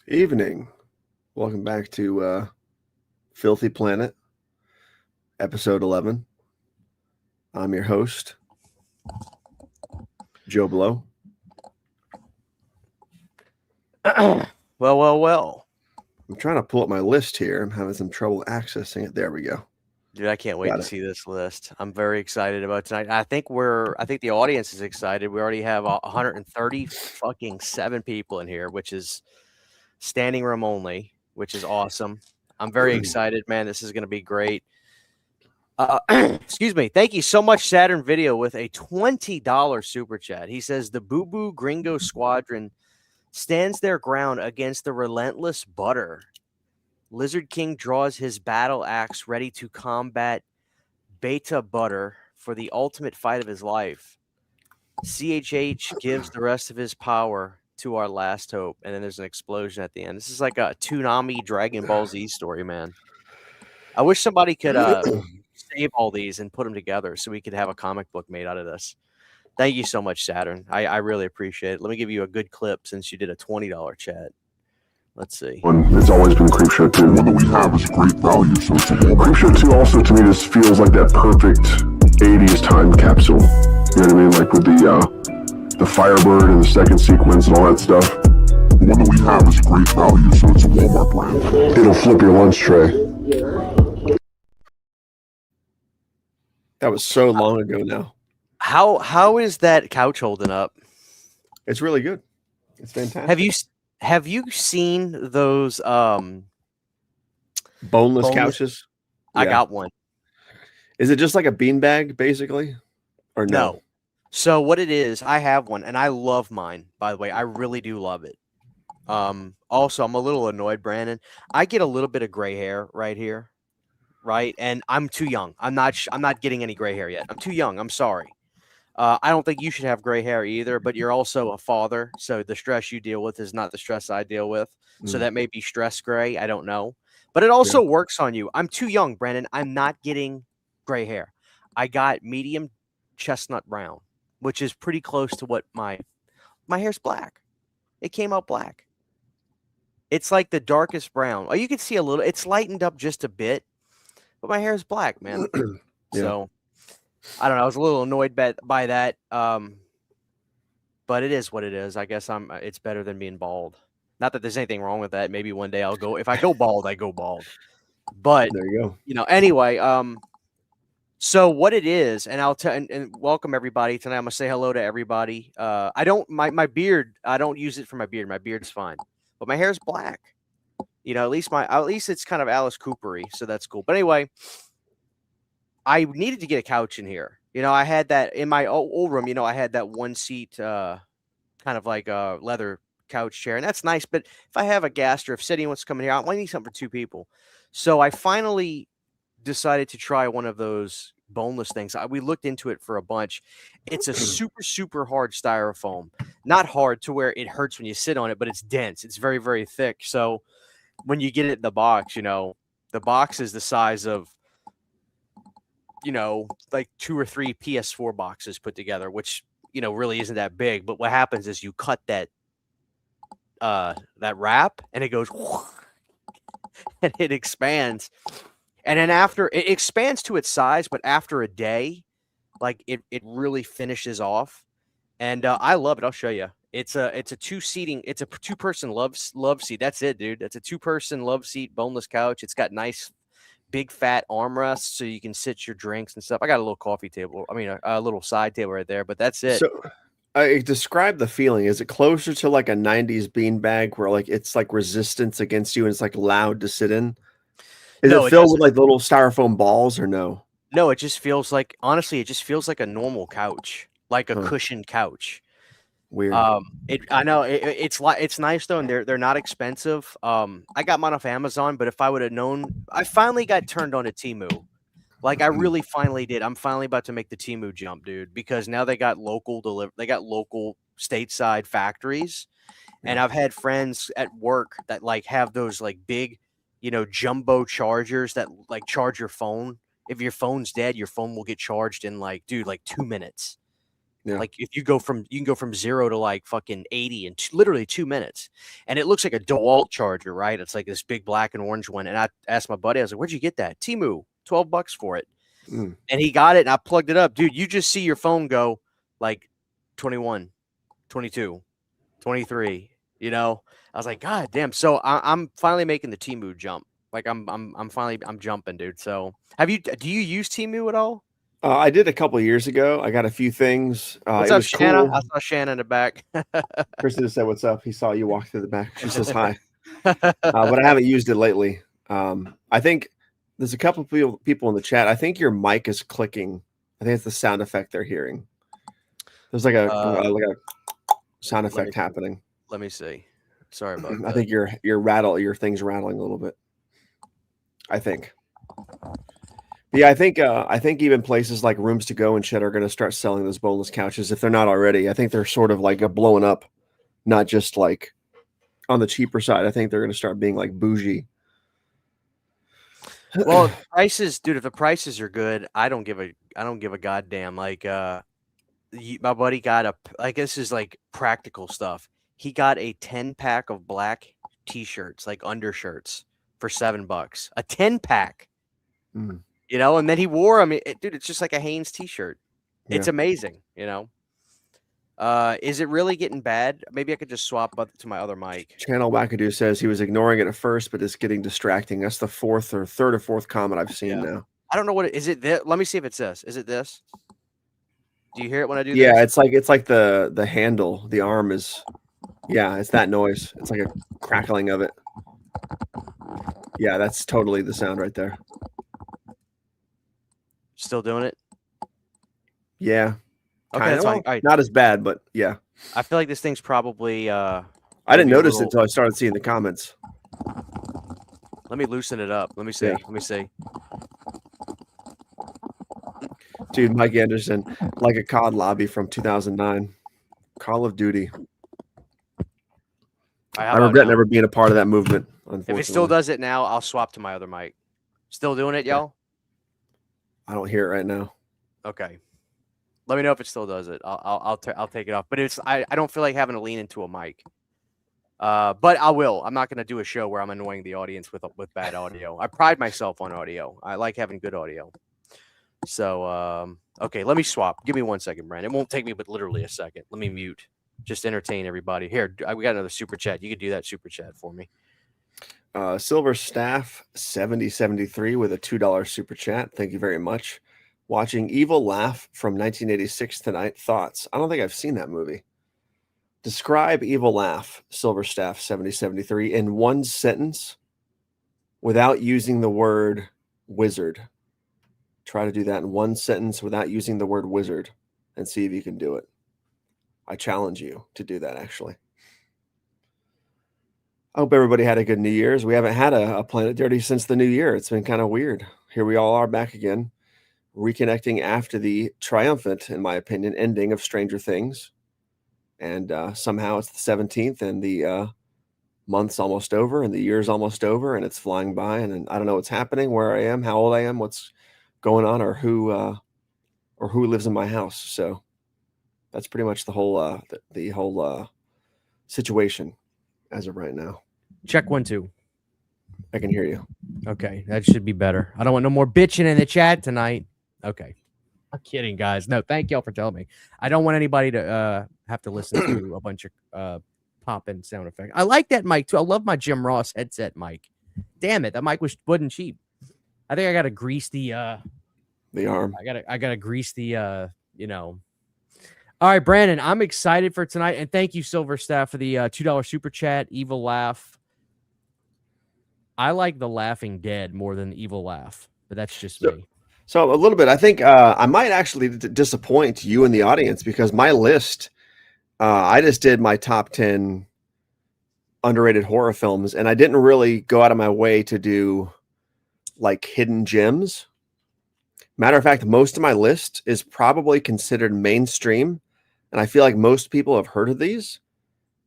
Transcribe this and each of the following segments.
Evening. Welcome back to Filthy Planet, episode 11. I'm your host, Joe Blow. Well. I'm trying to pull up my list here. I'm having some trouble accessing it. There we go. Dude, I can't wait Got to it. see this list. I'm very excited about tonight. I think the audience is excited. We already have 130 fucking 7 people in here, which is standing room only, which is awesome. I'm very excited, man. This is going to be great. Excuse me. Thank you so much, Saturn Video, with a $20 super chat. He says the Boo Boo Gringo Squadron stands their ground against the relentless Butter. Lizard King draws his battle axe ready to combat Beta Butter for the ultimate fight of his life. CHH gives the rest of his power to our last hope. And then there's an explosion at the end. This is like a Toonami Dragon Ball Z story, man. I wish somebody could save all these and put them together so we could have a comic book made out of this. Thank you so much, Saturn. I really appreciate it. Let me give you a good clip since you did a $20 chat. Let's see. It's always been Creepshow 2. One that we have is great value, so it's a Creepshow 2 also, to me, just feels like that perfect 80s time capsule. You know what I mean? Like with the Firebird and the second sequence and all that stuff. The one that we have is great value, so it's a Walmart brand. It'll flip your lunch tray. That was so long ago now. How is that couch holding up? It's really good. It's fantastic. Have you seen those boneless couches? I got one. Is it just like a beanbag, basically? Or no? So what it is, I have one, and I love mine, by the way. I really do love it. Also, I'm a little annoyed, Brandon. I get a little bit of gray hair right here, right? And I'm too young. I'm not getting any gray hair yet. I'm too young. I'm sorry. I don't think you should have gray hair either, but you're also a father, so the stress you deal with is not the stress I deal with. So that may be stress gray. I don't know. But it also works on you. I'm too young, Brandon. I'm not getting gray hair. I got medium chestnut brown, which is pretty close to what my hair's black. It came out black. It's like the darkest brown. Oh, you can see a little. It's lightened up just a bit, but my hair's black, man. So I don't know. I was a little annoyed by that. But it is what it is. I guess it's better than being bald. Not that there's anything wrong with that. Maybe one day I'll go. If I go bald, I go bald. But there you go. Anyway. So what it is, and I'll tell and welcome everybody tonight. I'm gonna say hello to everybody. I don't my beard. I don't use it for my beard. My beard's fine, but my hair's black. At least it's kind of Alice Coopery, so that's cool. But anyway. I needed to get a couch in here. I had that in my old room. I had that one seat, kind of like a leather couch chair, and that's nice. But if I have a guest or if City wants to come in here, I need something for 2 people. So I finally decided to try one of those boneless things. We looked into it for a bunch. It's a super, super hard styrofoam. Not hard to where it hurts when you sit on it, but it's dense. It's very, very thick. So when you get it in the box, the box is the size of like 2 or 3 PS4 boxes put together, which, really isn't that big. But what happens is you cut that wrap and it goes and it expands. And then after it expands to its size, but after a day, like it really finishes off. And I love it. I'll show you. It's a 2-seating. It's a 2-person love seat. That's it, dude. That's a 2-person love seat, boneless couch. It's got nice big fat armrests so you can sit your drinks and stuff. I got a little coffee table. I mean, a little side table right there, but that's it. So I describe the feeling. Is it closer to like a 90s beanbag where like it's like resistance against you and it's like loud to sit in? Is it filled with like little styrofoam balls or no? No, it just feels like, honestly, it just feels like a normal couch, like a cushioned couch. Weird. I know it's nice though, and they're not expensive. I got mine off Amazon, but if I would have known, I finally got turned on to Temu. Like I really finally did. I'm finally about to make the Temu jump, dude, because now they got local stateside factories, and I've had friends at work that like have those like big, jumbo chargers that like charge your phone. If your phone's dead, your phone will get charged in like 2 minutes. Yeah. Like if you can go from 0 to like fucking 80 in literally 2 minutes, and it looks like a DeWalt charger, right? It's like this big black and orange one. And I asked my buddy, I was like, "Where'd you get that?" Temu, $12 for it. And he got it, and I plugged it up, dude. You just see your phone go like 21, 22, 23. You know, I was like, God damn. So I'm finally making the Temu jump. Like I'm jumping, dude. So do you use Temu at all? I did a couple of years ago. I got a few things. What's up, Shanna? Cool. I saw Shanna in the back. Kristen just said, "What's up?" He saw you walk through the back. She says hi. But I haven't used it lately. I think there's a couple of people in the chat. I think your mic is clicking. I think it's the sound effect they're hearing. There's like a sound effect happening. Let me see. Sorry about that. I think your thing's rattling a little bit. I think. Yeah, I think even places like Rooms to Go and shit are going to start selling those boneless couches if they're not already. I think they're sort of like blowing up, not just like on the cheaper side. I think they're going to start being like bougie. Well, prices, dude. If the prices are good, I don't give a goddamn. Like, my buddy got this is like practical stuff. He got a 10-pack of black t-shirts, like undershirts, for $7. A 10-pack. You know, and then he wore them. Dude, it's just like a Hanes t-shirt. It's amazing, you know. Is it really getting bad? Maybe I could just swap up to my other mic. Channel Wackadoo says he was ignoring it at first, but it's getting distracting. That's the third or fourth comment I've seen now. I don't know what is it. Let me see if it's this. Is it this? Do you hear it when I do this? Yeah, it's like the handle, the arm is. Yeah, it's that noise. It's like a crackling of it. Yeah, that's totally the sound right there. Still doing it? Yeah. Okay, that's fine. All right. Not as bad, but yeah. I feel like this thing's probably I didn't notice it until I started seeing the comments. Let me loosen it up. Let me see. Yeah. Let me see. Dude, Mike Anderson, like a COD lobby from 2009. Call of Duty. I regret never being a part of that movement, unfortunately. If it still does it now, I'll swap to my other mic. Still doing it, y'all? I don't hear it right now. Okay. Let me know if it still does it. I'll take it off. But I don't feel like having to lean into a mic. But I will. I'm not going to do a show where I'm annoying the audience with bad audio. I pride myself on audio. I like having good audio. So, okay, let me swap. Give me 1 second, Brandon. It won't take me but literally a second. Let me mute. Just entertain everybody. Here, we got another super chat. You could do that super chat for me. Silver Staff 7073 with a $2 super chat. Thank you very much. Watching Evil Laugh from 1986 tonight. Thoughts? I don't think I've seen that movie. Describe Evil Laugh, Silver Staff 7073, in one sentence without using the word wizard. Try to do that in one sentence without using the word wizard and see if you can do it. I challenge you to do that, actually. I hope everybody had a good New Year's. We haven't had a Planet Dirty since the new year. It's been kind of weird. Here we all are back again, reconnecting after the triumphant, in my opinion, ending of Stranger Things. And somehow it's the 17th and the month's almost over and the year's almost over and it's flying by. And I don't know what's happening, where I am, how old I am, what's going on, or who lives in my house. So that's pretty much the whole situation as of right now. Check 1 2. I can hear you. Okay, that should be better. I don't want no more bitching in the chat tonight. Okay, I'm kidding, guys. No, thank y'all for telling me. I don't want anybody to have to listen to a bunch of pop-in sound effects. I like that mic too. I love my Jim Ross headset mic. Damn it, that mic wasn't cheap. I think I gotta grease the arm. I gotta grease the All right, Brandon, I'm excited for tonight, and thank you, Silver Staff, for the $2 super chat. Evil Laugh. I like the Laughing Dead more than the Evil Laugh, but that's just me. So a little bit. I think I might actually disappoint you in the audience because my list, I just did my top 10 underrated horror films, and I didn't really go out of my way to do like hidden gems. Matter of fact, most of my list is probably considered mainstream, and I feel like most people have heard of these,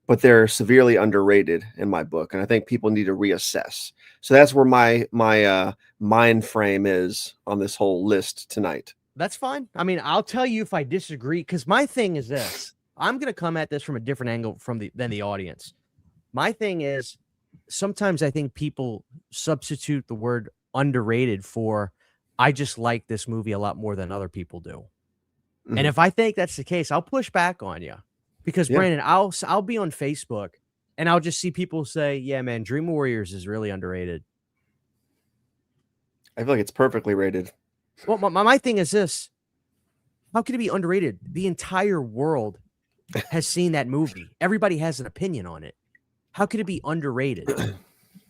but they're severely underrated in my book, and I think people need to reassess. So that's where my mind frame is on this whole list tonight. That's fine. I mean, I'll tell you if I disagree, because my thing is this. I'm gonna come at this from a different angle than the audience. My thing is sometimes I think people substitute the word underrated for I just like this movie a lot more than other people do. And if I think that's the case, I'll push back on you. Because Brandon, I'll be on Facebook and I'll just see people say, "Yeah, man, Dream Warriors is really underrated." I feel like it's perfectly rated. Well, my thing is this. How could it be underrated? The entire world has seen that movie. Everybody has an opinion on it. How could it be underrated?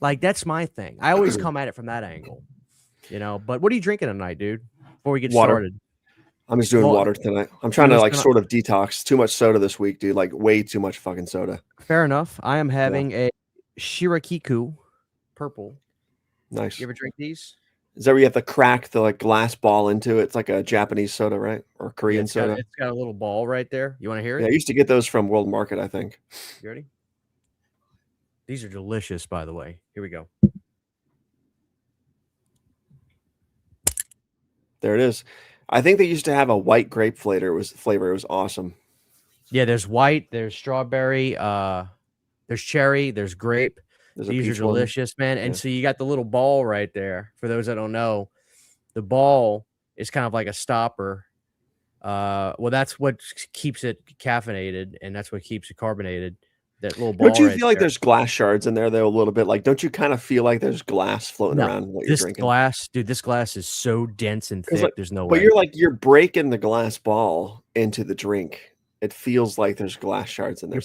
Like, that's my thing. I always come at it from that angle, you know. But what are you drinking tonight, dude? Before we get started, I'm just doing water tonight. I'm trying to like sort of detox. Too much soda this week, dude. Like way too much fucking soda. Fair enough. I am having a Shirakiku purple. Nice. You ever drink these? Is that where you have to crack the like glass ball into it? It's like a Japanese soda, right? Or Korean soda. It's got a little ball right there. You want to hear it? Yeah, I used to get those from World Market, I think. You ready? These are delicious, by the way. Here we go. There it is. I think they used to have a white grape flavor. It was awesome. Yeah, there's white, there's strawberry, there's cherry, there's grape. These are delicious, man. And so you got the little ball right there. For those that don't know, the ball is kind of like a stopper. Well, that's what keeps it caffeinated, and that's what keeps it carbonated. That little ball. Don't you feel like there's glass shards in there though a little bit? Like, don't you kind of feel like there's glass floating around what you're drinking? This glass is so dense and thick. There's no way. But you're breaking the glass ball into the drink. It feels like there's glass shards in there.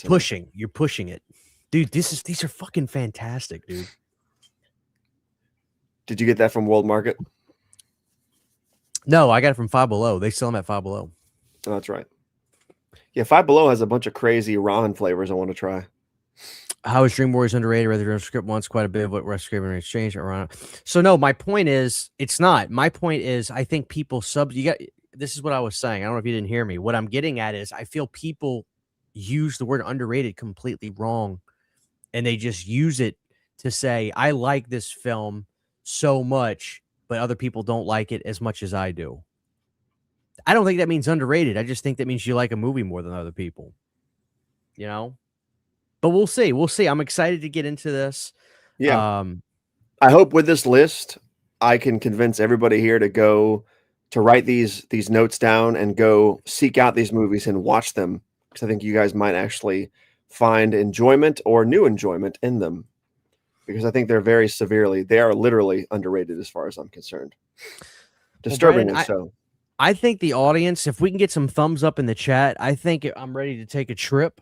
You're pushing it. Dude, these are fucking fantastic, dude. Did you get that from World Market? No, I got it from Five Below. They sell them at Five Below. Oh, that's right. Yeah, Five Below has a bunch of crazy ramen flavors I want to try. How is Dream Warriors underrated? Rather, script wants quite a bit of what we're scraping in exchange around. So no, my point is it's not. My point is I think people this is what I was saying. I don't know if you didn't hear me. What I'm getting at is I feel people use the word underrated completely wrong. And they just use it to say, I like this film so much, but other people don't like it as much as I do. I don't think that means underrated. I just think that means you like a movie more than other people. You know? But we'll see. We'll see. I'm excited to get into this. Yeah. I hope with this list, I can convince everybody here to write these notes down and go seek out these movies and watch them. Because I think you guys might actually find enjoyment or new enjoyment in them, because I think they are literally underrated as far as I'm concerned. Disturbingly so. I think the audience, if we can get some thumbs up in the chat, I think I'm ready to take a trip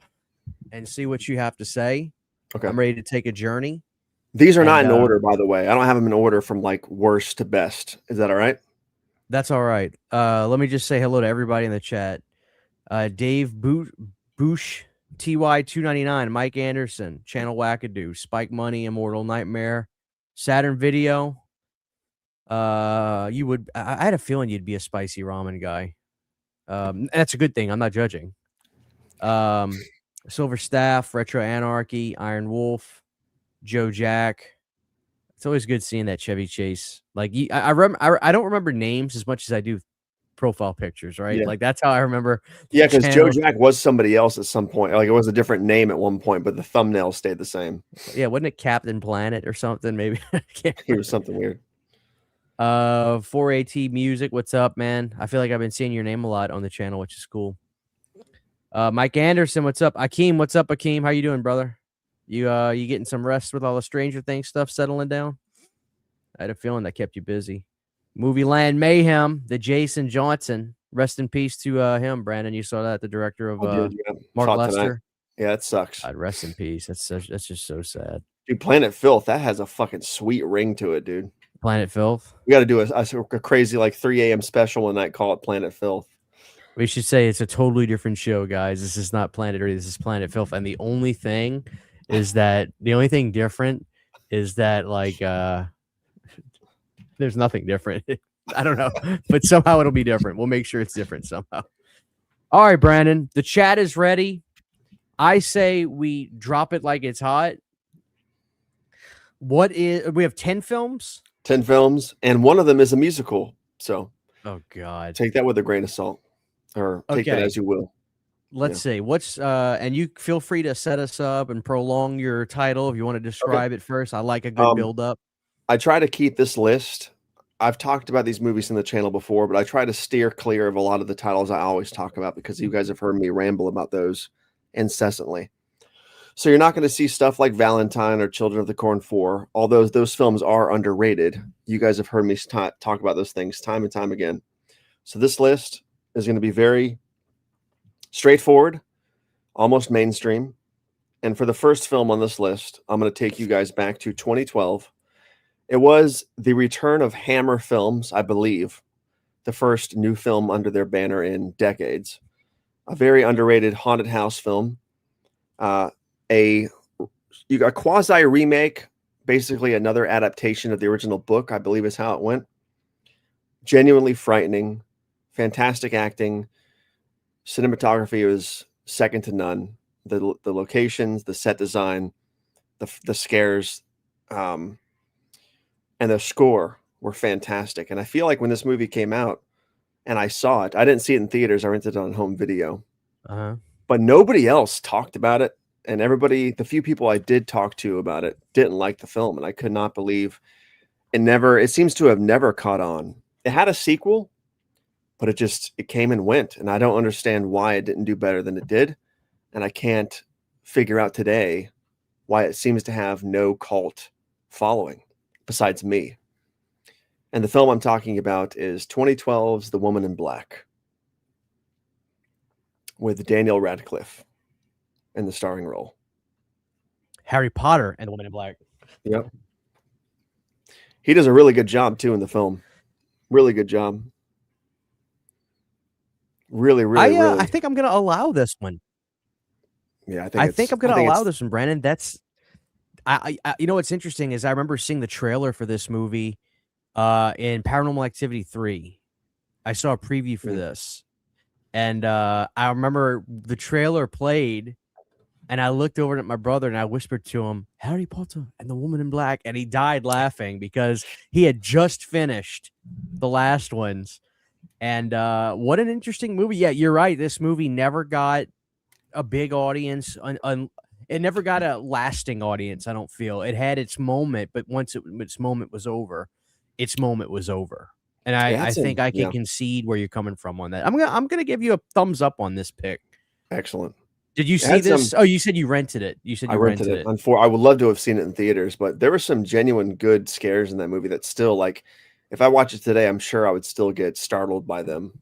and see what you have to say. Okay. I'm ready to take a journey. These are not in order, by the way. I don't have them in order from like worst to best. Is that all right? That's all right. Let me just say hello to everybody in the chat. Dave Boosh, TY299, Mike Anderson, Channel Wackadoo, Spike Money, Immortal Nightmare, Saturn Video. I had a feeling you'd be a spicy ramen guy. That's a good thing. I'm not judging. Silver Staff, Retro Anarchy, Iron Wolf, Joe Jack. It's always good seeing that Chevy Chase. Like I don't remember names as much as I do profile pictures, right? Yeah. Like that's how I remember. Yeah, because Joe Jack was somebody else at some point. Like it was a different name at one point, but the thumbnail stayed the same. Yeah, wasn't it Captain Planet or something? Maybe he was something weird. 4AT Music, what's up, man? I feel like I've been seeing your name a lot on the channel, which is cool. Mike Anderson, what's up? Akeem, what's up, Akeem? How you doing, brother? You getting some rest with all the Stranger Things stuff settling down? I had a feeling that kept you busy. Movie Land Mayhem, the Jason Johnson. Rest in peace to him, Brandon. You saw that, the director of Mark Lester. Yeah, it sucks. God, rest in peace. That's just so sad. Dude, Planet Filth, that has a fucking sweet ring to it, dude. Planet Filth. We got to do a crazy like 3 a.m. special one night. Call it Planet Filth. We should say it's a totally different show, guys. This is not Planet Earth. This is Planet Filth. And the only thing different is that like there's nothing different. I don't know, but somehow it'll be different. We'll make sure it's different somehow. All right, Brandon, the chat is ready. I say we drop it like it's hot. We have 10 films? 10 films, and one of them is a musical. So Oh God. Take that with a grain of salt, or take that Okay. as you will. Let's see. What's and you feel free to set us up and prolong your title if you want to describe it first. I like a good build up. I try to keep this list. I've talked about these movies in the channel before, but I try to steer clear of a lot of the titles I always talk about because you guys have heard me ramble about those incessantly. So you're not going to see stuff like Valentine or Children of the Corn 4, although those films are underrated. You guys have heard me talk about those things time and time again. So this list is going to be very straightforward, almost mainstream. And for the first film on this list, I'm going to take you guys back to 2012. It was the return of Hammer Films, I believe, the first new film under their banner in decades. A very underrated haunted house film. A quasi remake, basically another adaptation of the original book, I believe is how it went. Genuinely frightening, fantastic acting. Cinematography was second to none. The locations, the set design, the scares, and the score were fantastic. And I feel like when this movie came out and I saw it, I didn't see it in theaters. I rented it on home video. But nobody else talked about it. And everybody, the few people I did talk to about it, didn't like the film. And I could not believe it seems to have never caught on. It had a sequel, but it came and went. And I don't understand why it didn't do better than it did. And I can't figure out today why it seems to have no cult following besides me. And the film I'm talking about is 2012's The Woman in Black with Daniel Radcliffe in the starring role. Harry Potter and the Woman in Black. Yep. He does a really good job too in the film. Really good job. Really. I think I'm going to allow this one. Yeah, I think I'm going to allow this one, Brandon. That's you know what's interesting is I remember seeing the trailer for this movie in Paranormal Activity 3. I saw a preview for this, and I remember the trailer played, and I looked over at my brother and I whispered to him, "Harry Potter and the Woman in Black," and he died laughing because he had just finished the last ones. And what an interesting movie! Yeah, you're right. This movie never got a big audience. It never got a lasting audience. I don't feel it had its moment, but once its moment was over, its moment was over. And I think I can concede where you're coming from on that. I'm gonna give you a thumbs up on this pick. Excellent. Did you see this? Oh, you said you rented it. You said you rented it. I would love to have seen it in theaters, but there were some genuine good scares in that movie that still, like, if I watch it today, I'm sure I would still get startled by them.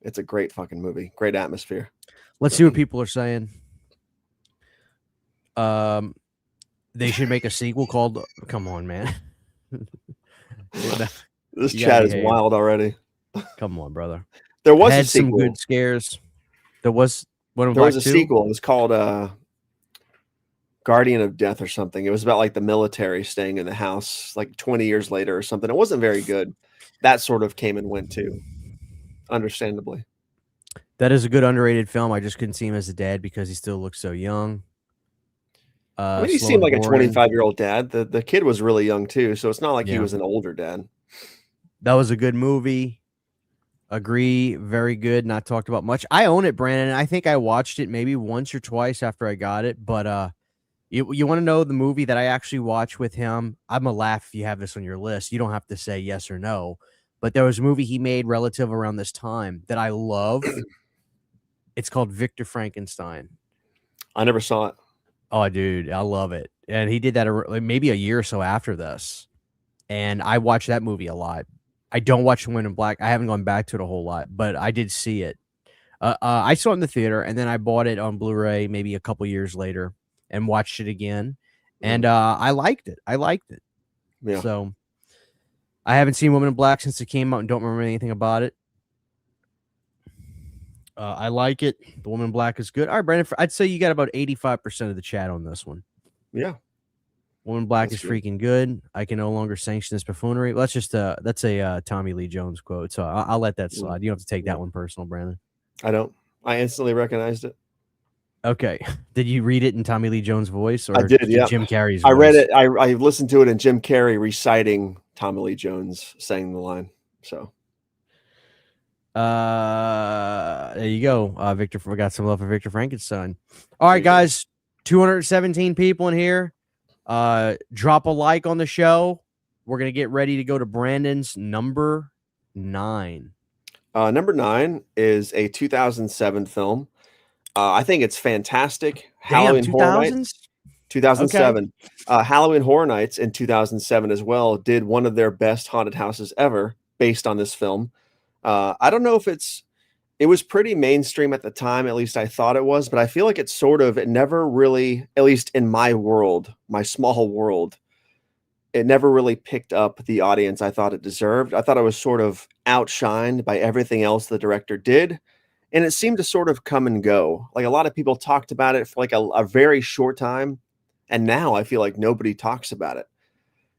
It's a great fucking movie. Great atmosphere. Let's see what people are saying. They should make a sequel called Come on, man. This chat is wild already. Come on, brother. There was a sequel. Some good scares. There was a sequel. It was called Guardian of Death or something. It was about like the military staying in the house like 20 years later or something. It wasn't very good. That sort of came and went too, understandably. That is a good underrated film. I just couldn't see him as a dad because he still looks so young. I mean, he seemed like a 25-year-old dad. The kid was really young too, so it's not like he was an older dad. That was a good movie. Agree. Very good. Not talked about much. I own it, Brandon. I think I watched it maybe once or twice after I got it. But you want to know the movie that I actually watched with him? I'm going to laugh if you have this on your list. You don't have to say yes or no. But there was a movie he made relative around this time that I love. It's called Victor Frankenstein. I never saw it. Oh, dude, I love it. And he did that maybe a year or so after this. And I watched that movie a lot. I don't watch The Woman in Black. I haven't gone back to it a whole lot, but I did see it. I saw it in the theater, and then I bought it on Blu-ray maybe a couple years later and watched it again. And I liked it. Yeah. So I haven't seen Woman in Black since it came out and don't remember anything about it. I like it. The Woman in Black is good. All right, Brandon, I'd say you got about 85% of the chat on this one. Yeah. Woman in Black is freaking good. I can no longer sanction this buffoonery. That's a Tommy Lee Jones quote, so I'll let that slide. You don't have to take that one personal, Brandon. I don't. I instantly recognized it. Okay. Did you read it in Tommy Lee Jones' voice? Or I did, yeah. Jim Carrey's voice? I read it. I listened to it in Jim Carrey reciting Tommy Lee Jones saying the line. So There you go. Victor, we got some love for Victor Frankenstein. All right, guys. 217 people in here. Drop a like on the show. We're gonna get ready to go to Brandon's number 9. Number 9 is a 2007 film. I think it's fantastic. Halloween Horror Nights, 2007. Okay. Halloween Horror Nights in 2007 as well did one of their best haunted houses ever based on this film. I don't know if it was pretty mainstream at the time, at least I thought it was, but I feel like it never really, at least in my world, my small world, it never really picked up the audience I thought it deserved. I thought it was sort of outshined by everything else the director did. And it seemed to sort of come and go. Like a lot of people talked about it for like a very short time. And now I feel like nobody talks about it.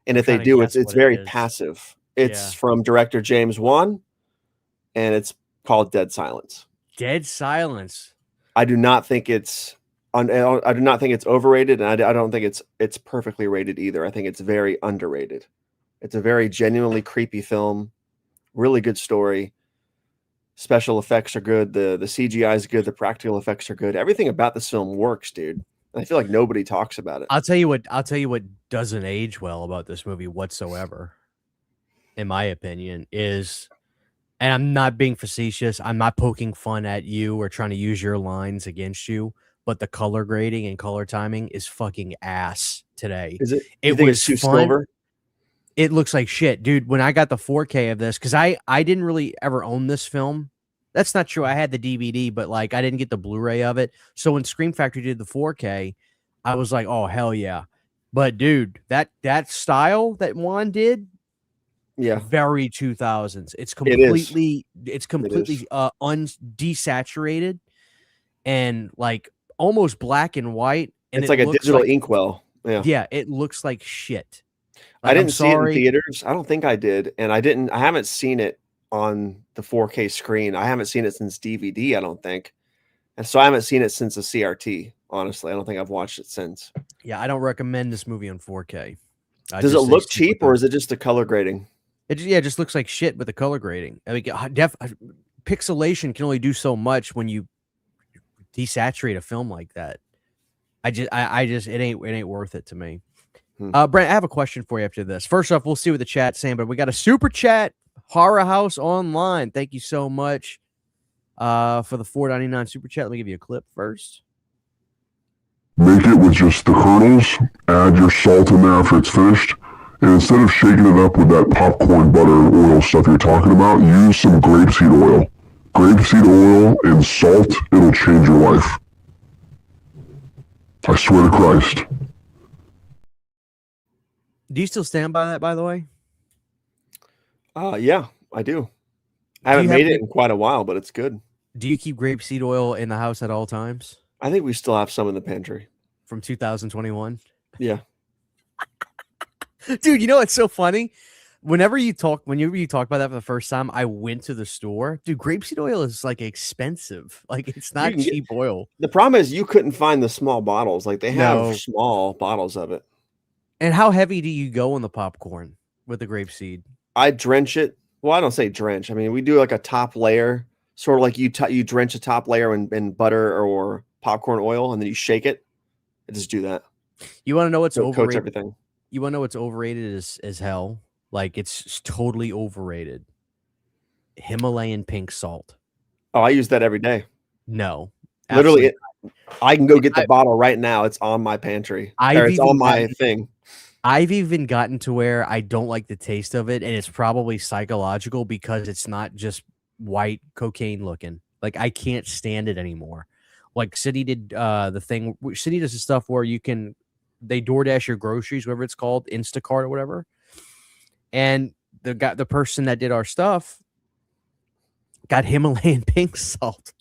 And if they do, it's very passive. It's from director James Wan, and it's called Dead Silence. Dead Silence. I do not think it's overrated, and I don't think it's perfectly rated either. I think it's very underrated. It's a very genuinely creepy film, really good story. Special effects are good. The CGI is good. The practical effects are good. Everything about this film works, dude. And I feel like nobody talks about it. I'll tell you what doesn't age well about this movie whatsoever, in my opinion, is, and I'm not being facetious, I'm not poking fun at you or trying to use your lines against you, but the color grading and color timing is fucking ass today. Is it? It was too silver? It looks like shit, dude. When I got the 4K of this, because I didn't really ever own this film. That's not true. I had the DVD, but like I didn't get the Blu-ray of it. So when Scream Factory did the 4K, I was like, oh hell yeah. But dude, that style that Juan did, very 2000s. It's completely desaturated and like almost black and white. And it's like a digital inkwell. Yeah, it looks like shit. Like, I didn't see it in theaters. I don't think I did. And I haven't seen it on the 4K screen. I haven't seen it since DVD, I don't think. And so I haven't seen it since the CRT, honestly. I don't think I've watched it since. Yeah, I don't recommend this movie on 4K. Does it look cheap, or is it just the color grading? It just looks like shit with the color grading. I mean, pixelation can only do so much when you desaturate a film like that. It ain't worth it to me. Brent, I have a question for you after this. First off, we'll see what the chat's saying, but we got a super chat, Horror House Online. Thank you so much for the $4.99 super chat. Let me give you a clip first. Make it with just the kernels. Add your salt in there after it's finished. And instead of shaking it up with that popcorn butter oil stuff you're talking about, use some grapeseed oil. Grapeseed oil and salt, it'll change your life. I swear to Christ. Do you still stand by that, by the way? Yeah, I do. I haven't made it in quite a while, but it's good. Do you keep grapeseed oil in the house at all times? I think we still have some in the pantry. From 2021? Yeah. Dude, you know what's so funny? Whenever you talk about that for the first time, I went to the store. Dude, grapeseed oil is like expensive. Like it's not cheap oil. The problem is you couldn't find the small bottles. Like they have small bottles of it. And how heavy do you go on the popcorn with the grapeseed? I drench it. Well, I don't say drench. I mean, we do like a top layer, sort of like you drench a top layer in butter or popcorn oil, and then you shake it. I just do that. You want to know what's overrated? Coats everything. You want to know what's overrated as hell? Like it's totally overrated. Himalayan pink salt. Oh, I use that every day. No, literally, I can go get the bottle right now. It's on my pantry. It's on my thing. I've even gotten to where I don't like the taste of it, and it's probably psychological because it's not just white cocaine looking. Like I can't stand it anymore. Like City did the thing. City does the stuff where they DoorDash your groceries, whatever it's called, Instacart or whatever. And the person that did our stuff got Himalayan pink salt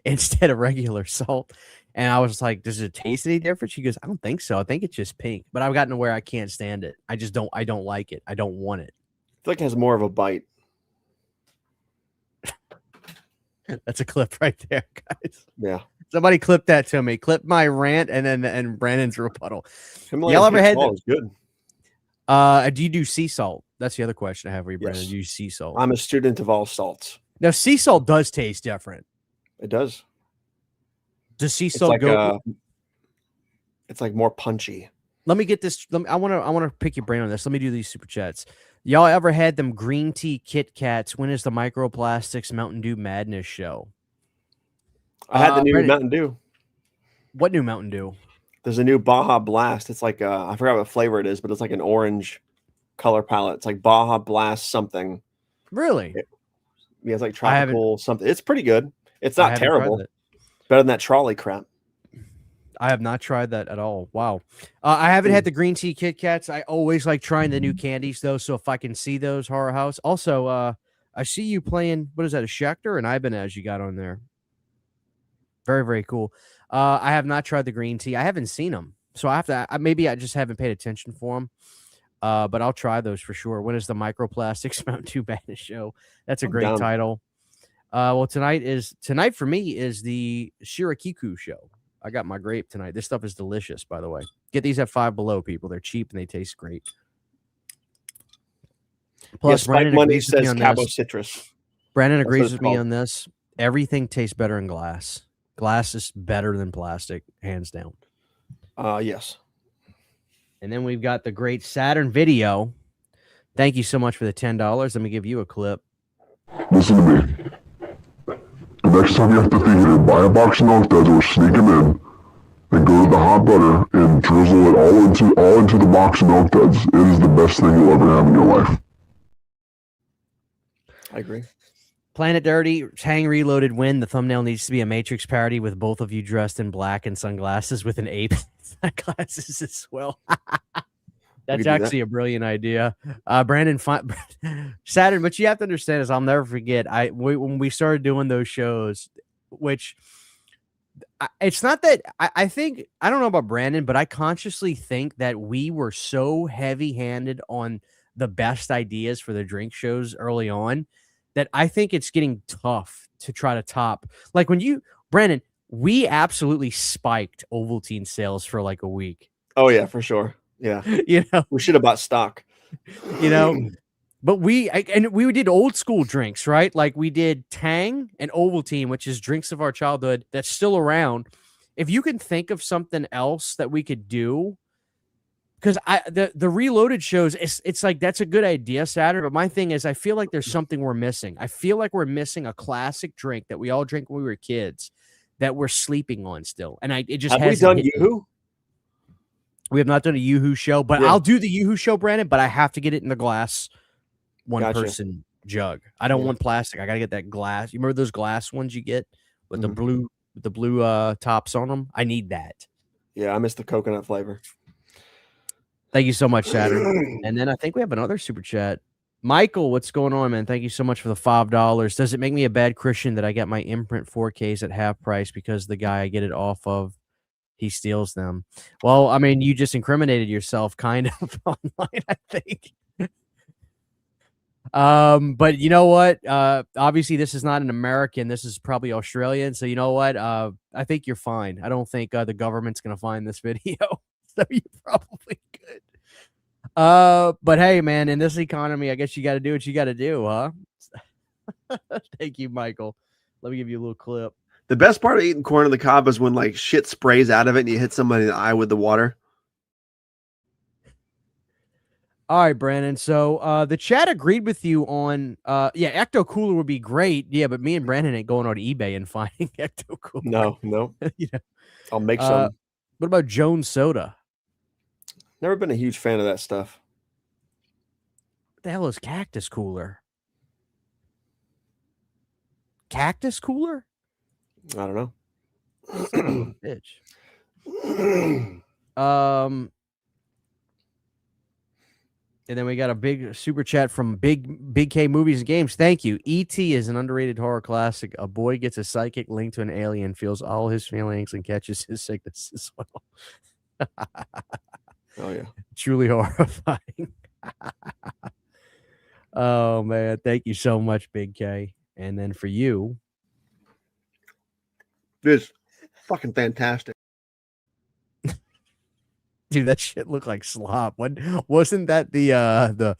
instead of regular salt. And I was like, does it taste any different? She goes, I don't think so. I think it's just pink. But I've gotten to where I can't stand it. I don't like it. I don't want it. I feel like it has more of a bite. That's a clip right there, guys. Yeah. Somebody clip that to me. Clip my rant and Brandon's rebuttal. Y'all ever had that? Good. Do you do sea salt? That's the other question I have for you, Brandon. Yes. Do you sea salt? I'm a student of all salts. Now, sea salt does taste different. It does. Does sea It's salt like go? it's like more punchy. Let me get this. I want to pick your brain on this. Let me do these super chats. Y'all ever had them green tea Kit Kats? When is the Microplastics Mountain Dew Madness show? I had the new Brennan, Mountain Dew. what new Mountain Dew? There's a new Baja Blast. It's like I forgot what flavor it is, but it's like an orange color palette. It's like Baja Blast something. Really? Yeah, it's like tropical something. It's pretty good. It's I not haven't tried terrible. that. Better than that trolley crap. I have not tried that at all. Wow. I haven't had the green tea Kit Kats. I always like trying the new candies, though. So if I can see those, Horror House. Also, I see you playing, what is that, a Schecter and Ibanez you got on there. Very, very cool. I have not tried the green tea. I haven't seen them. So I have to, maybe I just haven't paid attention for them. But I'll try those for sure. When is the Microplastics Mountain Dew Madness show? That's a great title. Well, tonight for me is the Shirakiku show. I got my grape tonight. This stuff is delicious, by the way. Get these at Five Below, people. They're cheap and they taste great. Plus, Spike Money says Cabo Citrus. Brandon agrees with me on this. Everything tastes better in glass. Glass is better than plastic, hands down. Yes. And then we've got the great Saturn Video. Thank you so much for the $10. Let me give you a clip. Listen to me. The next time you have to theater, buy a box of Milk Duds or sneak them in, and go to the hot butter and drizzle it all into the box of Milk Duds. It is the best thing you'll ever have in your life. I agree. Planet Dirty, Hang Reloaded Win. The thumbnail needs to be a Matrix parody with both of you dressed in black and sunglasses with an ape sunglasses as well. That's actually a brilliant idea. Brandon, Saturn, what you have to understand is I'll never forget. When we started doing those shows, which it's not that I think, I don't know about Brandon, but I consciously think that we were so heavy-handed on the best ideas for the drink shows early on that I think it's getting tough to try to top. Like Brandon, we absolutely spiked Ovaltine sales for like a week. Oh yeah, for sure. Yeah. We should have bought stock. But we did old school drinks, right? Like we did Tang and Ovaltine, which is drinks of our childhood that's still around. If you can think of something else that we could do, because the Reloaded shows, it's like that's a good idea, Saturn. But my thing is, I feel like there's something we're missing. I feel like we're missing a classic drink that we all drank when we were kids that we're sleeping on still. And it just have we done Yoo-Hoo? We have not done a Yoo-Hoo show, but I'll do the Yoo-Hoo show, Brandon. But I have to get it in the glass, one-person jug. I don't want plastic. I gotta get that glass. You remember those glass ones you get with the blue tops on them? I need that. Yeah, I miss the coconut flavor. Thank you so much, Saturn. And then I think we have another super chat. Michael, what's going on, man? Thank you so much for the $5. Does it make me a bad Christian that I get my imprint 4Ks at half price because the guy I get it off of, he steals them? Well, I mean, you just incriminated yourself kind of online, I think. But you know what? Obviously, this is not an American. This is probably Australian. So you know what? I think you're fine. I don't think the government's going to find this video. So you're probably good. But hey, man, in this economy, I guess you got to do what you got to do, huh? Thank you, Michael. Let me give you a little clip. The best part of eating corn on the cob is when like shit sprays out of it and you hit somebody in the eye with the water. All right, Brandon. So the chat agreed with you on Ecto Cooler would be great. Yeah, but me and Brandon ain't going on eBay and finding Ecto Cooler. No. I'll make some. What about Jones Soda? Never been a huge fan of that stuff. What the hell is Cactus Cooler? Cactus Cooler? I don't know. Bitch. And then we got a big super chat from Big K Movies and Games. Thank you. E.T. is an underrated horror classic. A boy gets a psychic link to an alien, feels all his feelings, and catches his sickness as well. Oh, yeah. Truly horrifying. Oh, man. Thank you so much, Big K. And then for you. It's fucking fantastic. Dude, that shit looked like slop. What wasn't that the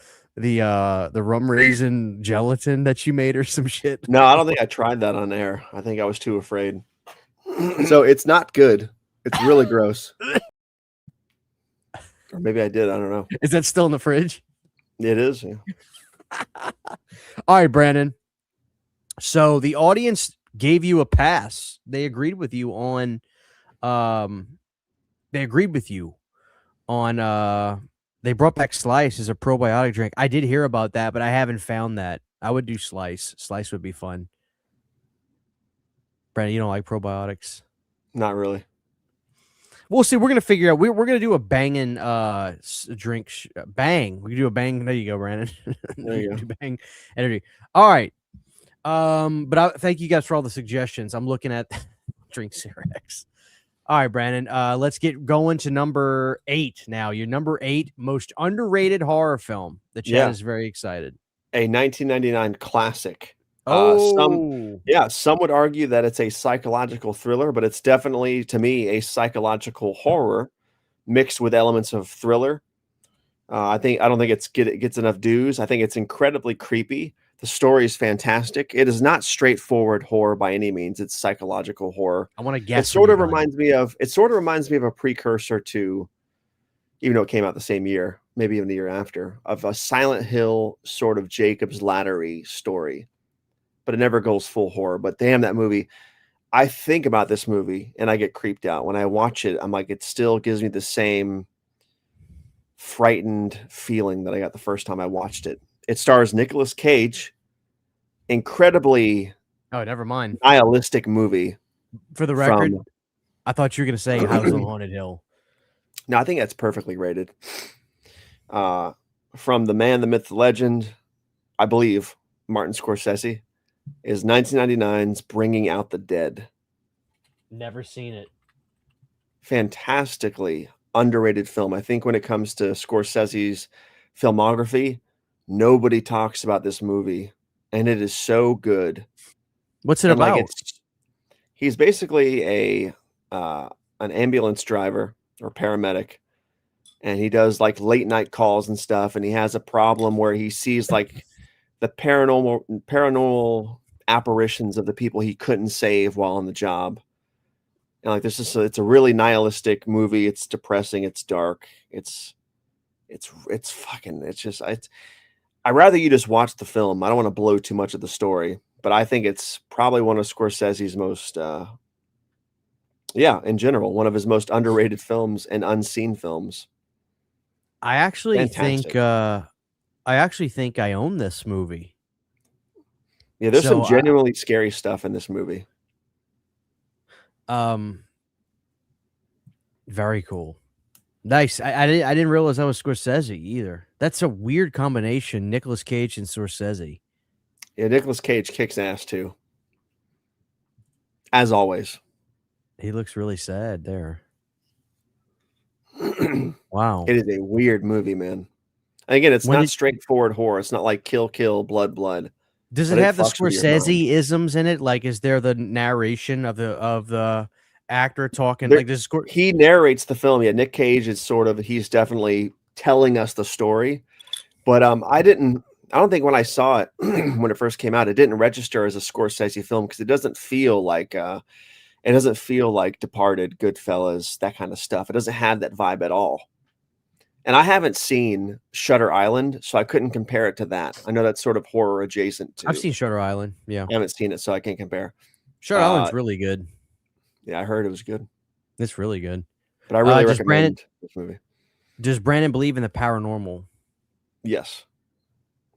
rum raisin gelatin that you made or some shit? No, I don't think I tried that on air. I think I was too afraid. So it's not good. It's really gross. Or maybe I did. I don't know. Is that still in the fridge? It is. Yeah. All right, Brandon. So the audience gave you a pass. They agreed with you on they brought back Slice as a probiotic drink. I did hear about that, but I haven't found that. I would do Slice. Slice would be fun. Brandon, you don't like probiotics? Not really. We'll see. We're gonna figure out. We're gonna do a banging drink. Bang. We can do a bang. There you go, Brandon. There you go. Do bang energy. All right. But thank you guys for all the suggestions. I'm looking at drink Cerex. All right, Brandon. Let's get going to number 8 now. Your number 8 most underrated horror film. The chat is very excited. A 1999 classic. Oh, Some would argue that it's a psychological thriller, but it's definitely, to me, a psychological horror mixed with elements of thriller. I don't think it gets enough dues. I think it's incredibly creepy. The story is fantastic. It is not straightforward horror by any means. It's psychological horror. I want to guess. It sort of reminds me of a precursor to, even though it came out the same year, maybe even the year after, of a Silent Hill sort of Jacob's Ladder-y story. But it never goes full horror. But damn, that movie, I think about this movie and I get creeped out. When I watch it, I'm like, it still gives me the same frightened feeling that I got the first time I watched it. It stars Nicolas Cage. Incredibly never mind. nihilistic movie. For the record, I thought you were going to say House on Haunted Hill. No, I think that's perfectly rated. From the man, the myth, the legend, I believe, Martin Scorsese, is 1999's Bringing Out the Dead. Never seen it. Fantastically underrated film. I think when it comes to Scorsese's filmography, nobody talks about this movie, and it is so good. What's it about? He's basically an ambulance driver or paramedic, and he does like late night calls and stuff, and he has a problem where he sees like the paranormal apparitions of the people he couldn't save while on the job. And like it's a really nihilistic movie. It's depressing. It's dark. I'd rather you just watch the film. I don't want to blow too much of the story, but I think it's probably one of Scorsese's most, in general, one of his most underrated films and unseen films. I actually think I own this movie. Yeah, there's some genuinely scary stuff in this movie. Very cool. Nice. I didn't realize that was Scorsese either. That's a weird combination, Nicolas Cage and Scorsese. Yeah, Nicolas Cage kicks ass too. As always. He looks really sad there. Wow. It is a weird movie, man. And again, it's not straightforward horror. It's not like kill, blood, blood. Does it have the Scorsese isms in it? Like, is there the narration of the actor talking? Like, this he narrates the film. Yeah, Nick Cage is he's definitely telling us the story. But I don't think when I saw it when it first came out, it didn't register as a Scorsese film because it doesn't feel like Departed, Goodfellas, that kind of stuff. It doesn't have that vibe at all. And I haven't seen Shutter Island, so I couldn't compare it to that. I know that's sort of horror adjacent to. I've seen Shutter Island. Yeah. I haven't seen it, so I can't compare. Shutter Island's really good. Yeah, I heard it was good. It's really good. But I really recommend this movie. Does Brandon believe in the paranormal? Yes.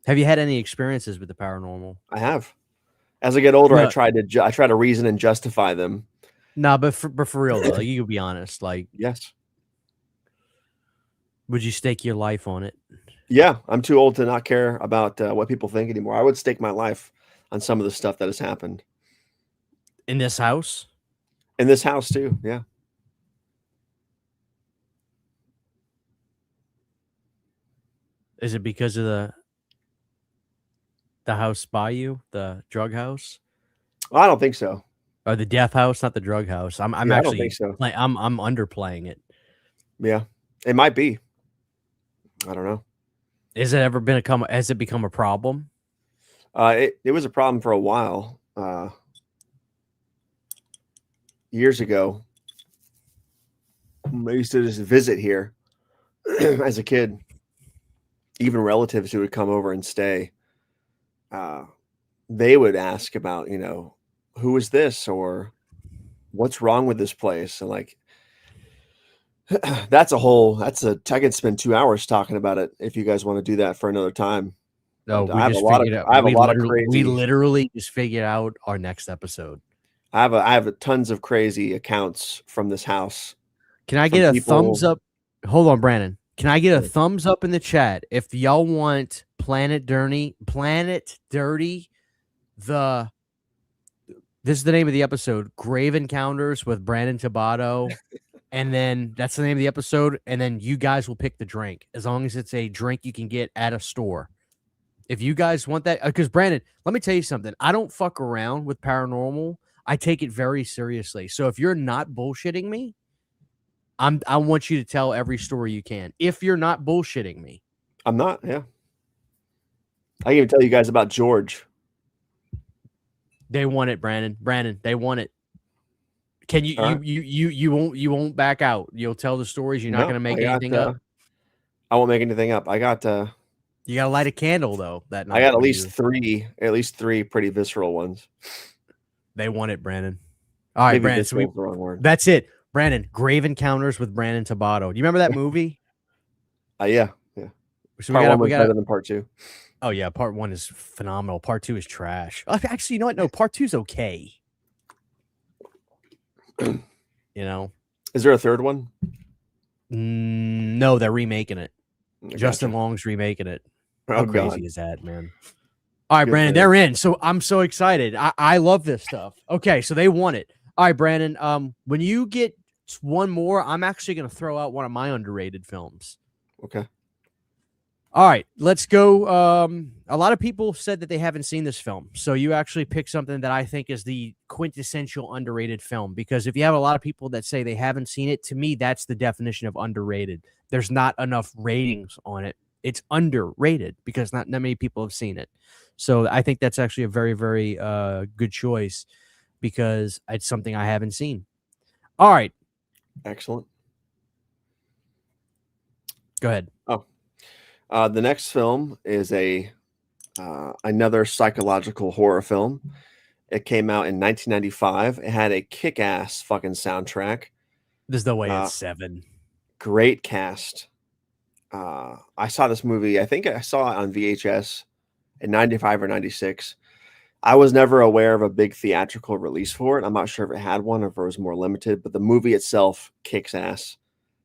Have you had any experiences with the paranormal? I have. As I get older, I try to reason and justify them. No, but for real though, you can be honest. Like, yes. Would you stake your life on it? Yeah, I'm too old to not care about what people think anymore. I would stake my life on some of the stuff that has happened. In this house? In this house too, yeah. Is it because of the house by you, the drug house? Well, I don't think so. Or the death house, not the drug house. I'm actually I don't think so. I'm underplaying it. Yeah. It might be. I don't know. Has it become a problem? It was a problem for a while. Years ago, I used to just visit here as a kid. Even relatives who would come over and stay, they would ask about, who is this or what's wrong with this place, and like I could spend 2 hours talking about it if you guys want to do that for another time. No, But we I have just a lot of figured out. I have a we lot of literally, crazy. we literally just figured out our next episode. I have tons of crazy accounts from this house. Can I from get a people- thumbs up? Hold on, Brandon. Can I get a Yeah. thumbs up in the chat if y'all want Planet Dirty? This is the name of the episode: Grave Encounters with Brandon Tabado, and then that's the name of the episode. And then you guys will pick the drink, as long as it's a drink you can get at a store. If you guys want that, because Brandon, let me tell you something. I don't fuck around with paranormal. I take it very seriously. So if you're not bullshitting me, I want you to tell every story you can. If you're not bullshitting me, I'm not. Yeah, I can even tell you guys about George. they want it, Brandon. Brandon, they want it. Can you All right. you won't back out? You'll tell the stories. You're not No, going to make I got, anything up. I won't make anything up. I got You got to light a candle though. That night I got at when least three pretty visceral ones. they want it, Brandon. All right, Maybe Brandon. So visceral is the wrong word. that's it, Brandon. Grave Encounters with Brandon Tabado. Do you remember that movie? Yeah. So Part one was we got. better than part two. Oh yeah, part 1 is phenomenal. Part 2 is trash. Actually, you know what? No, part 2 is okay. Is there a third one? No, they're remaking it. I Justin gotcha. Long's remaking it. Oh, How God. crazy is that, man? All right, Good Brandon, for they're in. So I'm so excited. I love this stuff. Okay, so they want it. All right, Brandon. When you get one more, I'm actually going to throw out one of my underrated films. Okay. All right, let's go. A lot of people said that they haven't seen this film. So you actually picked something that I think is the quintessential underrated film, because if you have a lot of people that say they haven't seen it, to me, that's the definition of underrated. There's not enough ratings on it. It's underrated because not many people have seen it. So I think that's actually a very, very good choice because it's something I haven't seen. All right, Excellent. go ahead. The next film is another psychological horror film. It came out in 1995. It had a kick-ass fucking soundtrack. There's no way it's 7. Great cast. I saw this movie. I think I saw it on VHS in 95 or 96. I was never aware of a big theatrical release for it. I'm not sure if it had one or if it was more limited, but the movie itself kicks ass.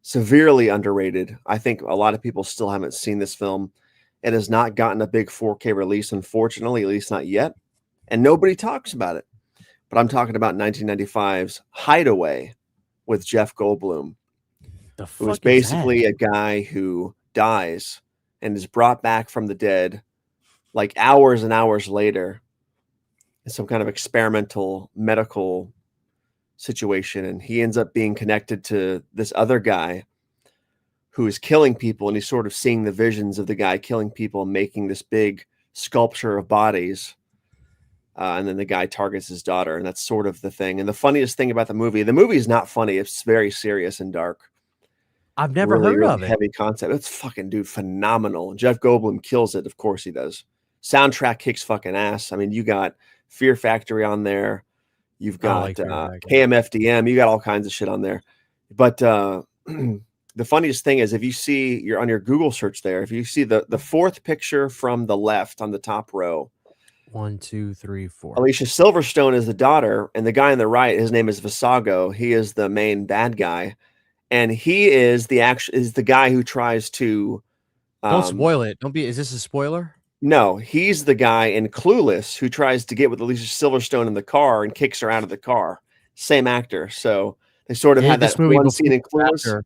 Severely underrated. I think a lot of people still haven't seen this film. It has not gotten a big 4K release, unfortunately, at least not yet. And nobody talks about it. But I'm talking about 1995's Hideway with Jeff Goldblum. The It fuck was is basically that? a guy who dies and is brought back from the dead like hours and hours later in some kind of experimental medical situation. And he ends up being connected to this other guy who is killing people. And he's sort of seeing the visions of the guy killing people and making this big sculpture of bodies. And then the guy targets his daughter. And that's sort of the thing. And the funniest thing about the movie is not funny. It's very serious and dark. I've never Really, heard really of it. heavy concept. It's fucking, dude, phenomenal. Jeff Goldblum kills it. Of course he does. Soundtrack kicks fucking ass. I mean, you got Fear Factory on there. You've I got like Fear Factory. KMFDM. You got all kinds of shit on there. But the funniest thing is if you see you're on your Google search there, if you see the fourth picture from the left on the top row, 1, 2, 3, 4. Alicia Silverstone is the daughter, and the guy on the right, his name is Visago. He is the main bad guy. And he is the guy who tries to Don't spoil it. Don't be. Is this a spoiler? No, he's the guy in Clueless who tries to get with Alicia Silverstone in the car and kicks her out of the car. Same actor. So they sort of had that one scene in Clueless.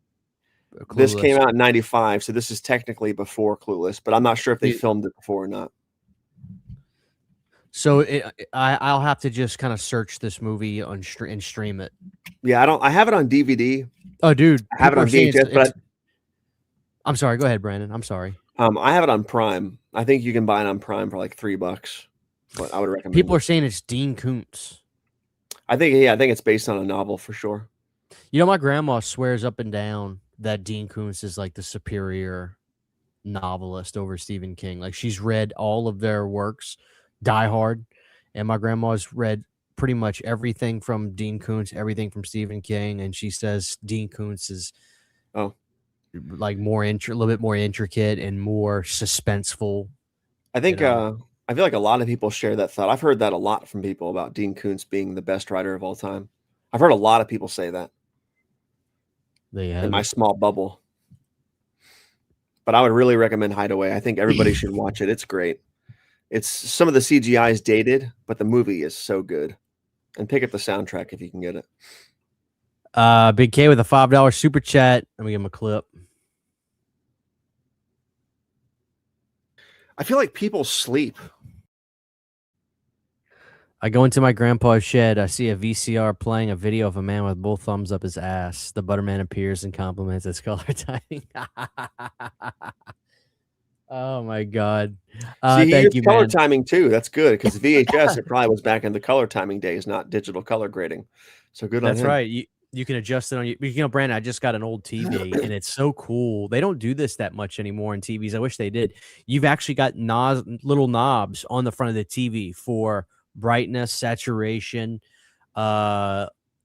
This came out in 95, so this is technically before Clueless, but I'm not sure if they filmed it before or not. So I'll have to just kind of search this movie and stream it. Yeah, I have it on DVD. Oh, dude, I have it on VHS, but I'm sorry. Go ahead, Brandon. I'm sorry. I have it on Prime. I think you can buy it on Prime for like $3, but I would recommend People it. are saying it's Dean Koontz. I think it's based on a novel for sure. You know, my grandma swears up and down that Dean Koontz is like the superior novelist over Stephen King. Like she's read all of their works, Die Hard, and my grandma's read pretty much everything from Dean Koontz, everything from Stephen King, and she says Dean Koontz is like a little bit more intricate and more suspenseful. I think I feel like a lot of people share that thought. I've heard that a lot from people about Dean Koontz being the best writer of all time. I've heard a lot of people say that. They have in my small bubble. But I would really recommend Hideway. I think everybody should watch it. It's great. It's some of the CGI is dated, but the movie is so good. And pick up the soundtrack if you can get it. Big K with a $5 super chat. Let me give him a clip. I feel like people sleep. I go into my grandpa's shed. I see a VCR playing a video of a man with both thumbs up his ass. The Butterman appears and compliments his color timing. Oh my God! Thank you, color man. timing too. That's good because VHS it probably was back in the color timing days, not digital color grading. So good on him. That's right. You can adjust it on you know, Brandon, I just got an old TV and it's so cool. They don't do this that much anymore in TVs. I wish they did. You've actually got little knobs on the front of the TV for brightness, saturation,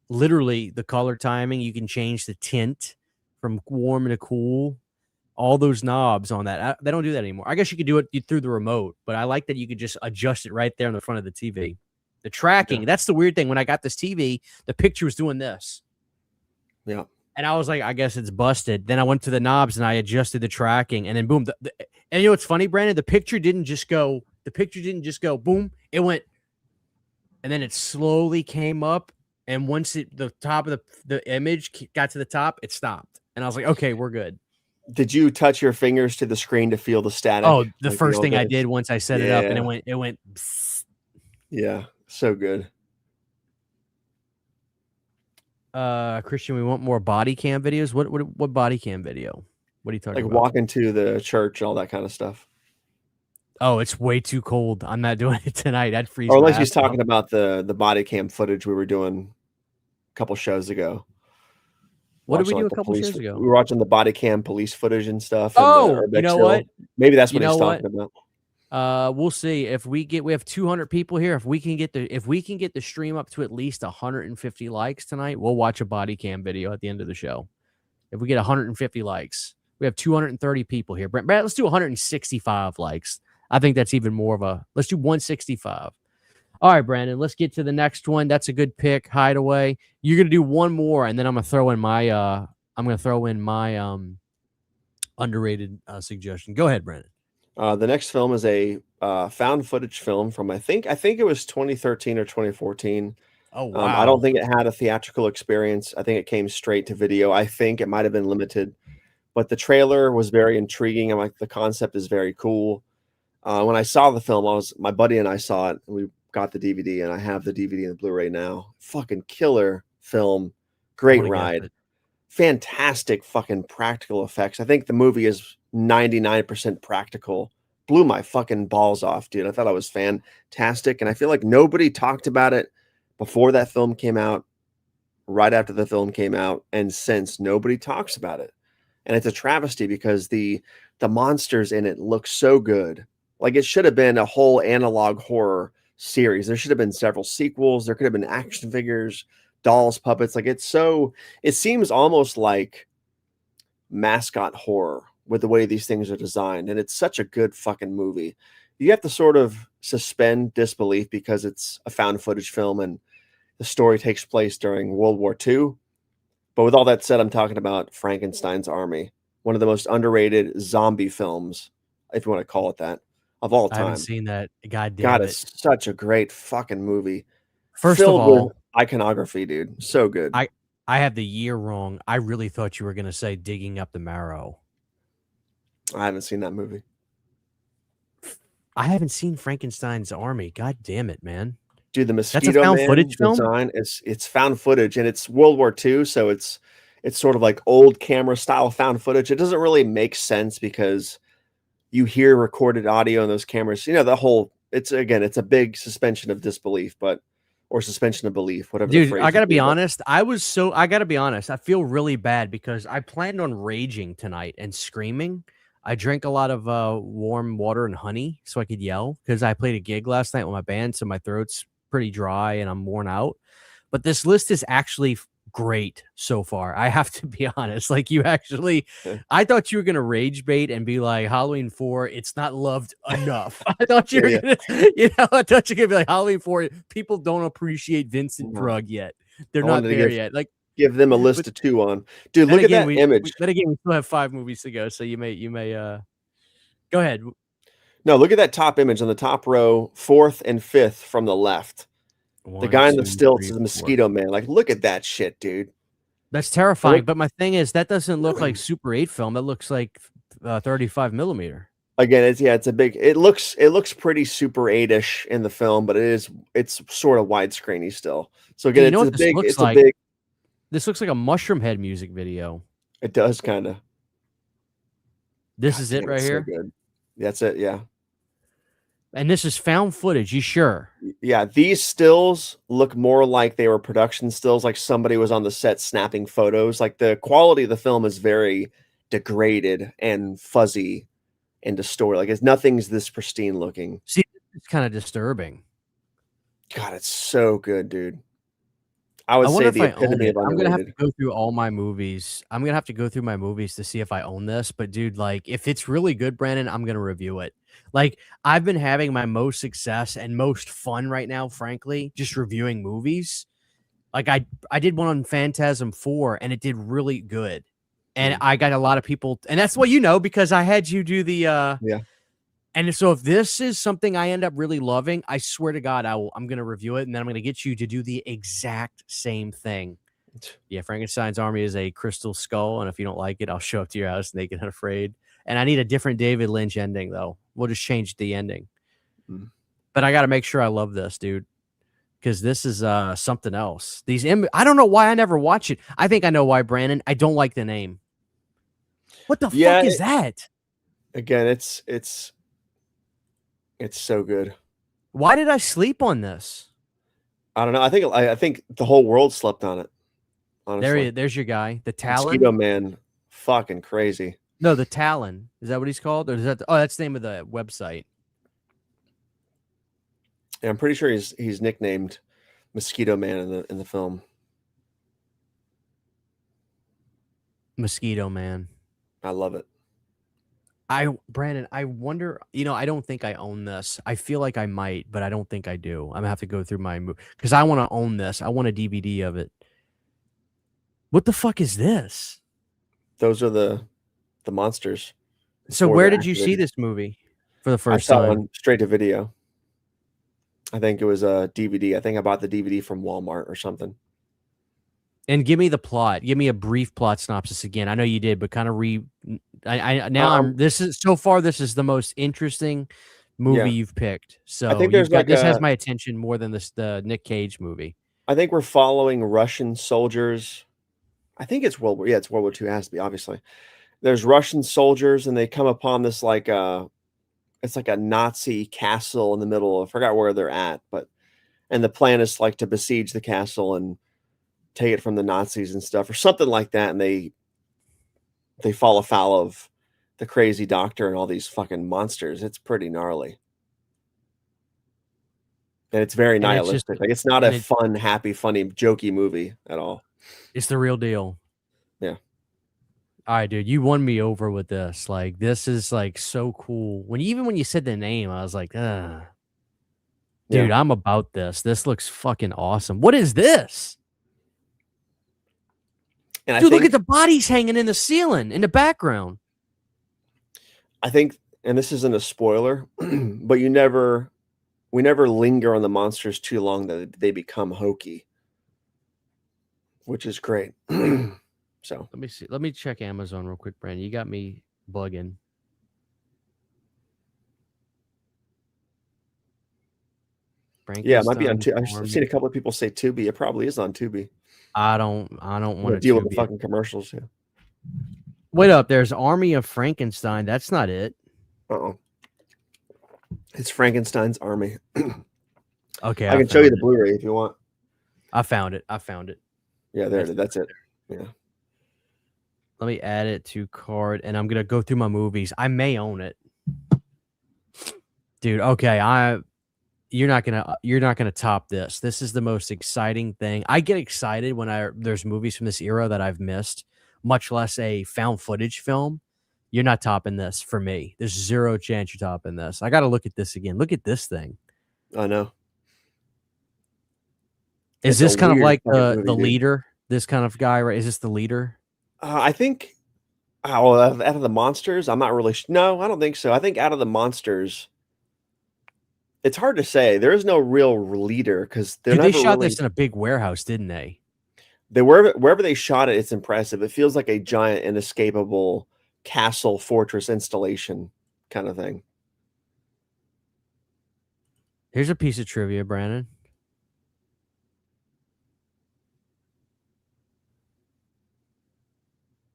literally the color timing. You can change the tint from warm to cool. All those knobs on that. They don't do that anymore. I guess you could do it through the remote, but I like that you could just adjust it right there in the front of the TV. The tracking, that's the weird thing. When I got this TV, the picture was doing this. Yeah. And I was like, I guess it's busted. Then I went to the knobs and I adjusted the tracking, and then boom. And you know what's funny, Brandon? The picture didn't just go boom. It went, and then it slowly came up. And once the top of the image got to the top, it stopped. And I was like, okay, we're good. Did you touch your fingers to the screen to feel the static? Oh, the first thing I did once I set it up, and it went. Psst. Yeah, so good. Christian, we want more body cam videos. What body cam video? What are you talking about? Like walking to the church, all that kind of stuff. Oh, it's way too cold. I'm not doing it tonight. I'd freeze. Or unless he's talking about the body cam footage we were doing a couple shows ago. What did we do a couple shows ago? We were watching the body cam police footage and stuff. Oh, you know what? Maybe that's what he's talking about. We'll see if we have 200 people here. If we can get the stream up to at least 150 likes tonight, we'll watch a body cam video at the end of the show. If we get 150 likes, we have 230 people here. Brett, let's do 165 likes. I think that's even more of let's do 165. All right, Brandon, let's get to the next one. That's a good pick. Hideway. You're going to do one more, and then I'm going to throw in my underrated suggestion. Go ahead, Brandon. The next film is a found footage film from I think it was 2013 or 2014. Oh wow! I don't think it had a theatrical experience. I think it came straight to video. I think it might have been limited, but the trailer was very intriguing. I'm like, the concept is very cool. When I saw the film, my buddy and I saw it. And we got the DVD, and I have the DVD and the Blu-ray now. Fucking killer film, great ride, fantastic fucking practical effects. I think the movie is 99% practical. Blew my fucking balls off, dude. I thought it was fantastic, and I feel like nobody talked about it before that film came out, right after the film came out, and since nobody talks about it. And it's a travesty because the monsters in it look so good. Like it should have been a whole analog horror series. There should have been several sequels. There could have been action figures, dolls, puppets. Like it seems almost like mascot horror with the way these things are designed. And it's such a good fucking movie. You have to sort of suspend disbelief because it's a found footage film and the story takes place during World War II. But with all that said, I'm talking about Frankenstein's Army, one of the most underrated zombie films, if you want to call it that, of all time. I haven't seen that. God damn it. It's such a great fucking movie. First of all, iconography, dude. So good. I have the year wrong. I really thought you were going to say Digging Up the Marrow. I haven't seen that movie. I haven't seen Frankenstein's Army. God damn it, man. Dude, the Mosquito That's a found Man footage film? design, it's found footage, and it's World War II, so it's it's sort of like old camera style found footage. It doesn't really make sense because you hear recorded audio in those cameras. You know, the whole, it's a big suspension of disbelief, or suspension of belief, whatever the Dude, phrase I would gotta be but- honest. I gotta be honest. I feel really bad because I planned on raging tonight and screaming. I drank a lot of warm water and honey so I could yell because I played a gig last night with my band, so my throat's pretty dry and I'm worn out. But this list is actually great so far. I have to be honest. Like you actually, I thought you were gonna rage bait and be like Halloween 4. It's not loved enough. I thought you were gonna, I thought you were gonna be like Halloween 4. People don't appreciate Vincent Drug yet. They're not there yet. Like give them a list of 2 on. Dude, look at that image. But again, we still have 5 movies to go, so you may go ahead. No, look at that top image on the top row, 4th and 5th from the left. The guy in the stilts is Mosquito Man. Like, look at that shit, dude. That's terrifying. But my thing is, that doesn't look like Super 8 film. That looks like 35 millimeter. Again, it's a big. It looks pretty Super 8-ish in the film, but it's sort of widescreeny still. So again, This looks like a Mushroom Head music video. It does kind of. This is it right here. So good. That's it. Yeah. And this is found footage. You sure? Yeah, these stills look more like they were production stills, like somebody was on the set snapping photos. Like the quality of the film is very degraded and fuzzy and distorted. Like nothing's this pristine looking. See, it's kind of disturbing. God, it's so good, dude. I would say the epitome of underrated. I'm gonna have to go through all my movies. I'm gonna have to go through my movies to see if I own this. But dude, like, if it's really good, Brandon, I'm gonna review it. Like, I've been having my most success and most fun right now, frankly, just reviewing movies. Like, I did one on Phantasm 4, and it did really good. And I got a lot of people, and that's what you know because I had you do the yeah. And so if this is something I end up really loving, I swear to God, I'm going to review it, and then I'm going to get you to do the exact same thing. Yeah, Frankenstein's Army is a crystal skull, and if you don't like it, I'll show up to your house naked and afraid. And I need a different David Lynch ending, though. We'll just change the ending. But I got to make sure I love this, dude, because this is something else. I don't know why I never watch it. I think I know why, Brandon. I don't like the name. What the fuck is that? Again, it's so good. Why did I sleep on this? I don't know. I think the whole world slept on it. Honestly. There's your guy, the Talon. Mosquito Man, fucking crazy. No, the Talon. Is that what he's called, or is that? That's the name of the website. Yeah, I'm pretty sure he's nicknamed Mosquito Man in the film. Mosquito Man. I love it. Brandon, I wonder, I don't think I own this. I feel like I might, but I don't think I do. I'm gonna have to go through my movie because I want to own this. I want a DVD of it. What the fuck is this? Those are the monsters. So where did you see this movie for the first time? I saw one straight to video. I think it was a DVD. I think I bought the DVD from Walmart or something. And give me the plot. Give me a brief plot synopsis again. I know you did, but kind of this is the most interesting movie you've picked. So I think this has my attention more than the Nick Cage movie. I think we're following Russian soldiers. I think it's World War II. It has to be, obviously. There's Russian soldiers, and they come upon this it's like a Nazi castle in the middle. I forgot where they're at, and the plan is like to besiege the castle and take it from the Nazis and stuff, or something like that. And they fall afoul of the crazy doctor and all these fucking monsters. It's pretty gnarly. And it's very nihilistic. It's not a fun, happy, funny, jokey movie at all. It's the real deal. Yeah. All right, dude, you won me over with this. Like, this is like so cool. When you said the name, I was like, dude, I'm about this. This looks fucking awesome. What is this? And dude, look at the bodies hanging in the ceiling in the background. I think, and this isn't a spoiler, but we never linger on the monsters too long that they become hokey, which is great. So let me see. Let me check Amazon real quick, Brandon. You got me bugging. Yeah, it might be on Frankenstein's Tubi. I've Army. seen a couple of people say Tubi. It probably is on Tubi. I don't want to Deal with the Tubi it. fucking commercials. Yeah. Wait up, there's Army of Frankenstein. That's not it. Uh-oh. It's Frankenstein's Army. Okay, I can show you the Blu-ray if you want. I found it. Yeah, there it is. That's it. Yeah. Let me add it to cart, and I'm gonna go through my movies. I may own it, dude. Okay, you're not gonna top this. This is the most exciting thing. I get excited when there's movies from this era that I've missed, much less a found footage film. You're not topping this for me. There's zero chance you're topping this. I got to look at this again. Look at this thing. I know. Is It's this a kind of weird like fucking the movie, dude. leader? This kind of guy, right? Is this the leader? I think. Oh, out of the monsters, I'm not really. No, I don't think so. I think out of the monsters, it's hard to say. There is no real leader because Dude, they shot this in a big warehouse, didn't they? Wherever they shot it, it's impressive. It feels like a giant, inescapable castle fortress installation kind of thing. Here's a piece of trivia, Brandon.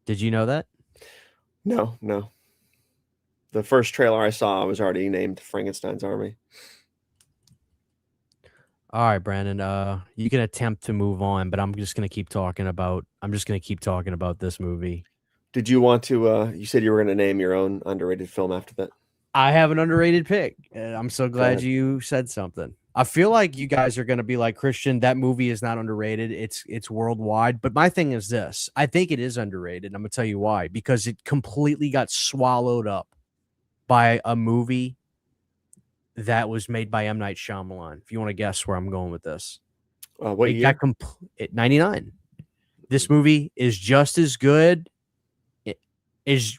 Did you know that? No. The first trailer I saw was already named Frankenstein's Army. All right, Brandon. You can attempt to move on, but I'm just gonna keep talking about this movie. Did you want to? You said you were going to name your own underrated film after that. I have an underrated pick, and I'm so glad ahead. you said something. I feel like you guys are going to be like, Christian, that movie is not underrated. It's worldwide. But my thing is this. I think it is underrated. I'm going to tell you why. Because it completely got swallowed up by a movie that was made by M. Night Shyamalan. If you want to guess where I'm going with this. What It year? got 99. This movie is just as good. It is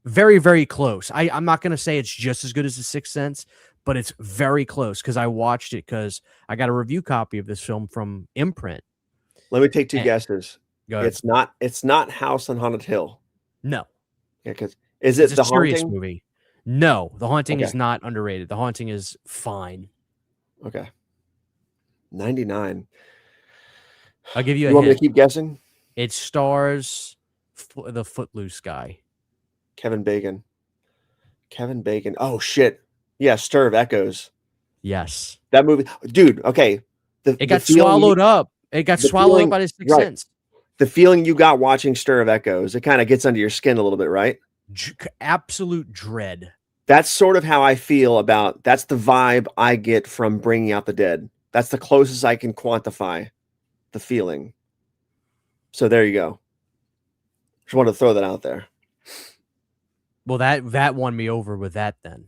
very, very close. I'm not going to say it's just as good as The Sixth Sense, but it's very close because I watched it because I got a review copy of this film from Imprint. Let me take two guesses. Go ahead. It's not House on Haunted Hill. No. Yeah, because is it It's The a serious Haunting? movie. No, The Haunting Okay. is not underrated. The Haunting is fine. Okay. 99. I'll give you You a want me to hint. keep guessing? It stars the Footloose guy. Kevin Bacon. Oh shit. Yeah, Stir of Echoes. Yes. That movie, dude. Okay. It got swallowed up. It got the swallowed feeling- up by The Sixth right. Sense. The feeling you got watching Stir of Echoes, it kind of gets under your skin a little bit, right? Absolute dread. That's sort of how I feel about. That's the vibe I get from Bringing Out the Dead. That's the closest I can quantify the feeling. So there you go. Just wanted to throw that out there. Well, that won me over with that then.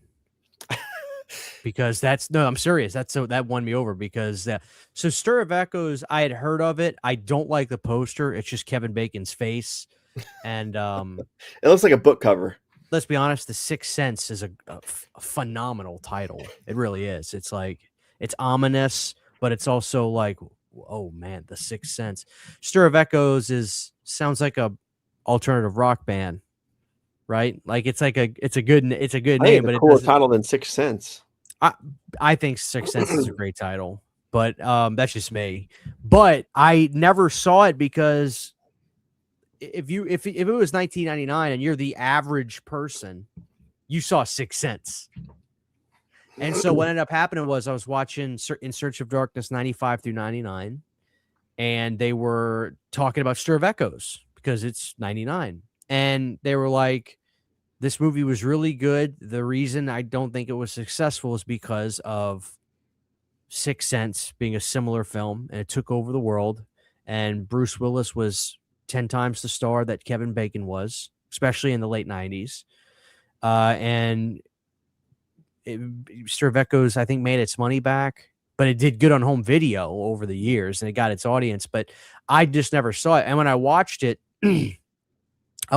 Because I'm serious. That won me over because so Stir of Echoes, I had heard of it. I don't like the poster. It's just Kevin Bacon's face. And It looks like a book cover. let's be honest, The Sixth Sense is a phenomenal title. It really is. It's like, it's ominous, but it's also like, oh man, The Sixth Sense. Stir of Echoes sounds like a alternative rock band, right? Like it's a good I think name, it's but a it cooler doesn't. title than Sixth Sense. I think Sixth Sense is a great title, but that's just me. But I never saw it because if it was 1999 and you're the average person, you saw Sixth Sense. And so what ended up happening was I was watching In Search of Darkness 95 through 99, and they were talking about Stir of Echoes because it's 99. And they were like, this movie was really good. The reason I don't think it was successful is because of Sixth Sense being a similar film, and it took over the world. And Bruce Willis was 10 times the star that Kevin Bacon was, especially in the late 90s. Stir of Echoes, I think, made its money back, but it did good on home video over the years, and it got its audience. But I just never saw it. And when I watched it, I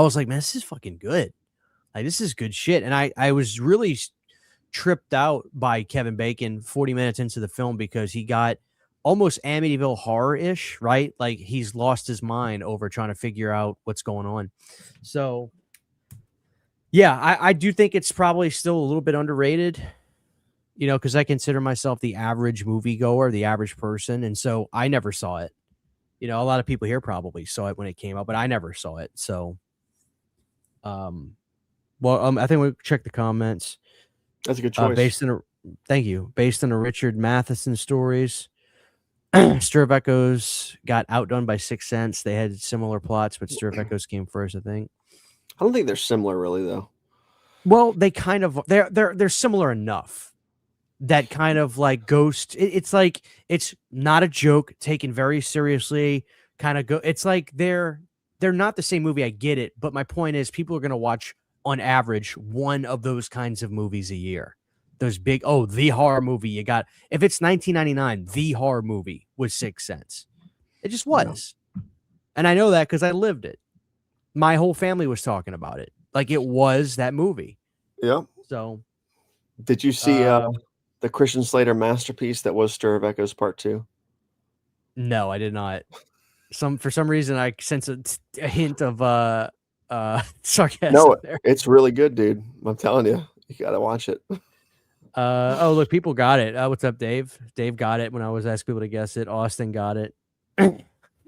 was like, man, this is fucking good. Like, this is good shit. And I was really tripped out by Kevin Bacon 40 minutes into the film because he got almost Amityville horror-ish, right? Like, he's lost his mind over trying to figure out what's going on. So, yeah, I do think it's probably still a little bit underrated. because I consider myself the average moviegoer, the average person, and so I never saw it. A lot of people here probably saw it when it came out, but I never saw it. So, I think we'll check the comments. That's a good choice. Thank you. Based on a Richard Matheson stories, Stir of Echoes got outdone by Sixth Sense. They had similar plots, but Stir of Echoes came first, I think. I don't think they're similar, really, though. Well, they kind of they're similar enough that kind of like Ghost. It's like it's not a joke taken very seriously. Kind of go. It's like they're not the same movie. I get it, but my point is, people are going to watch on average one of those kinds of movies a year. Those big, the horror movie you got. If it's 1999, the horror movie was Sixth Sense. It just was. Yeah. And I know that because I lived it. My whole family was talking about it. Like it was that movie. Yeah. So. Did you see the Christian Slater masterpiece that was Stir of Echoes Part 2? No, I did not. For some reason, I sense a hint of sarcasm. No, there. It's really good, dude. I'm telling you, you got to watch it. Look, people got it. What's up, Dave? Dave got it when I was asking people to guess it. Austin got it.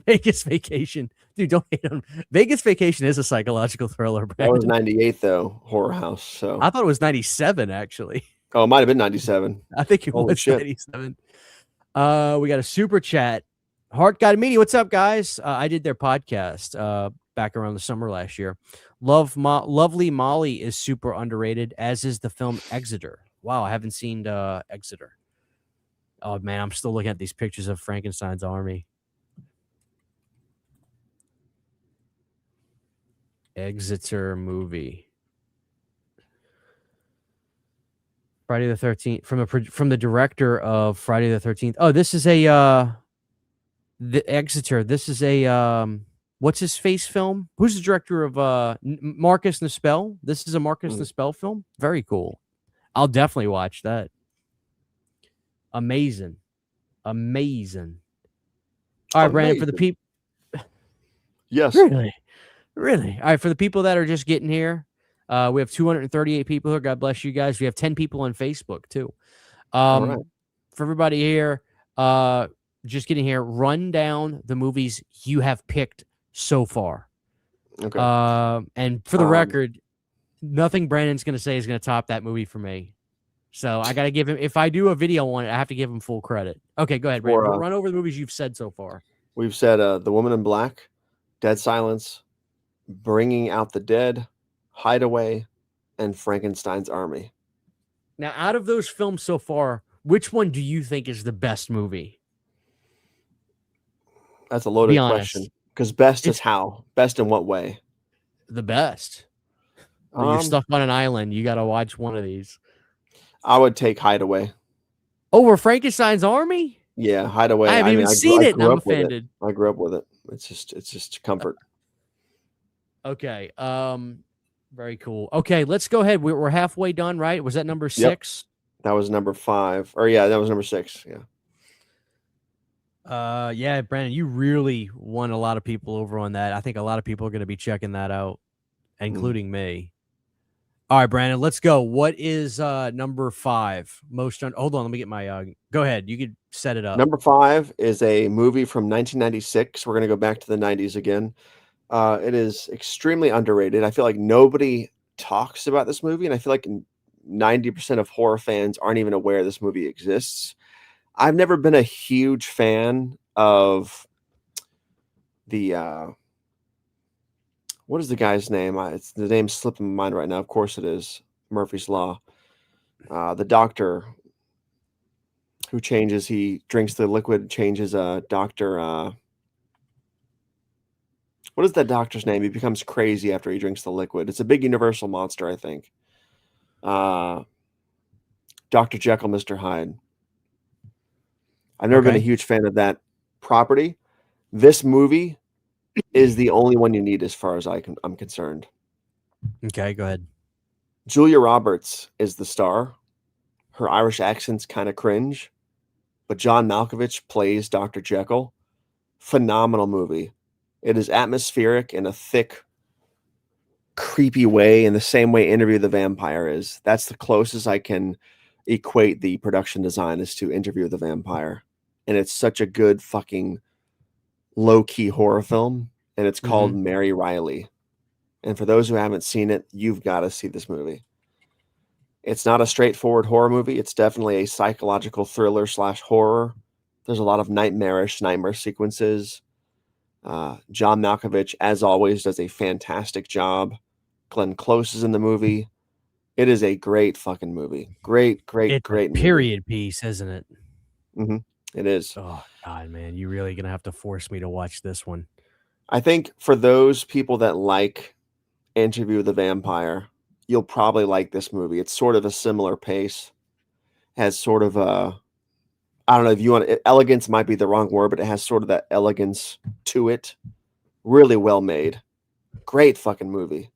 Vegas Vacation. Dude, don't hate on Vegas Vacation is a psychological thriller. Brandon. That was 98, though. Horror House. So I thought it was 97, actually. Oh, it might have been 97. I think it was 97. We got a super chat. Heart Guide Media. What's up, guys? I did their podcast back around the summer last year. Lovely Molly is super underrated, as is the film Exeter. Wow, I haven't seen Exeter. Oh, man, I'm still looking at these pictures of Frankenstein's army. Exeter movie. Friday the 13th from the director of Friday the 13th. Oh, this is the Exeter. This is a what's his face film? Who's the director of Marcus Nispel? This is a Marcus Nispel film. Very cool. I'll definitely watch that. Amazing. All right, Brandon, for the people. Yes. Really. All right, for the people that are just getting here, we have 238 people here. God bless you guys. We have 10 people on Facebook too. Right. For everybody here, just getting here, run down the movies you have picked so far. Okay. And for the record, nothing Brandon's going to say is going to top that movie for me. So I got to give him, if I do a video on it, I have to give him full credit. Okay, go ahead, Brandon. Run over the movies you've said so far. We've said The Woman in Black, Dead Silence, Bringing Out the Dead, Hideway, and Frankenstein's Army. Now, out of those films so far, which one do you think is the best movie? That's a loaded question. Because best is how? Best in what way? The best. When you're stuck on an island, you got to watch one of these. I would take Hideway. Over Frankenstein's Army? Yeah, Hideway. I haven't even seen it, and I'm offended. I grew up with it. It's just comfort. Okay. Very cool. Okay, let's go ahead. We're halfway done, right? Was that number 6? Yep. That was number 5. Or yeah, that was number 6. Yeah. Yeah, Brandon, you really won a lot of people over on that. I think a lot of people are going to be checking that out, including me. All right, Brandon, let's go. What is number 5? Hold on, let me get my go ahead. You could set it up. Number 5 is a movie from 1996. We're going to go back to the 90s again. It is extremely underrated. I feel like nobody talks about this movie, and I feel like 90% of horror fans aren't even aware this movie exists. I've never been a huge fan of the what is the guy's name? The name's slipping my mind right now. Of course it is. Murphy's Law. The doctor who changes, he drinks the liquid, changes Dr. What is that doctor's name? He becomes crazy after he drinks the liquid. It's a big universal monster, I think. Dr. Jekyll, Mr. Hyde. I've never been a huge fan of that property. This movie is the only one you need as far as I'm concerned. Okay, go ahead. Julia Roberts is the star. Her Irish accent's kind of cringe, but John Malkovich plays Dr. Jekyll. Phenomenal movie. It is atmospheric in a thick, creepy way, in the same way Interview with the Vampire is. That's the closest I can. equate the production design as to Interview with the Vampire. And it's such a good fucking low-key horror film. And it's called Mary Riley. And for those who haven't seen it, you've got to see this movie. It's not a straightforward horror movie. It's definitely a psychological thriller / horror. There's a lot of nightmare sequences. John Malkovich, as always, does a fantastic job. Glenn Close is in the movie. It is a great fucking movie. Great It's movie. period piece, isn't it? Mm-hmm. It is. Oh God, man, you're really gonna have to force me to watch this one. I think for those people that like Interview with the Vampire, you'll probably like this movie. It's sort of a similar pace. Has sort of a, I don't know if you want elegance might be the wrong word, but it has sort of that elegance to it. Really well made. Great fucking movie.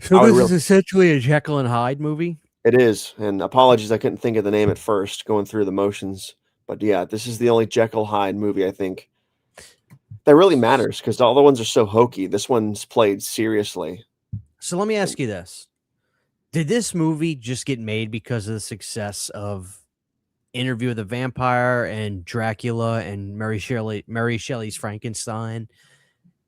So this is essentially a Jekyll and Hyde movie? It is. And apologies, I couldn't think of the name at first, going through the motions. But yeah, this is the only Jekyll Hyde movie, I think, that really matters, because all the ones are so hokey. This one's played seriously. So let me ask you this. Did this movie just get made because of the success of Interview with the Vampire and Dracula and Mary Shelley's Frankenstein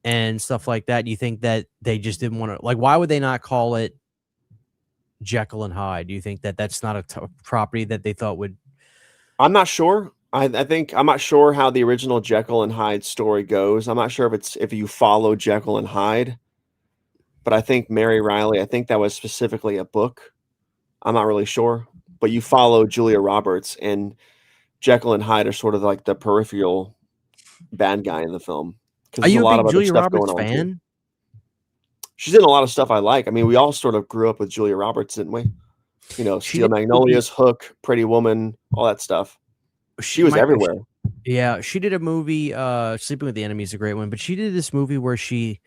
and stuff like that? You think that they just didn't want to, like, why would they not call it Jekyll and Hyde? Do you think that that's not a property that they thought would? I'm not sure. I think I'm not sure how the original Jekyll and Hyde story goes. I'm not sure if you follow Jekyll and Hyde, but I think Mary Riley, I think that was specifically a book. I'm not really sure, but you follow Julia Roberts, and Jekyll and Hyde are sort of like the peripheral bad guy in the film. Are you a big Julia Roberts fan? Too. She's in a lot of stuff I like. I mean, we all sort of grew up with Julia Roberts, didn't we? You know, Steel Magnolias, Hook, Pretty Woman, all that stuff. She was everywhere. Yeah, she did a movie, Sleeping with the Enemy is a great one, but she did this movie where she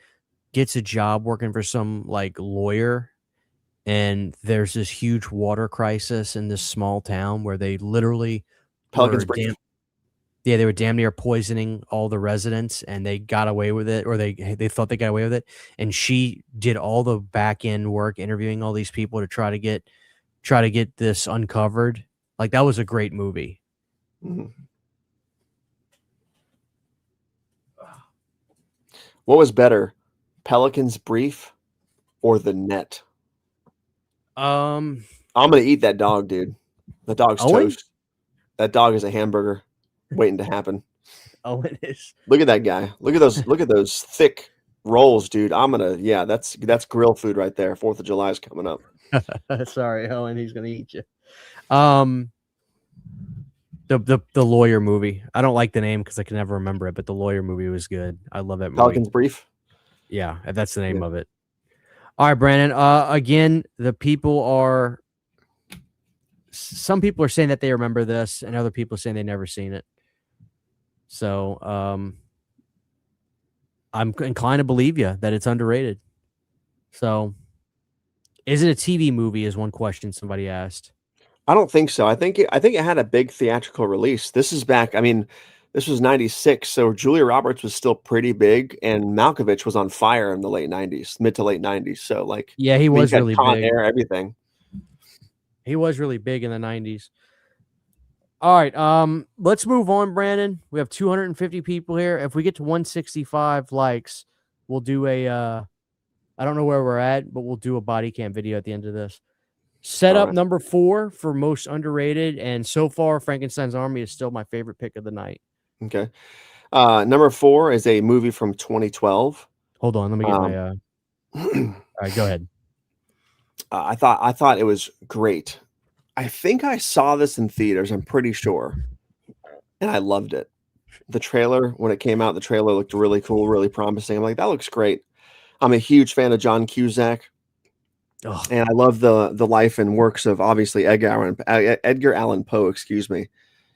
gets a job working for some like lawyer, and there's this huge water crisis in this small town where they literally Pelican's Brief. They were damn near poisoning all the residents, and they got away with it, or they thought they got away with it. And she did all the back end work, interviewing all these people to try to get this uncovered. Like, that was a great movie. Mm-hmm. What was better, Pelican's Brief or The Net? I'm gonna eat that dog, dude. The dog's toast. That dog is a hamburger waiting to happen. Oh, it is. Look at that guy. Look at those. Look at those thick rolls, dude. That's grill food right there. 4th of July is coming up. Sorry, Owen. He's gonna eat you. The lawyer movie. I don't like the name because I can never remember it, but the lawyer movie was good. I love that movie. Pelican's Brief. Yeah, that's the name of it. All right, Brandon. Again, some people are saying that they remember this, and other people are saying they've never seen it. So I'm inclined to believe you that it's underrated. So, is it a TV movie? Is one question somebody asked. I don't think so. I think it had a big theatrical release. This is back. I mean, this was 96, so Julia Roberts was still pretty big, and Malkovich was on fire in the late 90s, mid to late 90s. So, like, yeah, he was really big. Everything. He was really big in the 90s. All right, let's move on, Brandon. We have 250 people here. If we get to 165 likes, we'll do I don't know where we're at, but we'll do a body cam video at the end of this. Setup number 4 for most underrated, and so far, Frankenstein's Army is still my favorite pick of the night. Okay. Number 4 is a movie from 2012. Hold on, let me get my all right, go ahead. I thought it was great. I think I saw this in theaters, I'm pretty sure. And I loved it. The trailer, when it came out, the trailer looked really cool, really promising. I'm like, that looks great. I'm a huge fan of John Cusack. Oh. And I love the life and works of, obviously, Edgar Allan Poe, excuse me.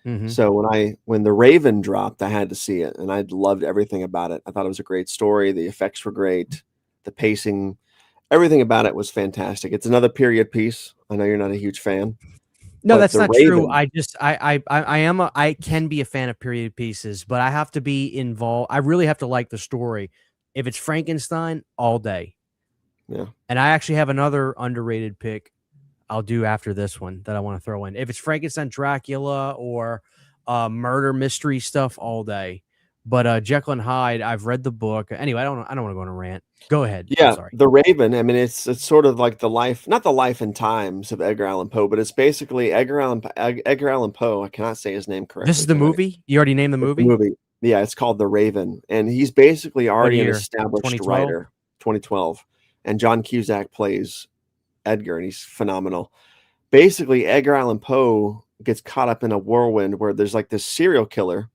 Mm-hmm. So when The Raven dropped, I had to see it, and I loved everything about it. I thought it was a great story. The effects were great. The pacing, everything about it was fantastic. It's another period piece. I know you're not a huge fan. No, that's not true. I can be a fan of period pieces, but I have to be involved. I really have to like the story. If it's Frankenstein, all day. Yeah. And I actually have another underrated pick. I'll do after this one that I want to throw in. If it's Frankenstein, Dracula, or murder mystery stuff, all day. But Jekyll and Hyde, I've read the book. Anyway, I don't want to go on a rant. Go ahead. I'm Yeah, sorry. The Raven. I mean, it's sort of like the life, not the life and times of Edgar Allan Poe, but it's basically Edgar Allan Poe. I cannot say his name correctly. This is the tonight. movie? You already named the It's movie? Yeah, it's called The Raven, and he's basically already an year? established 2012? writer. 2012, and John Cusack plays Edgar, and he's phenomenal. Basically, Edgar Allan Poe gets caught up in a whirlwind where there's like this serial killer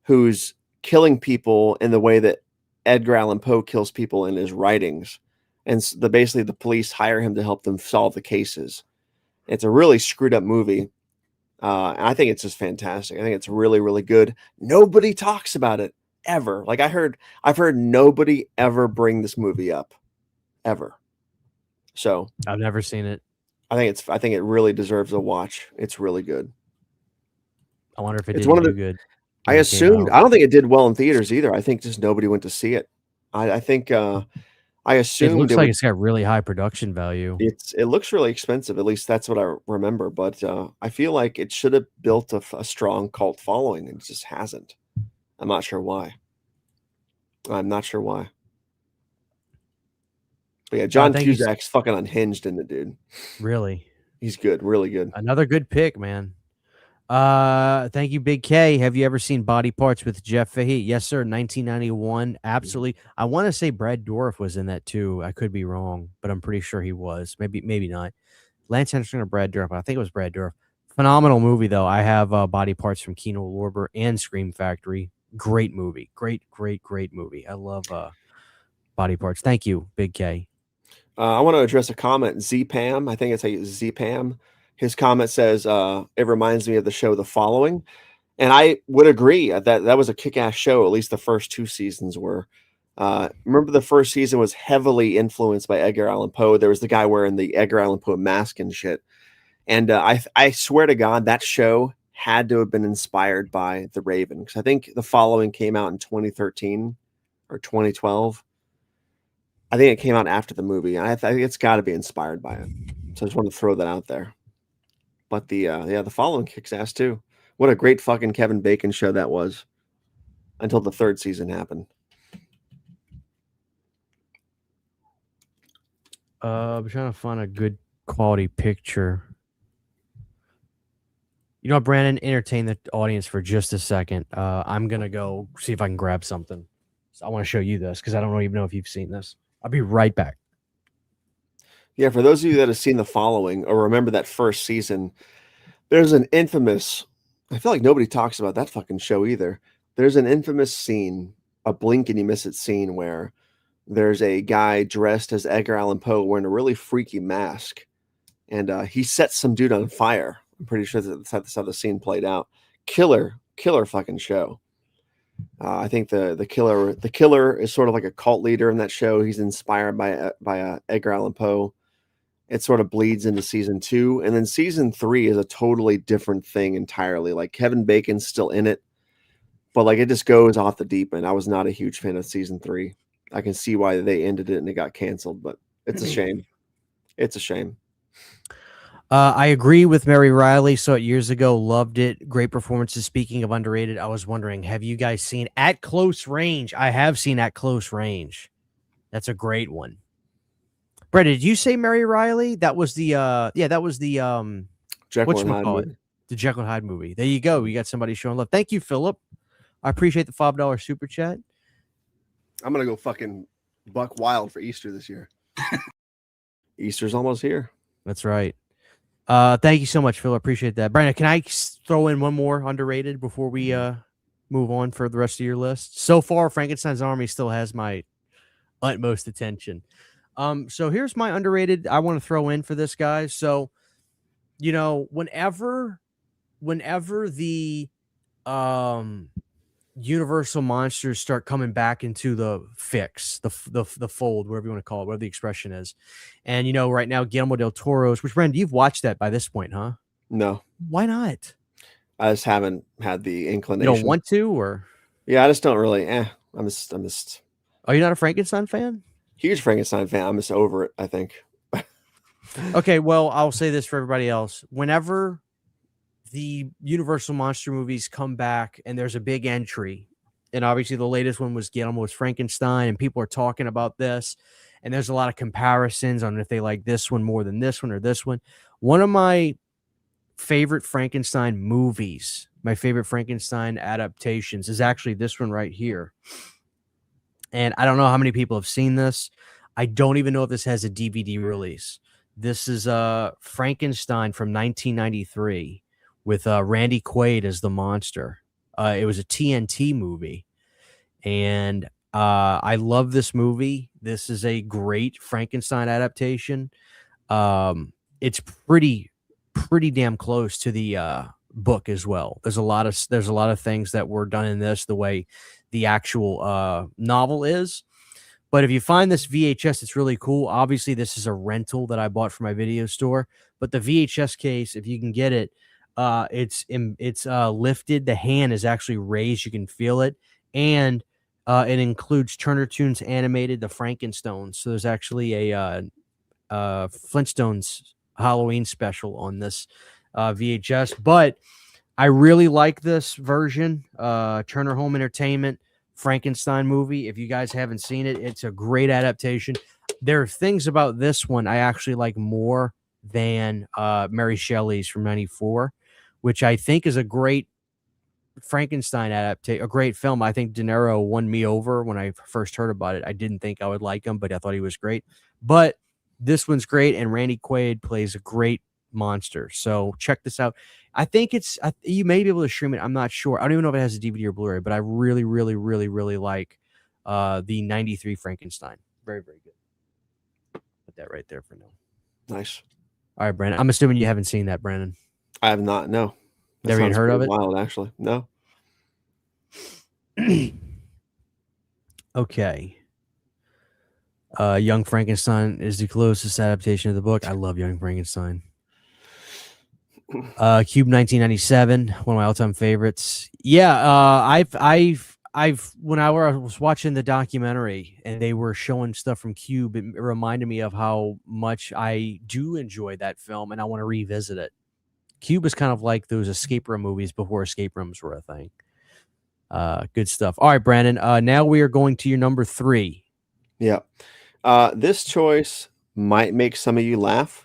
who's killing people in the way that Edgar Allan Poe kills people in his writings, and basically the police hire him to help them solve the cases. It's a really screwed up movie. And I think it's just fantastic. I think it's really, really good. Nobody talks about it ever. Like I've heard nobody ever bring this movie up, ever. So I've never seen it. I think it really deserves a watch. It's really good. I wonder if it It's did one of do the- good. I when it came assumed. out. I don't think it did well in theaters either. I think just nobody went to see it. I think. I It assumed looks it like would- it's got really high production value. it looks really expensive. At least that's what I remember. But I feel like it should have built a strong cult following, and it just hasn't. I'm not sure why. But yeah, John thank you. Cusack's fucking unhinged in it, dude. Really. He's good, really good. Another good pick, man. Thank you, Big K. Have you ever seen Body Parts with Jeff Fahey? Yes, sir. 1991. Absolutely. I want to say Brad Dourif was in that too. I could be wrong, but I'm pretty sure he was. Maybe not. Lance Henderson or Brad Dourif. I think it was Brad Dourif. Phenomenal movie though. I have Body Parts from Kino Lorber and Scream Factory. Great movie. Great movie. I love Body Parts. Thank you, Big K. I want to address a comment. ZPam, I think it's ZPam. His comment says, it reminds me of the show The Following. And I would agree that was a kick-ass show. At least the first two seasons were. Remember the first season was heavily influenced by Edgar Allan Poe. There was the guy wearing the Edgar Allan Poe mask and shit. And I swear to God, that show had to have been inspired by The Raven. Because I think The Following came out in 2013 or 2012. I think it came out after the movie. I think it's got to be inspired by it. So I just want to throw that out there. But The Following kicks ass too. What a great fucking Kevin Bacon show that was. Until the third season happened. I'm trying to find a good quality picture. You know what, Brandon? Entertain the audience for just a second. I'm gonna go see if I can grab something. So I want to show you this because I don't even know if you've seen this. I'll be right back. Yeah, for those of you that have seen The Following or remember that first season, there's an infamous, I feel like nobody talks about that fucking show either. There's an infamous scene, a blink and you miss it scene where there's a guy dressed as Edgar Allan Poe wearing a really freaky mask. And he sets some dude on fire. I'm pretty sure that's how the scene played out. Killer fucking show. I think the killer is sort of like a cult leader in that show. He's inspired by Edgar Allan Poe. It sort of bleeds into season 2, and then season 3 is a totally different thing entirely. Like Kevin Bacon's still in it, but like it just goes off the deep end. I was not a huge fan of season 3. I can see why they ended it and it got canceled, but it's a shame. It's a shame. I agree with Mary Riley. Saw it years ago. Loved it. Great performances. Speaking of underrated, I was wondering, have you guys seen At Close Range? I have seen At Close Range. That's a great one. Brett, did you say Mary Riley? That was the Jekyll and Hyde whatchamacallit? movie. The Jekyll and Hyde movie. There you go. You got somebody showing love. Thank you, Philip. I appreciate the $5 super chat. I'm gonna go fucking buck wild for Easter this year. Easter's almost here. That's right. Thank you so much, Phil. I appreciate that. Brandon, can I throw in one more underrated before we move on for the rest of your list? So far, Frankenstein's Army still has my utmost attention. So here's my underrated I want to throw in for this, guys. So, you know, whenever the Universal monsters start coming back into the fix, the fold, whatever you want to call it, whatever the expression is. And, you know, right now, Guillermo del Toro's, which, Brandon, you've watched that by this point, huh? No, Why not? I just haven't had the You inclination. don't want to, or Yeah, I just don't really. I'm just are you not a Frankenstein fan? huge Frankenstein fan. I'm just over it, I think. Okay, well, I'll say this for everybody else. Whenever the Universal monster movies come back and there's a big entry, and obviously the latest one was Guillermo's Frankenstein, and people are talking about this, and there's a lot of comparisons on if they like this one more than this one or this one. One of my favorite Frankenstein movies, my favorite Frankenstein adaptations is actually this one right here. And I don't know how many people have seen this. I don't even know if this has a DVD release. This is Frankenstein from 1993 with Randy Quaid as the monster. It was a TNT movie, and I love this movie. This is a great Frankenstein adaptation. It's pretty damn close to the book as well. There's a lot of things that were done in this the way the actual novel is. But if you find this VHS, it's really cool. Obviously, this is a rental that I bought from my video store. But the VHS case, if you can get it, it's lifted. The hand is actually raised. You can feel it. And it includes Turner Tunes animated, the Frankenstones. So there's actually a Flintstones Halloween special on this VHS. But I really like this version. Turner Home Entertainment Frankenstein movie. If you guys haven't seen it, it's a great adaptation. There are things about this one I actually like more than Mary Shelley's from '94, which I think is a great Frankenstein adaptation, a great film. I think De Niro won me over when I first heard about it. I didn't think I would like him, but I thought he was great. But this one's great, and Randy Quaid plays a great monster. So check this out. I think you may be able to stream it. I'm not sure. I don't even know if it has a DVD or Blu-ray, but I really, really, really, really like the '93 Frankenstein. Very, very good. Put that right there for now. Nice. All right, Brandon. I'm assuming you haven't seen that, Brandon. I have not. No. That Never even sounds heard of pretty it? Wild, actually. No. Okay. Young Frankenstein is the closest adaptation of the book. I love Young Frankenstein. Cube 1997, one of my all-time favorites. Yeah, I've when I was watching the documentary and they were showing stuff from Cube, it reminded me of how much I do enjoy that film and I want to revisit it. Cube is kind of like those escape room movies before escape rooms were a thing. Good stuff. All right, Brandon. Now we are going to your number 3. Yeah. This choice might make some of you laugh.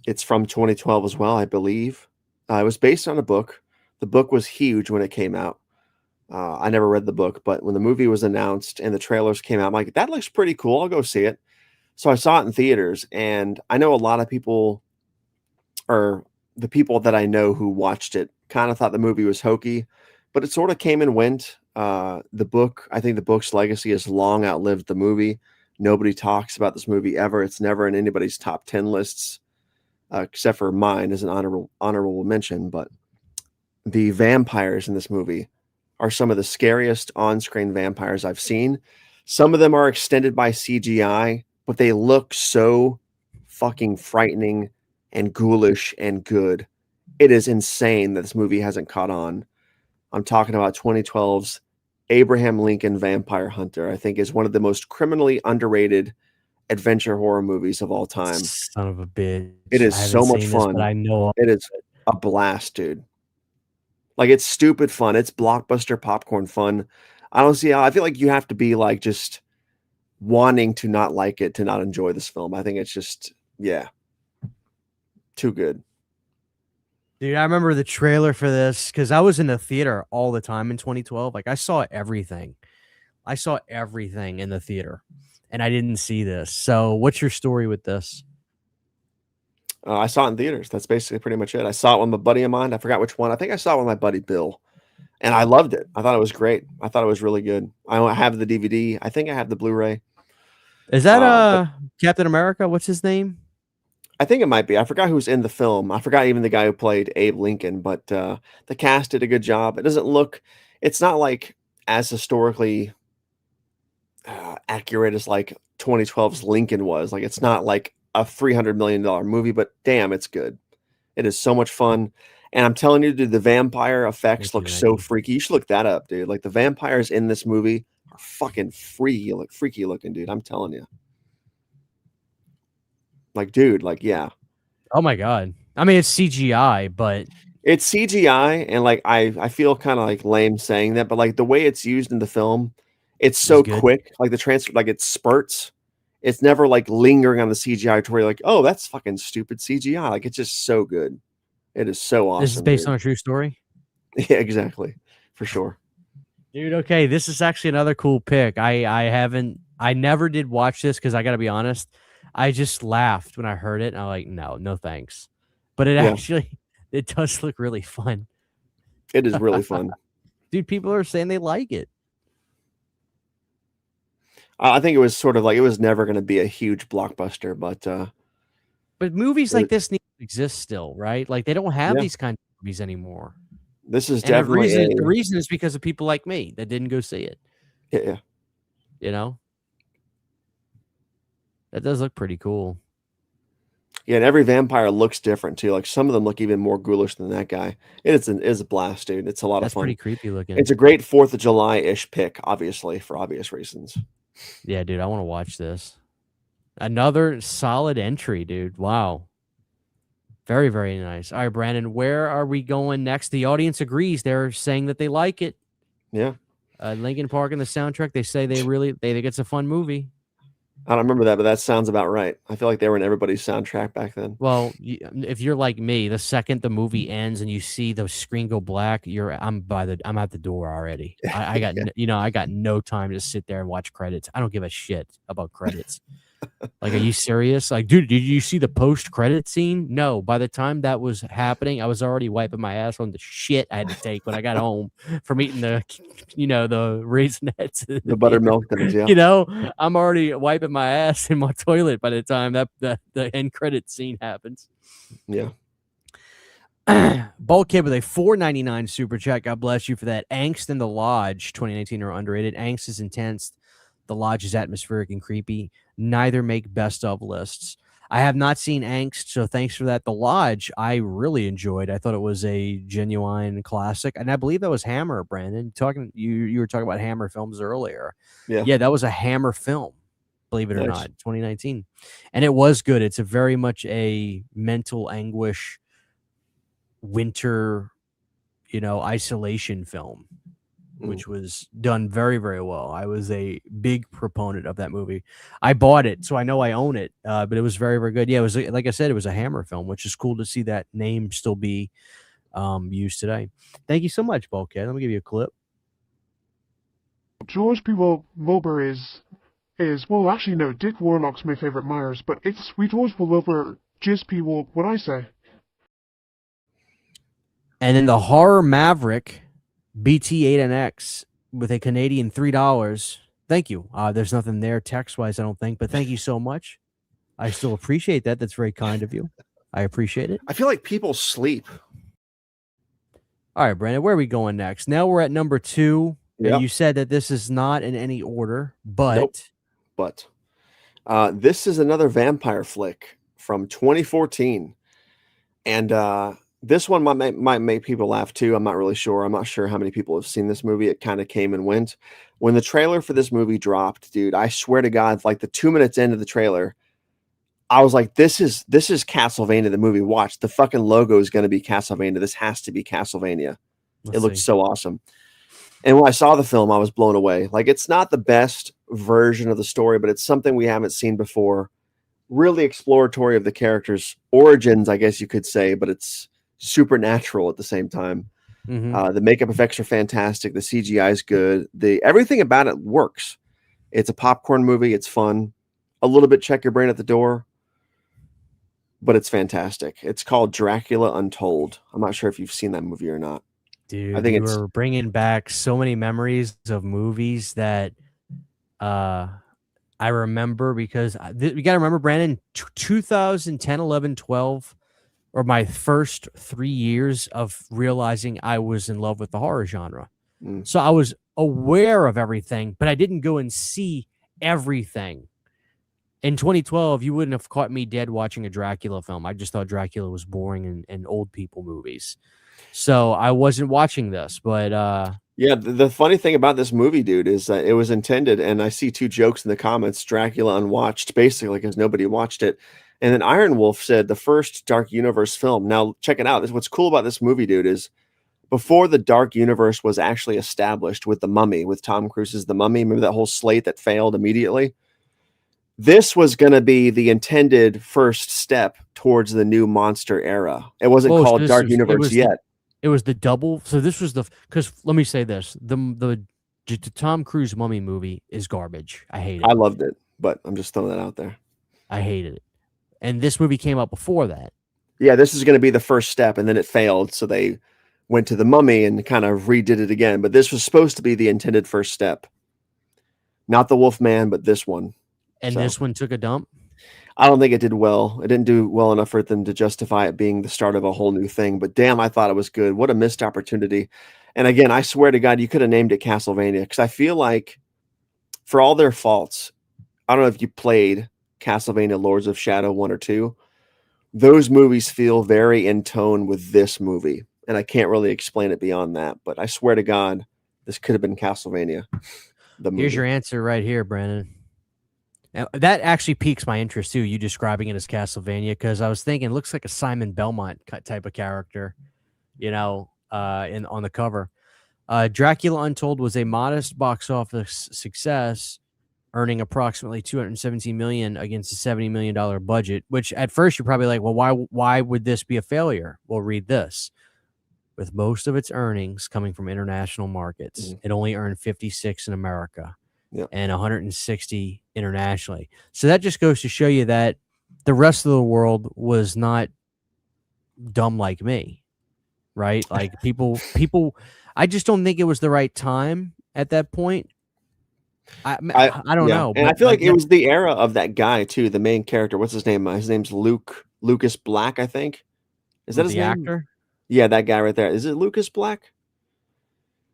It's from 2012 as well, I believe. It was based on a book. The book was huge when it came out. I never read the book, but when the movie was announced and the trailers came out, I'm like, that looks pretty cool. I'll go see it. So I saw it in theaters, and I know a lot of people, or the people that I know who watched it, kind of thought the movie was hokey, but it sort of came and went. I think the book's legacy has long outlived the movie. Nobody talks about this movie ever. It's never in anybody's top 10 lists. Except for mine as an honorable mention, but the vampires in this movie are some of the scariest on-screen vampires I've seen. Some of them are extended by CGI, but they look so fucking frightening and ghoulish and good. It is insane that this movie hasn't caught on. I'm talking about 2012's Abraham Lincoln Vampire Hunter. I think is one of the most criminally underrated adventure horror movies of all time. Son of a bitch. It is so much fun. But I know it is a blast, dude. Like, it's stupid fun. It's blockbuster popcorn fun. I don't see how. I feel like you have to be like just wanting to not like it to not enjoy this film. I think it's just, yeah, too good. Dude, I remember the trailer for this because I was in the theater all the time in 2012. Like, I saw everything. I saw everything in the theater. And I didn't see this. So what's your story with this? I saw it in theaters. That's basically pretty much it. I saw it with a buddy of mine. I forgot which one. I think I saw it with my buddy Bill. And I loved it. I thought it was great. I thought it was really good. I have the DVD. I think I have the Blu-ray. Is that Captain America? What's his name? I think it might be. I forgot who's in the film. I forgot even the guy who played Abe Lincoln. But the cast did a good job. It doesn't look... It's not like as historically... accurate as like 2012's Lincoln was. Like, it's not like a $300 million movie, but damn, it's good. It is so much fun. And I'm telling you, dude, the vampire effects look so freaky. You should look that up, dude. Like, the vampires in this movie are fucking freaky looking, dude. I'm telling you. Like, dude, like, yeah. Oh my god. I mean, it's CGI, but It's CGI, and like I feel kind of like lame saying that, but like the way it's used in the film, it's so good. quick. Like the transfer, like it spurts. It's never like lingering on the CGI to where you're like, oh, that's fucking stupid CGI. Like it's just so good. It is so awesome. This is based dude. on a true story. Yeah, exactly, for sure. Dude, okay, this is actually another cool pick. I never did watch this because I got to be honest, I just laughed when I heard it. And I'm like, no thanks. But it actually, it does look really fun. It is really fun. Dude, people are saying they like it. I think it was sort of like it was never going to be a huge blockbuster, but movies like this need to exist still, right? Like they don't have these kind of movies anymore. This is And definitely the reason is because of people like me that didn't go see it. Yeah. You know? That does look pretty cool. Yeah, and every vampire looks different too. Like some of them look even more ghoulish than that guy. It's a blast, dude. It's a lot of fun. That's pretty creepy looking. It's a great 4th of July-ish pick, obviously, for obvious reasons. Yeah, dude, I want to watch this. Another solid entry, dude. Wow. Very, very nice. All right, Brandon, where are we going next? The audience agrees. They're saying that they like it. Yeah. Linkin Park and the soundtrack, they say they think it's a fun movie. I don't remember that, but that sounds about right. I feel like they were in everybody's soundtrack back then. Well, if you're like me, the second the movie ends and you see the screen go black, I'm at the door already. I got I got no time to sit there and watch credits. I don't give a shit about credits. Like, are you serious? Like, dude, did you see the post-credit scene? No. By the time that was happening, I was already wiping my ass on the shit I had to take when I got home from eating the Raisinets. The buttermilk things, yeah. You know, I'm already wiping my ass in my toilet by the time that the end credit scene happens. Yeah. Bulkhead with a $4.99 super chat. God bless you for that. Angst in the Lodge 2019 are underrated. Angst is intense. The Lodge is atmospheric and creepy. Neither make best of lists. I have not seen Angst, so thanks for that. The Lodge, I really enjoyed. I thought it was a genuine classic, and I believe that was Hammer, Brandon. You were talking about Hammer films earlier. Yeah, that was a Hammer film, believe it or not, 2019, and it was good. It's a very much a mental anguish, winter, isolation film, which was done very, very well. I was a big proponent of that movie. I bought it, so I know I own it, but it was very, very good. Yeah, it was, like I said, it was a Hammer film, which is cool to see that name still be used today. Thank you so much, Bulkhead. Let me give you a clip. George P. Wilbur is well, actually, no, Dick Warlock's my favorite Myers, but it's George Wilbur, Jizz P. Wilbur, what I say. And then the Horror Maverick BT8NX with a Canadian $3. Thank you. There's nothing there text-wise, I don't think, but thank you so much. I still appreciate that. That's very kind of you. I appreciate it. I feel like people sleep. All right, Brandon, where are we going next? Now we're at number 2. Yep. And you said that this is not in any order, but... Nope. But this is another vampire flick from 2014. And this one might make people laugh too. I'm not really sure. I'm not sure how many people have seen this movie. It kind of came and went. When the trailer for this movie dropped, dude, I swear to God, like the 2 minutes into the trailer, I was like, this is Castlevania, the movie. Watch, the fucking logo is going to be Castlevania. This has to be Castlevania. It looked so awesome. And when I saw the film, I was blown away. Like, it's not the best version of the story, but it's something we haven't seen before. Really exploratory of the characters' origins, I guess you could say, but it's supernatural at the same time. The makeup effects are fantastic. The CGI is good. Everything about it works. It's a popcorn movie. It's fun. A little bit check your brain at the door, but it's fantastic. It's called Dracula Untold. I'm not sure if you've seen that movie or not. Dude, I think we're bringing back so many memories of movies that I remember, because you got to remember, Brandon, 2010, 11, 12 or my first 3 years of realizing I was in love with the horror genre. So I was aware of everything, but I didn't go and see everything. In 2012, you wouldn't have caught me dead watching a Dracula film. I just thought Dracula was boring and old people movies. So I wasn't watching this, but yeah, the funny thing about this movie, dude, is that it was intended, and I see 2 jokes in the comments, Dracula Unwatched, basically, because nobody watched it. And then Iron Wolf said the first Dark Universe film. Now, check it out. What's cool about this movie, dude, is before the Dark Universe was actually established with The Mummy, with Tom Cruise's The Mummy, remember that whole slate that failed immediately? This was going to be the intended first step towards the new monster era. It wasn't called Dark Universe yet. It was the double. So this was because let me say this: the Tom Cruise Mummy movie is garbage. I hate it. I loved it, but I'm just throwing that out there. I hated it. And this movie came out before that. Yeah, this is going to be the first step, and then it failed, so they went to The Mummy and kind of redid it again. But this was supposed to be the intended first step. Not the Wolfman, but this one. And this one took a dump? I don't think it did well. It didn't do well enough for them to justify it being the start of a whole new thing. But damn, I thought it was good. What a missed opportunity. And again, I swear to God, you could have named it Castlevania, because I feel like for all their faults, I don't know if you played Castlevania Lords of Shadow 1 or 2. Those movies feel very in tone with this movie. And I can't really explain it beyond that. But I swear to God, this could have been Castlevania. Here's your answer right here, Brandon. Now, that actually piques my interest too. You describing it as Castlevania, because I was thinking it looks like a Simon Belmont type of character, on the cover. Dracula Untold was a modest box office success, earning approximately $217 million against a $70 million budget. Which at first you're probably like, well, why would this be a failure? Well, read this. With most of its earnings coming from international markets, it only earned 56 in America. Yep. And 160 internationally. So that just goes to show you that the rest of the world was not dumb like me, right? Like people, I just don't think it was the right time at that point. I don't know. And I feel like it was the era of that guy too, the main character. What's his name? His name's Lucas Black, I think. Is that his name? Actor? Yeah, that guy right there. Is it Lucas Black?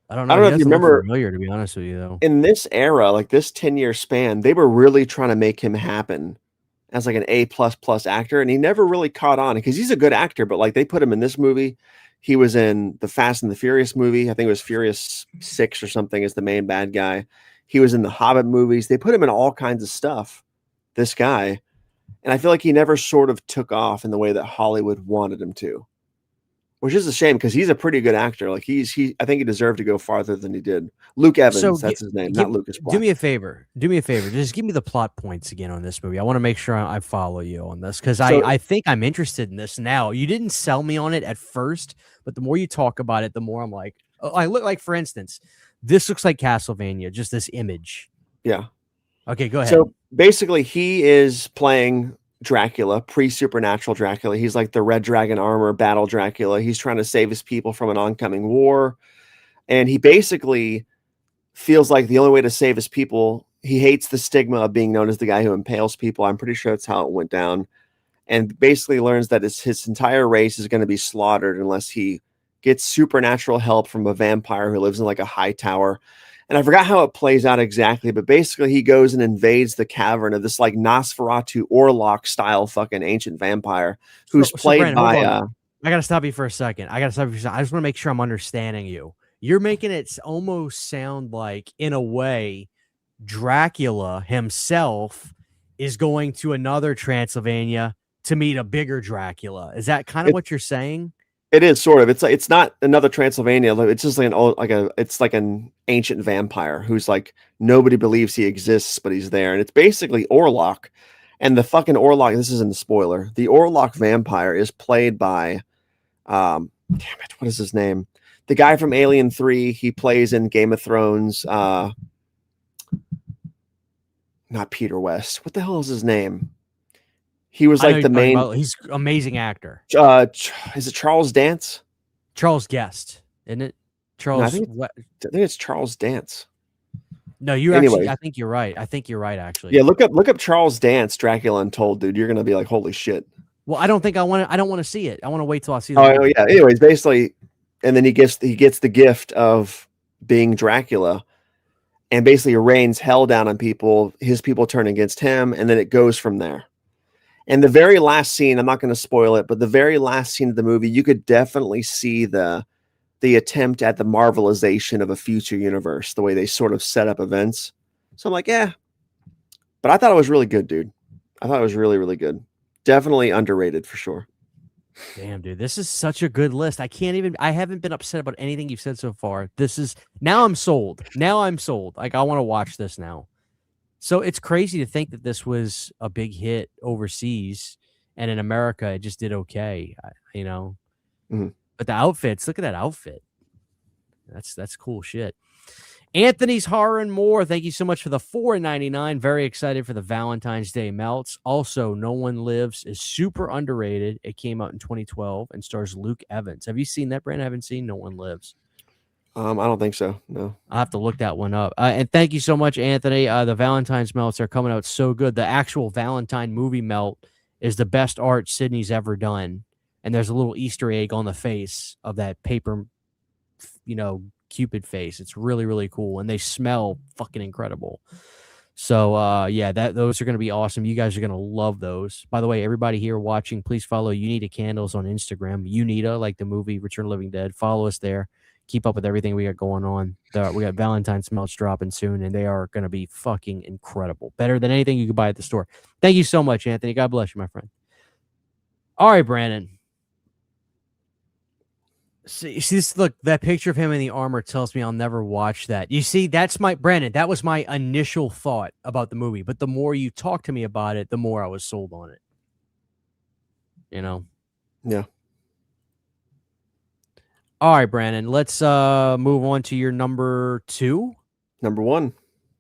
I don't know if you remember. Familiar, to be honest with you, though. In this era, like this 10-year span, they were really trying to make him happen as like an A++ actor, and he never really caught on because he's a good actor. But like they put him in this movie, he was in the Fast and the Furious movie. I think it was Furious 6 or something as the main bad guy. He was in the Hobbit movies. They put him in all kinds of stuff. This guy, and I feel like he never sort of took off in the way that Hollywood wanted him to. Which is a shame because he's a pretty good actor. Like I think he deserved to go farther than he did. Luke Evans, that's his name, not Lucas Black. Do me a favor. Just give me the plot points again on this movie. I want to make sure I follow you on this because I think I'm interested in this now. You didn't sell me on it at first, but the more you talk about it, the more I'm like, I look like, for instance, this looks like Castlevania, just this image. Yeah. Okay, go ahead. So basically, he is playing Dracula, pre-supernatural Dracula. He's like the red dragon armor battle Dracula. He's trying to save his people from an oncoming war. And he basically feels like the only way to save his people, he hates the stigma of being known as the guy who impales people. I'm pretty sure that's how it went down. And basically learns that his entire race is going to be slaughtered unless he gets supernatural help from a vampire who lives in like a high tower. And I forgot how it plays out exactly, but basically he goes and invades the cavern of this like Nosferatu Orlok style fucking ancient vampire who's played Brandon, by I gotta stop you for a second. I just want to make sure I'm understanding you. You're making it almost sound like, in a way, Dracula himself is going to another Transylvania to meet a bigger Dracula. Is that kind of what you're saying? It is sort of. It's not another Transylvania. It's just like an ancient vampire who's like nobody believes he exists, but he's there. And it's basically Orlok. And the fucking Orlok, this isn't a spoiler. The Orlok vampire is played by damn it, what is his name? The guy from Alien 3, he plays in Game of Thrones. Not Peter West. What the hell is his name? He was like the main. He's an amazing actor. Is it Charles Dance? Charles Guest, isn't it? Charles. No, I think it's Charles Dance. No, I think you're right. I think you're right, actually. Yeah, look up Charles Dance, Dracula Untold, dude. You're gonna be like, holy shit. Well, I don't want to see it. I want to wait till I see. Oh yeah. Anyways, basically, and then he gets the gift of being Dracula, and basically rains hell down on people. His people turn against him, and then it goes from there. And the very last scene, I'm not going to spoil it, but the very last scene of the movie, you could definitely see the attempt at the marvelization of a future universe, the way they sort of set up events. So I'm like, yeah. But I thought it was really good, dude. I thought it was really, really good. Definitely underrated for sure. Damn, dude, this is such a good list. I haven't been upset about anything you've said so far. Now I'm sold. Like, I want to watch this now. So it's crazy to think that this was a big hit overseas, and in America it just did okay, you know. Mhm. But the outfits, look at that outfit. That's cool shit. Anthony's Horror and More, thank you so much for the $4.99. Very excited for the Valentine's Day melts. Also, No One Lives is super underrated. It came out in 2012 and stars Luke Evans. Have you seen that, Brandon? I haven't seen No One Lives. I don't think so. No. I'll have to look that one up. And thank you so much, Anthony. The Valentine's melts are coming out so good. The actual Valentine movie melt is the best art Sydney's ever done. And there's a little Easter egg on the face of that paper, Cupid face. It's really, really cool. And they smell fucking incredible. So, those are going to be awesome. You guys are going to love those. By the way, everybody here watching, please follow Unita Candles on Instagram. Unita, like the movie Return of the Living Dead. Follow us there. Keep up with everything we got going on. We got Valentine's melts dropping soon, and they are going to be fucking incredible. Better than anything you could buy at the store. Thank you so much, Anthony. God bless you, my friend. All right, Brandon. See this, look, that picture of him in the armor tells me I'll never watch that. You see, Brandon, that was my initial thought about the movie. But the more you talk to me about it, the more I was sold on it. You know? Yeah. All right, Brandon, let's move on to your number 2. Number 1.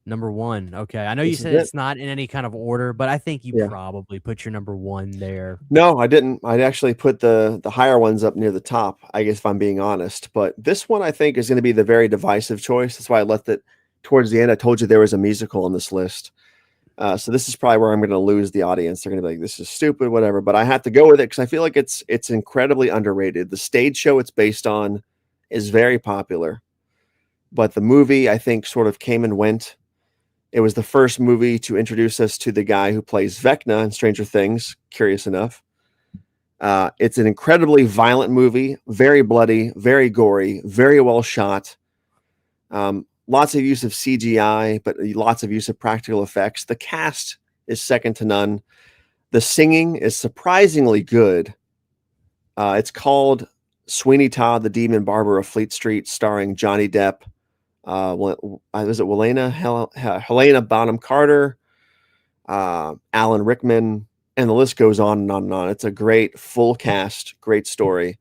Number 1. Okay. I know you said it's not in any kind of order, but I think you probably put your number 1 there. No, I didn't. I'd actually put the higher ones up near the top, I guess, if I'm being honest. But this one, I think, is going to be the very divisive choice. That's why I left it towards the end. I told you there was a musical on this list. So this is probably where I'm going to lose the audience. They're going to be like, this is stupid, whatever. But I have to go with it because I feel like it's incredibly underrated. The stage show it's based on is very popular. But the movie, I think, sort of came and went. It was the first movie to introduce us to the guy who plays Vecna in Stranger Things, curious enough. It's an incredibly violent movie, very bloody, very gory, very well shot. Lots of use of CGI, but lots of use of practical effects. The cast is second to none. The singing is surprisingly good. It's called Sweeney Todd, the Demon Barber of Fleet Street, starring Johnny Depp. Was it Helena Bonham Carter, Alan Rickman, and the list goes on and on and on. It's a great full cast, great story.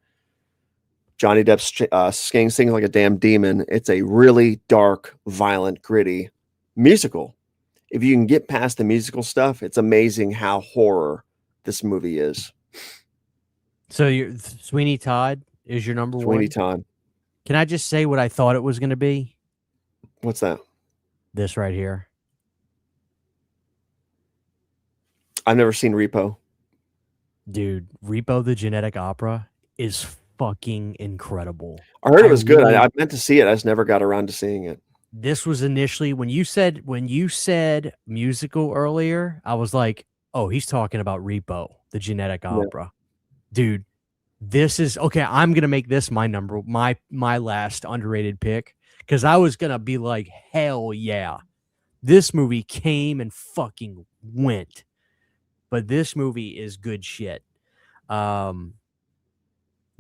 Johnny Depp sings like a damn demon. It's a really dark, violent, gritty musical. If you can get past the musical stuff, it's amazing how horror this movie is. So Sweeney Todd is your number 1? Sweeney Todd. Can I just say what I thought it was going to be? What's that? This right here. I've never seen Repo. Dude, Repo the Genetic Opera is fucking incredible. I heard it was good. I meant to see it. I just never got around to seeing it. This was initially when you said musical earlier, I was like, oh, he's talking about Repo, the Genetic Opera. Dude, this is okay. I'm gonna make this my last underrated pick because I was gonna be like, hell yeah, this movie came and fucking went. But this movie is good shit.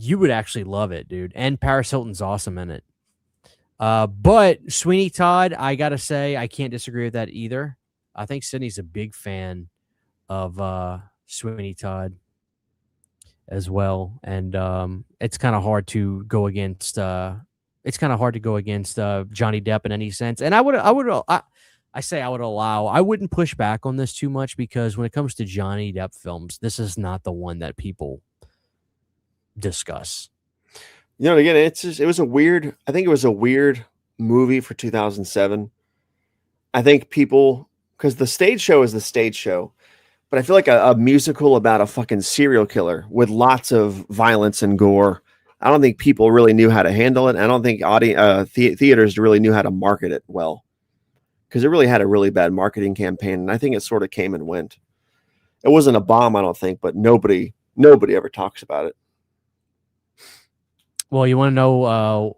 You would actually love it, dude. And Paris Hilton's awesome in it. But Sweeney Todd, I gotta say, I can't disagree with that either. I think Sydney's a big fan of Sweeney Todd as well, and it's kind of hard to go against. It's kind of hard to go against Johnny Depp in any sense. And I wouldn't push back on this too much because when it comes to Johnny Depp films, this is not the one that people discuss. Again, I think it was a weird movie for 2007. I think people, because the stage show is the stage show, but I feel like a musical about a fucking serial killer with lots of violence and gore, I don't think people really knew how to handle it. I don't think theaters really knew how to market it well, because it really had a really bad marketing campaign, and I think it sort of came and went. It wasn't a bomb, I don't think, but nobody ever talks about it. Well, you want to know,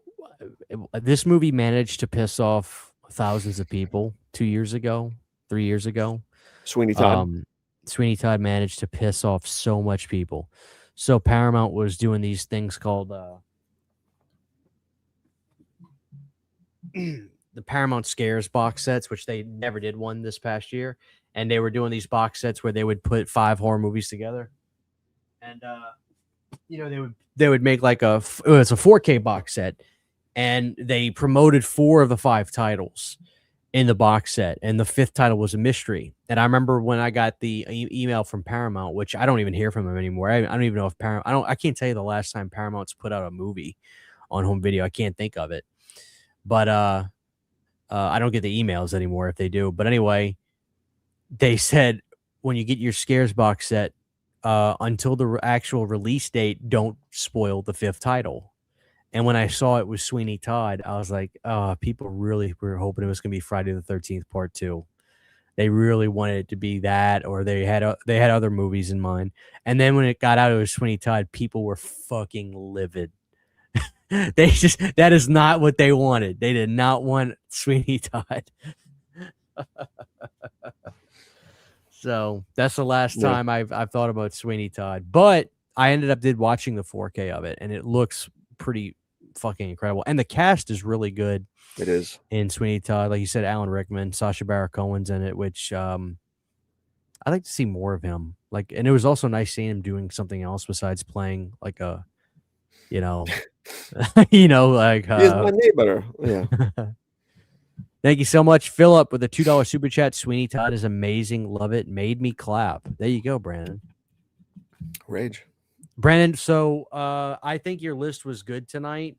this movie managed to piss off thousands of people 2 years ago, 3 years ago. Sweeney Todd. Sweeney Todd managed to piss off so much people. So Paramount was doing these things called the Paramount Scares box sets, which they never did one this past year. And they were doing these box sets where they would put 5 horror movies together. And they would make like it's a 4K box set, and they promoted 4 of the 5 titles in the box set, and the 5th title was a mystery. And I remember when I got the email from Paramount, which I don't even hear from them anymore. I don't even know if I can't tell you the last time Paramount's put out a movie on home video. I can't think of it, but I don't get the emails anymore if they do. But anyway, they said when you get your Scares box set, until the actual release date, don't spoil the 5th title. And when I saw it was Sweeney Todd, I was like, oh, people really were hoping it was going to be Friday the 13th Part 2. They really wanted it to be that, or they had other movies in mind. And then when it got out, it was Sweeney Todd. People were fucking livid. That is not what they wanted. They did not want Sweeney Todd. So that's the last time I've thought about Sweeney Todd. But I ended up watching the 4K of it, and it looks pretty fucking incredible. And the cast is really good. It is. In Sweeney Todd, like you said, Alan Rickman, Sacha Baron Cohen's in it, which I'd like to see more of him. Like, and it was also nice seeing him doing something else besides playing like a, like he's my neighbor. Yeah. Thank you so much, Philip, with a $2 super chat. Sweeney Todd is amazing. Love it. Made me clap. There you go, Brandon. Rage. Brandon, so I think your list was good tonight.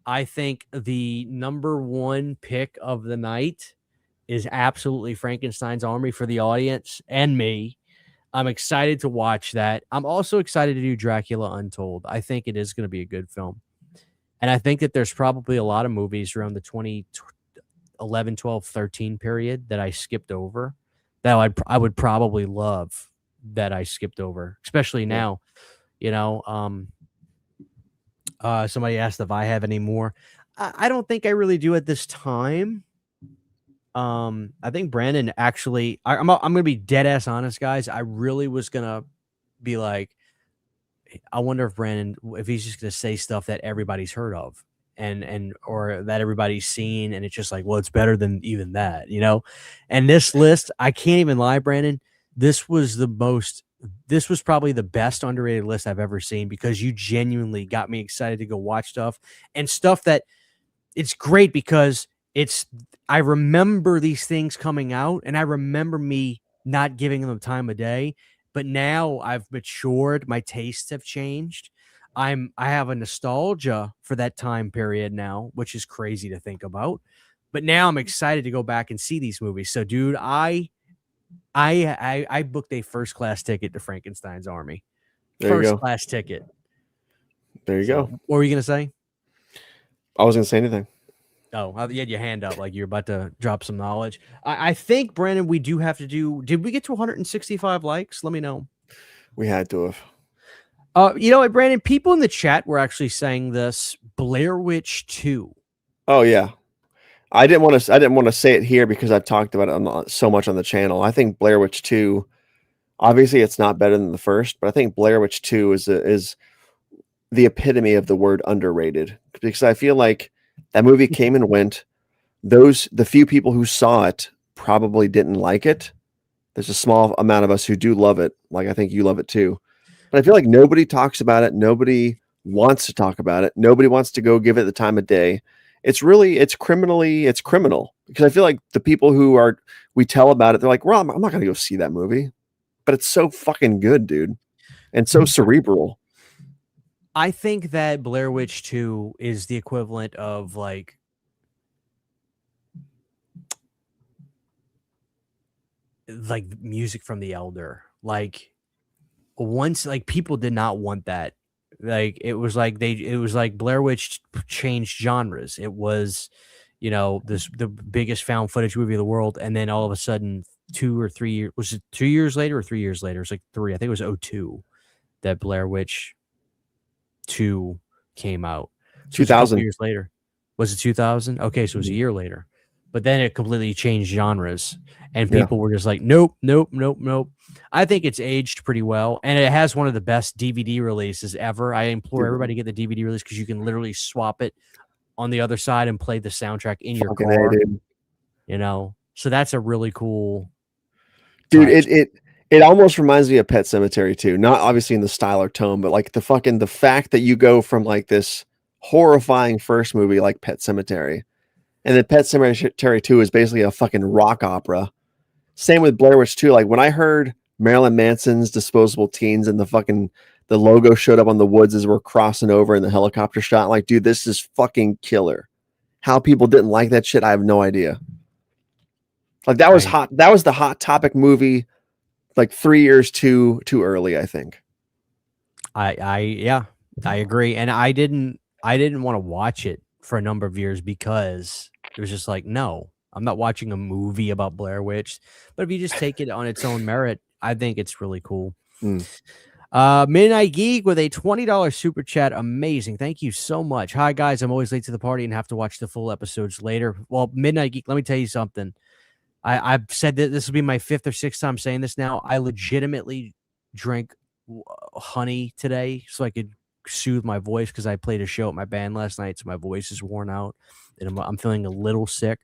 I think the number 1 pick of the night is absolutely Frankenstein's Army for the audience and me. I'm excited to watch that. I'm also excited to do Dracula Untold. I think it is going to be a good film. And I think that there's probably a lot of movies around the 2011, 12, 13 period that I skipped over that I would probably love that I skipped over, especially now. Somebody asked if I have any more. I don't think I really do at this time. I think Brandon actually, I'm going to be dead ass honest, guys. I really was going to be like, I wonder if Brandon, if he's just going to say stuff that everybody's heard of or that everybody's seen. And it's just like, well, it's better than even that, and this list, I can't even lie, Brandon. This was probably the best underrated list I've ever seen, because you genuinely got me excited to go watch stuff that it's great because I remember these things coming out, and I remember me not giving them time of day, but now I've matured. My tastes have changed. I have a nostalgia for that time period now, which is crazy to think about, but now I'm excited to go back and see these movies. So dude, I booked a first class ticket to Frankenstein's Army. First class ticket. There you go. What were you going to say? I wasn't going to say anything. Oh, you had your hand up like you're about to drop some knowledge. I think, Brandon, we do have to do. Did we get to 165 likes? Let me know. We had to have. You know what, Brandon? People in the chat were actually saying this. Blair Witch 2. Oh yeah. I didn't want to say it here because I've talked about it so much on the channel. I think Blair Witch 2, obviously it's not better than the first, but I think Blair Witch 2 is the epitome of the word underrated, because I feel like that movie came and went. The few people who saw it probably didn't like it. There's a small amount of us who do love it. Like, I think you love it too, but I feel like nobody talks about it. Nobody wants to talk about it. Nobody wants to go give it the time of day. It's criminal, because I feel like the people we tell about it, they're like, well, I'm not going to go see that movie, but it's so fucking good, dude. And so cerebral. I think that Blair Witch 2 is the equivalent of like music from The Elder. Like, once, like, people did not want that. Like, it was like Blair Witch changed genres. It was, the biggest found footage movie of the world, and then all of a sudden 2 or 3 years, was it 2 years later or 3 years later? It's like 3. I think it was 2002 that Blair Witch 2 came out. So 2000 years later. Was it 2000? Okay, so it was a year later. but then it completely changed genres, and Yeah. people were just like, nope, nope, nope, nope. I think it's aged pretty well, and it has one of the best DVD releases ever. I implore everybody to get the DVD release because you can literally swap it on the other side and play the soundtrack in your Fucking car. dude. You know, so that's a really cool Dude, touch. it almost reminds me of Pet Cemetery too. Not obviously in the style or tone, but like the fact that you go from like this horrifying first movie like Pet Cemetery, and then Pet Cemetery 2 is basically a fucking rock opera. Same with Blair Witch 2. Like when I heard Marilyn Manson's Disposable Teens and the logo showed up on the woods as we're crossing over in the helicopter shot, like, dude, this is fucking killer. How people didn't like that shit, I have no idea. Like that was hot. That was the hot topic movie, like 3 years too early, I think. I agree, and I didn't want to watch it for a number of years because it was just like, no, I'm not watching a movie about Blair Witch. But if you just take it on its own merit, I think it's really cool. Midnight Geek with a $20 super chat. Amazing. Thank you so much. Hi, guys. I'm always late to the party and have to watch the full episodes later. Well, Midnight Geek, let me tell you something. I've said that this will be my 5th or 6th time saying this now. I legitimately drank honey today so I could soothe my voice because I played a show at my band last night, so my voice is worn out and I'm feeling a little sick.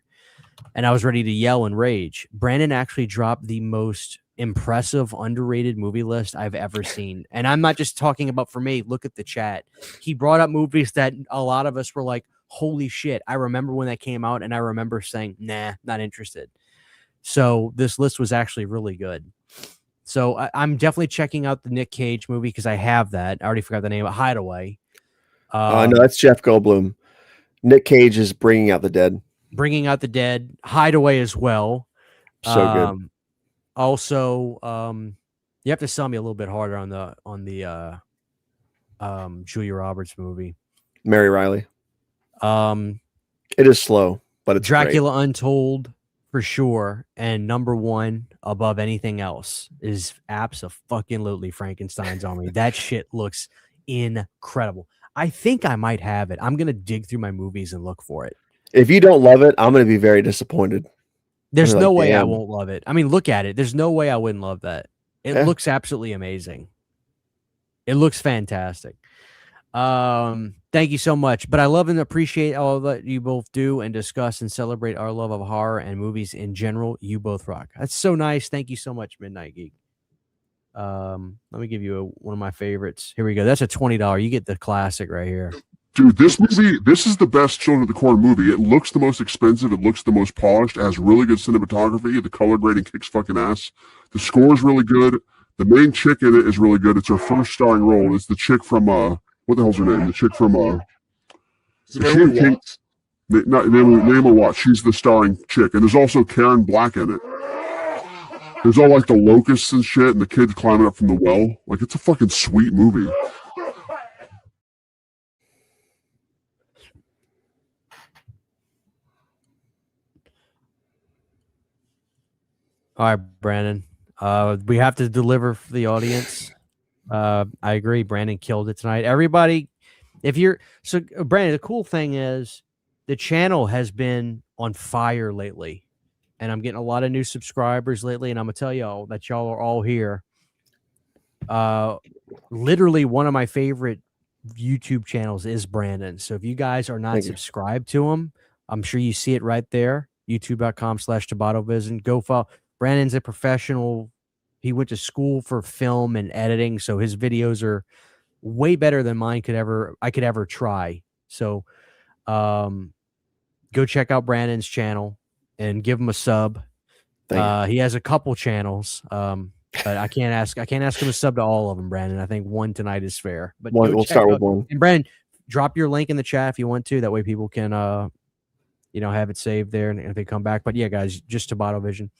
And I was ready to yell and rage. Brandon actually dropped the most impressive, underrated movie list I've ever seen. And I'm not just talking about for me. Look at the chat. He brought up movies that a lot of us were like, holy shit. I remember when that came out, and I remember saying, nah, not interested. So this list was actually really good. So I'm definitely checking out the Nick Cage movie because I have that. I already forgot the name of Hideway. No, that's Jeff Goldblum. Nick Cage is Bringing Out the Dead. Bringing Out the Dead, Hideway as well. So good. Also, you have to sell me a little bit harder on the Julia Roberts movie. Mary Riley. It is slow, but it's Dracula great. Untold for sure, and number one above anything else is abso-fucking-lutely Frankenstein's Army. That shit looks incredible. I think I might have it. I'm gonna dig through my movies and look for it. If you don't love it, I'm gonna be very disappointed. There's no way I damn. won't love it. I mean, look at it. There's no way I wouldn't love that. It looks absolutely amazing. It looks fantastic. Thank you so much. But I love and appreciate all that you both do and discuss and celebrate our love of horror and movies in general. You both rock. That's so nice. Thank you so much, Midnight Geek. Let me give you one of my favorites. Here we go. That's a $20. You get the classic right here. Dude, this is the best Children of the Corn movie. It looks the most expensive. It looks the most polished. It has really good cinematography. The color grading kicks fucking ass. The score is really good. The main chick in it is really good. It's her first starring role. It's the chick from, what the hell's her name? The chick from, Naomi Watts. She's the starring chick. And there's also Karen Black in it. There's all like the locusts and shit and the kids climbing up from the well. Like, it's a fucking sweet movie. All right, Brandon. We have to deliver for the audience. I agree. Brandon killed it tonight. Everybody, Brandon, the cool thing is the channel has been on fire lately, and I'm getting a lot of new subscribers lately. And I'm gonna tell y'all that y'all are all here. Literally one of my favorite YouTube channels is Brandon. So if you guys are not subscribed to him, I'm sure you see it right there. YouTube.com/TabatoVision. Go follow. Brandon's a professional. He went to school for film and editing, so his videos are way better than I could ever try. So go check out Brandon's channel and give him a sub. He has a couple channels. But I can't ask him to sub to all of them, Brandon. I think one tonight is fair. But we'll start with one. And Brandon, drop your link in the chat if you want to. That way people can have it saved there and if they come back. But yeah, guys, just Tabato Vision.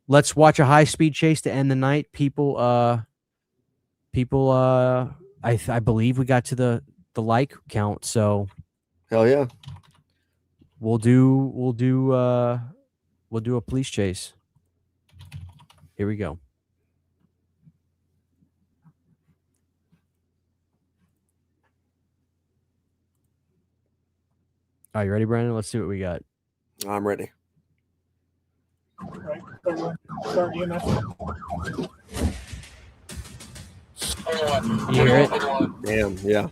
Let's watch a high-speed chase to end the night. I believe we got to the like count, so hell yeah. We'll do a police chase. Here we go. All right, you ready, Brandon? Let's see what we got. I'm ready. Right. Start EMS. You hear it? Damn, yeah.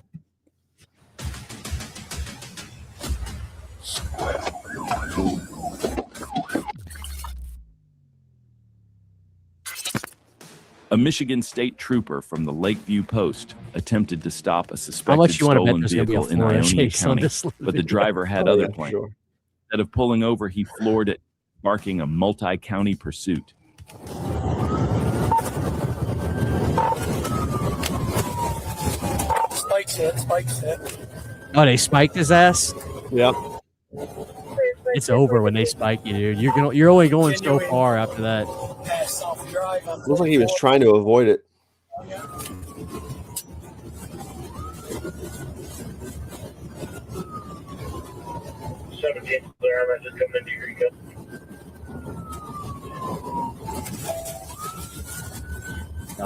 A Michigan state trooper from the Lakeview Post attempted to stop a How suspected much you want to bet stolen there's going to be a vehicle in Florida Ionia chase on County, this but the video? driver had Oh, other yeah, plans. sure. Instead of pulling over, he floored it, sparking a multi-county pursuit. Spikes hit. Oh, they spiked his ass? Yep. It's over when they spike you, dude. You're only going so far after that. Pass off drive on Looks like he was trying to avoid it.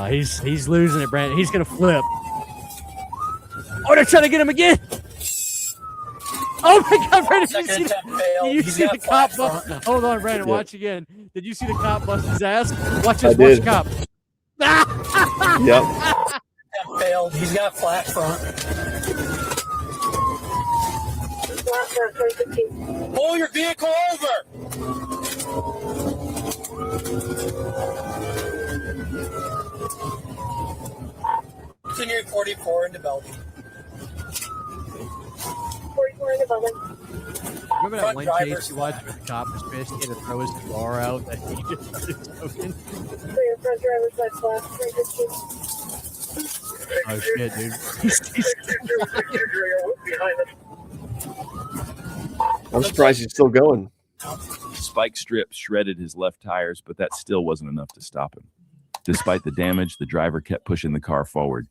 He's losing it, Brandon. He's gonna flip. Oh, they're trying to get him again. Oh my God, Brandon! Did you see, did you see the cop bust? Hold on, Brandon. Yeah. Watch again. Did you see the cop bust his ass? Watch this. I Watch did. the cop. Yep. Failed. He's got flat front. Pull your vehicle over. Continue 44 into Belgium. 44 in the building. Remember that Front one driver's chase you watched where the cop was pissed? He had to throw his cigar out that he just started smoking. For your front driver's side flash, 315. Oh shit, dude. I'm surprised he's still going. Spike strip shredded his left tires, but that still wasn't enough to stop him. Despite the damage, the driver kept pushing the car forward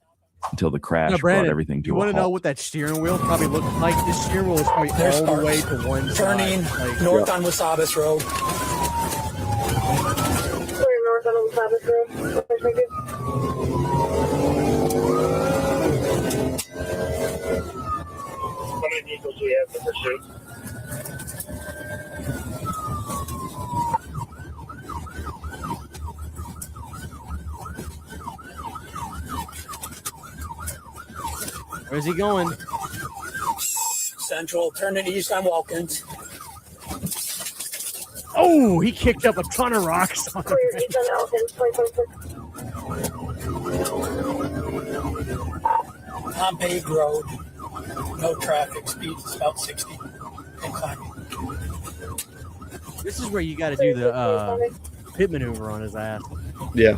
until the crash Now, Brandon, brought everything to you a want to know halt. what that steering wheel probably looked like? This steering wheel is probably There's all the parts. way to one Turning side. Like, north on Wasabas Road. Clear north on the Sabbath Road. Thank you. How many vehicles do we have in pursuit? where's he going? Central, turning east on Wilkins. Oh, he kicked up a ton of rocks on him. Clear east on Elkins, 2026. On paved road. No traffic. Speed is about 60. Incline. This is where you got to do the pit maneuver on his ass. Yeah.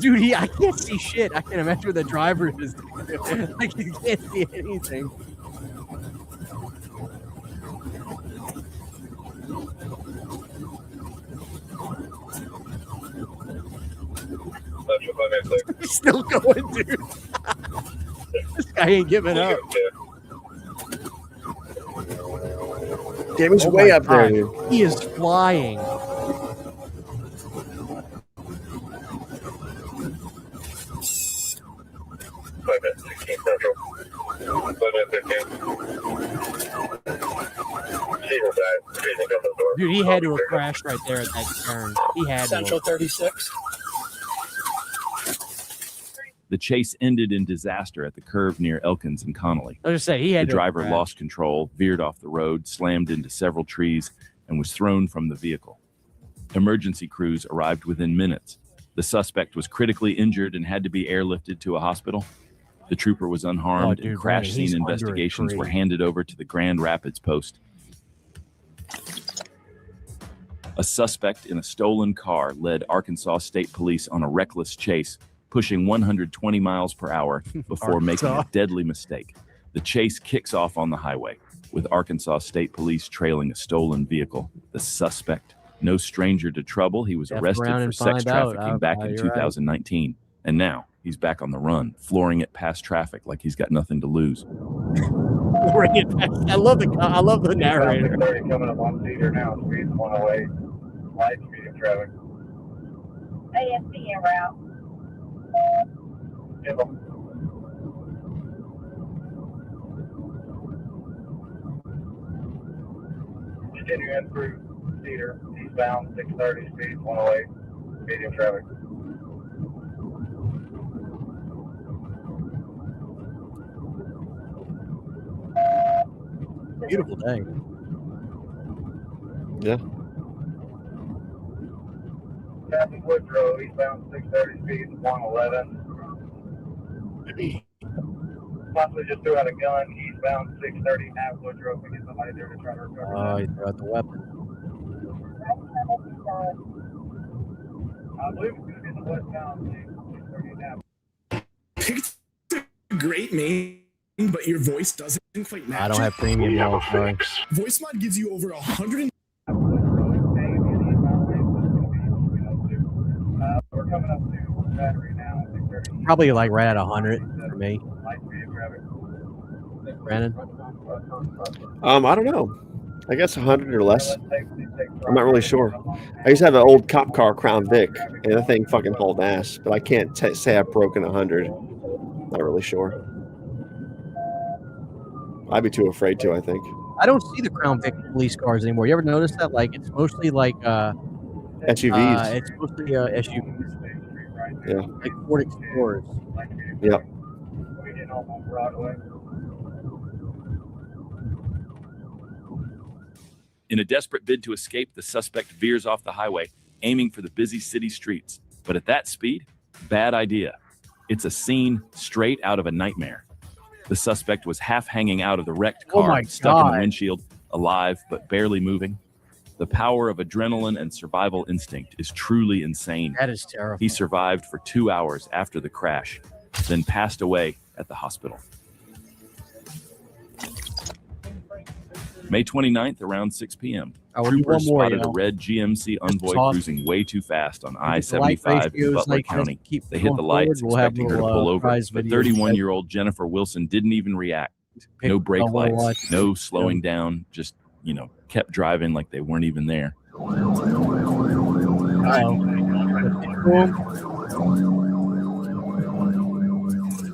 Dude, I can't see shit. I can't imagine what the driver is doing. Like, you can't see anything. He's still going, dude. This guy ain't giving up. Damn, he's Oh way my up there, God. dude. He is flying. Dude, he had to have crashed right there at that turn. He had to. Central 36. The chase ended in disaster at the curve near Elkins and Connolly. I was just say he had The to. driver crash. lost control, veered off the road, slammed into several trees, and was thrown from the vehicle. Emergency crews arrived within minutes. The suspect was critically injured and had to be airlifted to a hospital. The trooper was unharmed, dude, and crash Brandon, he's scene under a investigations were tree. handed over to the Grand Rapids Post. A suspect in a stolen car led Arkansas State Police on a reckless chase, pushing 120 miles per hour before making a Arkansas. deadly mistake. The chase kicks off on the highway, with Arkansas State Police trailing a stolen vehicle. The suspect, no stranger to trouble, he was F arrested around for and sex find out. trafficking back in You're right. 2019. And now he's back on the run, flooring it past traffic like he's got nothing to lose. Bring it back. I love the narrator. Coming up on Cedar now, speed 108, light speed traffic. ASC en route. continue in through Cedar, eastbound, 630 speed, 108, medium traffic. Beautiful day. Yeah. Captain Woodrow, eastbound, 630 speed, 111. Possibly just threw out a gun, eastbound, 630, at Woodrow, to get somebody there to try to recover. Oh, he threw out the weapon. I believe it's going to be the westbound, 630 now. Picked a great name, but your voice doesn't quite match. I don't have it. premium mode, sorry. Voice mod gives you over 100. We're coming up to battery now. Probably like right at 100 for me. Brandon? I don't know. I guess 100 or less. I'm not really sure. I used to have an old cop car, Crown Vic, and that thing fucking hauled ass. But I can't say I've broken 100. Not really sure. I'd be too afraid to, I think. I don't see the Crown Vic police cars anymore. You ever notice that? Like, it's mostly like SUVs. it's mostly SUVs. Yeah. Like Ford Explorers. Yep. In a desperate bid to escape, the suspect veers off the highway, aiming for the busy city streets. But at that speed, bad idea. It's a scene straight out of a nightmare. The suspect was half hanging out of the wrecked Oh car, my stuck in God. the windshield, alive but barely moving. The power of adrenaline and survival instinct is truly insane. That is terrible. He survived for 2 hours after the crash, then passed away at the hospital. May 29th, around 6 p.m. I will do Troopers one more, spotted yo. a red GMC Envoy talk. cruising way too fast on If the light I-75 in ratios, Butler like, County. keep They hit the going lights, forward, we'll have expecting her to little, pull over, prize but videos. 31-year-old Jennifer Wilson didn't even react. Pick No brake on what I lights, watch. no slowing down, just, kept driving like they weren't even there.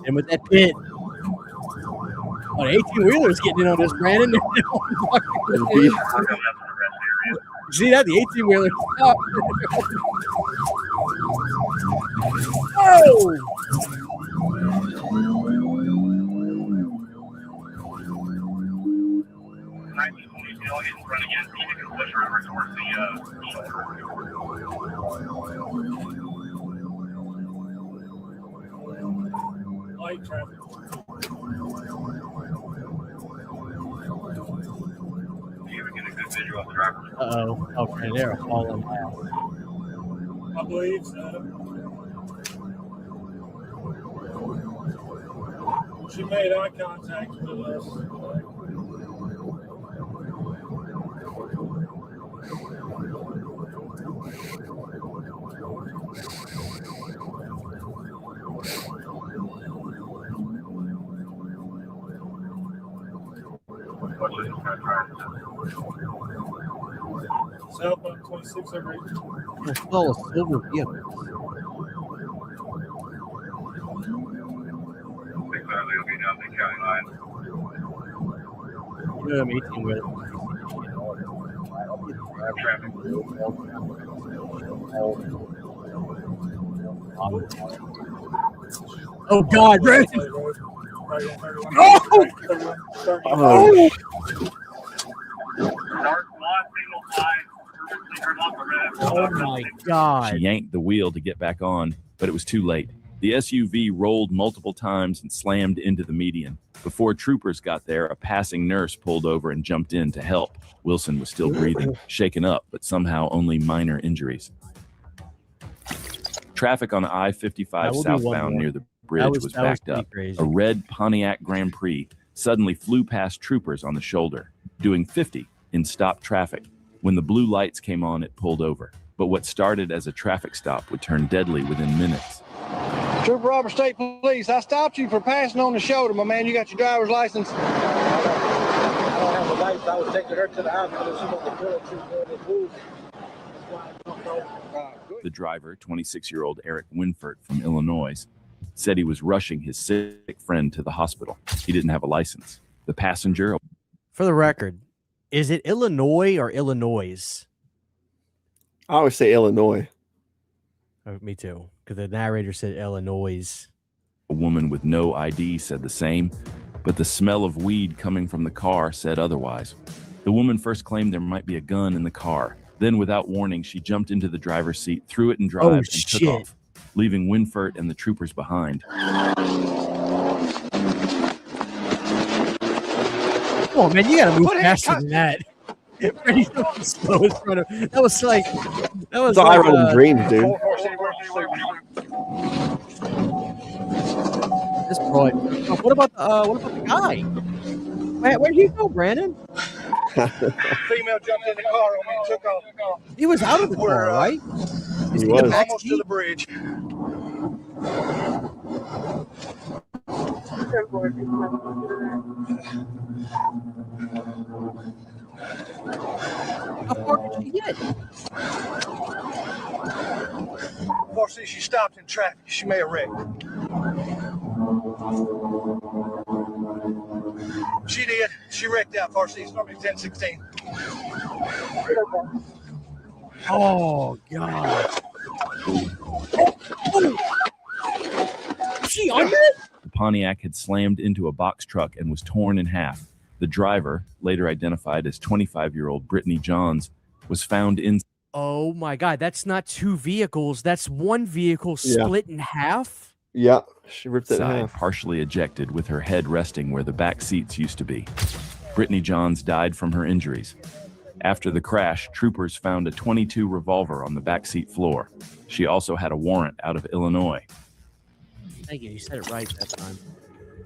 And with that pit. Oh, the 18-wheeler's getting in on this, Brandon. See that? The 18-wheeler. Oh! Light traffic. Uh-oh. Okay, they're falling out. I believe so. She made eye contact with us. Southbound 26 over 8. It's full of silver vehicles. You know, I'm 18-wheeler. Oh, God, Brandon! Oh! Oh. Oh, my God. She yanked the wheel to get back on, but it was too late. The SUV rolled multiple times and slammed into the median. Before troopers got there, a passing nurse pulled over and jumped in to help. Wilson was still breathing, shaken up, but somehow only minor injuries. Traffic on I-55 southbound near the bridge was backed up. Crazy. A red Pontiac Grand Prix suddenly flew past troopers on the shoulder, doing 50 in stopped traffic. When the blue lights came on, it pulled over. But what started as a traffic stop would turn deadly within minutes. Trooper Robert State Police, I stopped you for passing on the shoulder, my man. You got your driver's license? I don't have the license. I was taking her to the hospital. She was the The driver, 26-year-old Eric Winford from Illinois, said he was rushing his sick friend to the hospital. He didn't have a license. The passenger... For the record, Is it Illinois or Illinois? I always say Illinois. Oh, me too, because the narrator said Illinois. A woman with no ID said the same, but the smell of weed coming from the car said otherwise. The woman first claimed there might be a gun in the car. Then, without warning, she jumped into the driver's seat, threw it in drive, and took off, leaving Winfert and the troopers behind. Oh man, you gotta move faster than that. That was like It's all I run in dreams, dude. This boy. What about the guy? Where'd you go, Brandon? Female jumped in the car on me and took off. He was out of the car, right? He was. Almost to the bridge. How far did she get? Well, see, she stopped in traffic. She may have wrecked. She did. She wrecked out. Farsi. It's normally 1016. Oh God! She under it? The Pontiac had slammed into a box truck and was torn in half. The driver, later identified as 25-year-old Brittany Johns, was found in. Oh my God! That's not two vehicles. That's one vehicle split in half. Yeah, she ripped it in Side, half. partially ejected with her head resting where the back seats used to be. Brittany Johns died from her injuries. After the crash, troopers found a .22 revolver on the backseat floor. She also had a warrant out of Illinois. Thank you. You said it right that time.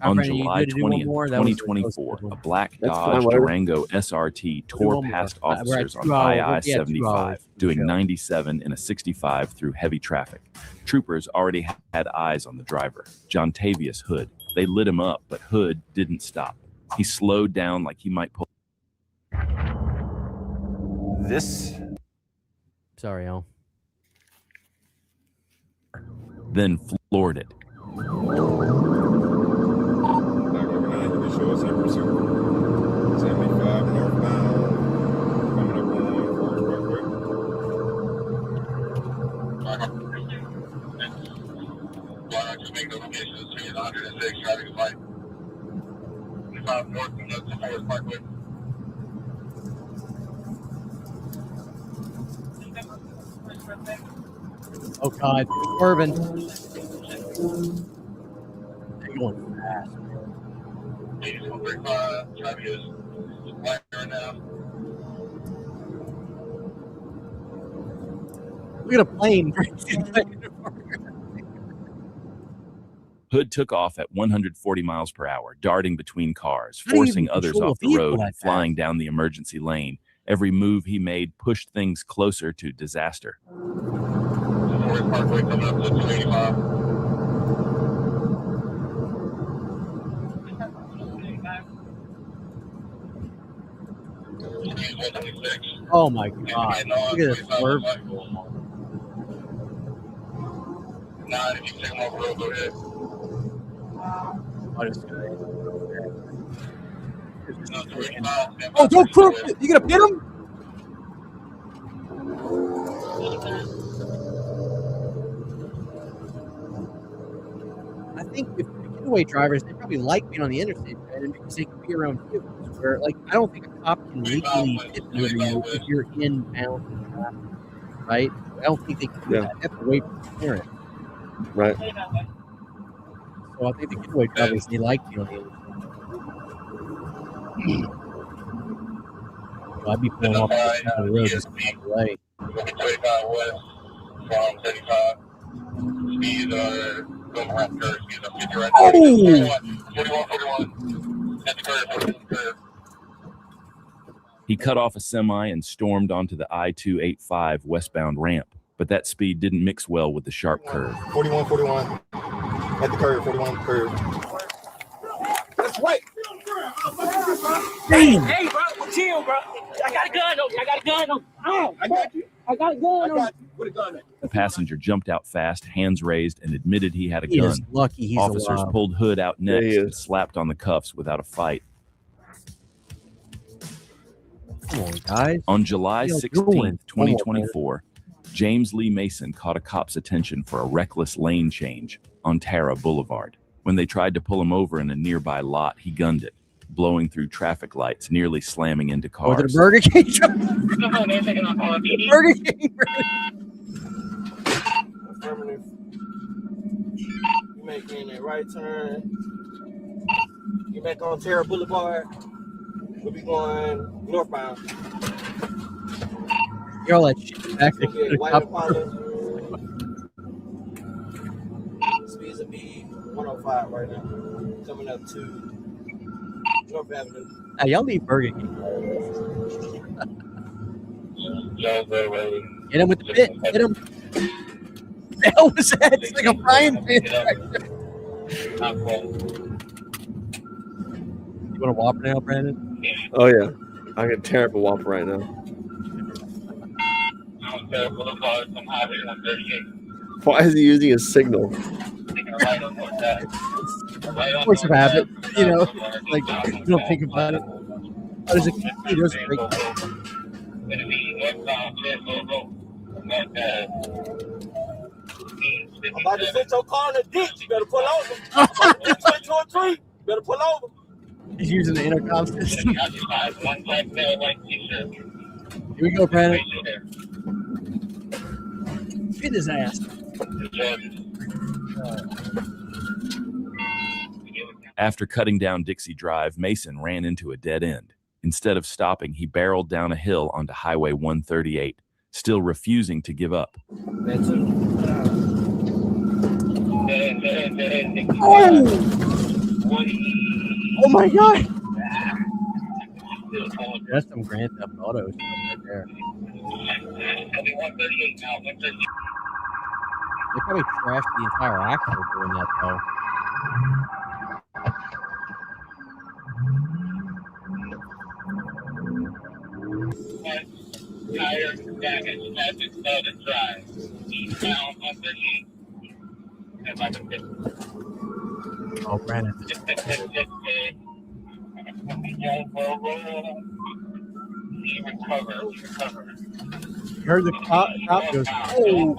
On Brandon, you July good to do one 20th, more? That was 2024, the a black That's Dodge fine, whatever. Durango SRT tore one more. past We're at officers on 2 hours. Yeah, 2 I-75, hours. doing Sure. 97 in a 65 through heavy traffic. Troopers already had eyes on the driver, John Tavius Hood. They lit him up, but Hood didn't stop. He slowed down like he might pull. This Sorry, Al. Then floored it. Show us in pursuit. 75 northbound. Coming up on Forest Parkway. Why don't you make notifications to 106 traffic light? 25 north to Forest Parkway. Oh God, swerving. They're going fast. 8135, traffic is light right now. Look at a plane. Hood took off at 140 miles per hour, darting between cars, How do you forcing even others control off a the vehicle road like and that? flying down the emergency lane. Every move he made pushed things closer to disaster. Forest Parkway coming up to 285. Oh my God! Look at this swerve. 9, if you take them off the road, go ahead. Oh, this guy. No, 285. Oh, don't crook! You gonna pit him? I think if getaway drivers, they probably like being on the interstate, Brandon, because they can be around vehicles. Where, like, I don't think a cop can legally tip you if you're inbound traffic, right? I don't think they can do that. They have to wait for the parent. right. So I think the getaway drivers, they like being on the interstate. So I'd be pulling off the road just away. 25 west from 35. Speeds are going around the curve. Speeds are 50 right now. 41. At the curve. He cut off a semi and stormed onto the I-285 westbound ramp, but that speed didn't mix well with the sharp curve. 41. At the curve, 41 curve. That's right. Damn! Hey, bro, chill, bro. I got a gun on you. I got a gun on you. Oh, I got you. I got a gun on you. What a gun at? The passenger jumped out fast, hands raised, and admitted he had a He gun. is lucky he's Officers alive. pulled Hood out Yeah, he next and is. slapped on the cuffs without a fight. Come on, guys. On July What are 16th, y'all doing? 2024, James Lee Mason caught a cop's attention for a reckless lane change on Tara Boulevard. When they tried to pull him over in a nearby lot, he gunned it, blowing through traffic lights, nearly slamming into Oh, cars. the Burger King truck. Burger King. Affirmative. You making a right turn. Get back on Tara Boulevard. We'll be going northbound. Y'all that shit back It's gonna be a white there. Impala. Speeds will be 105 right now. Coming up to North Avenue. Y'all need Burger King. Get him with the pit. Get him. What the hell was that? It's like a frying pan. You want a Whopper now, Brandon? Oh yeah, I can tear up a Whopper right now. Why is he using his signal? Force of habit, you know. Like you don't think about it. How does it? He does it great. I'm about to put your car in the ditch. You better pull over. Ditch into a tree. You better pull over. He's using the intercom system. Here we go, Brandon. Hit his ass. After cutting down Dixie Drive, Mason ran into a dead end. Instead of stopping, he barreled down a hill onto Highway 138, still refusing to give up. Oh my God! That's some Grand Theft Auto stuff right there. They probably trashed the entire axle doing that though. Tire damage has exploded drive. Eastbound 138. Oh, Brandon. He recovered. You heard the cop goes, oh.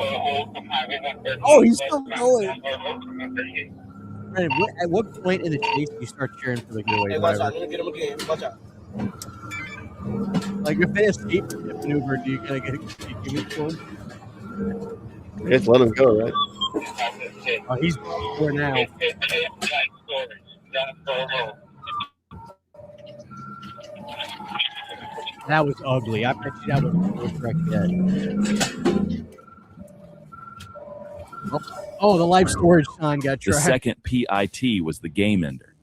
Oh, he's still going. Brandon, at what point in the chase do you start cheering for the getaway Hey, watch driver? out. Let me get him again. Watch out. Like, if they escape the maneuver, do you kind of give it to him? Just let him go, right? Oh, he's for now. That was ugly. I bet you that was the worst wreck yet. Oh, the life storage sign got The tracked. second PIT was the game ender.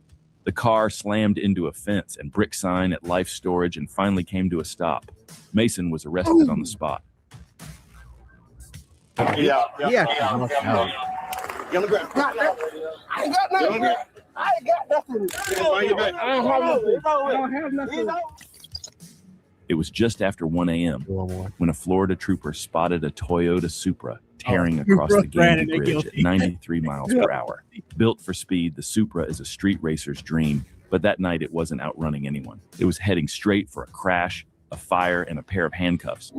The car slammed into a fence and brick sign at life storage and finally came to a stop. Mason was arrested on the spot. Yeah. He actually lucked out. Get on the ground. I ain't got nothing. I ain't got nothing. I don't have nothing. It was just after 1 a.m. when a Florida trooper spotted a Toyota Supra tearing across the Gandy Bridge at 93 miles per hour. Built for speed, the Supra is a street racer's dream, but that night it wasn't outrunning anyone. It was heading straight for a crash, a fire, and a pair of handcuffs.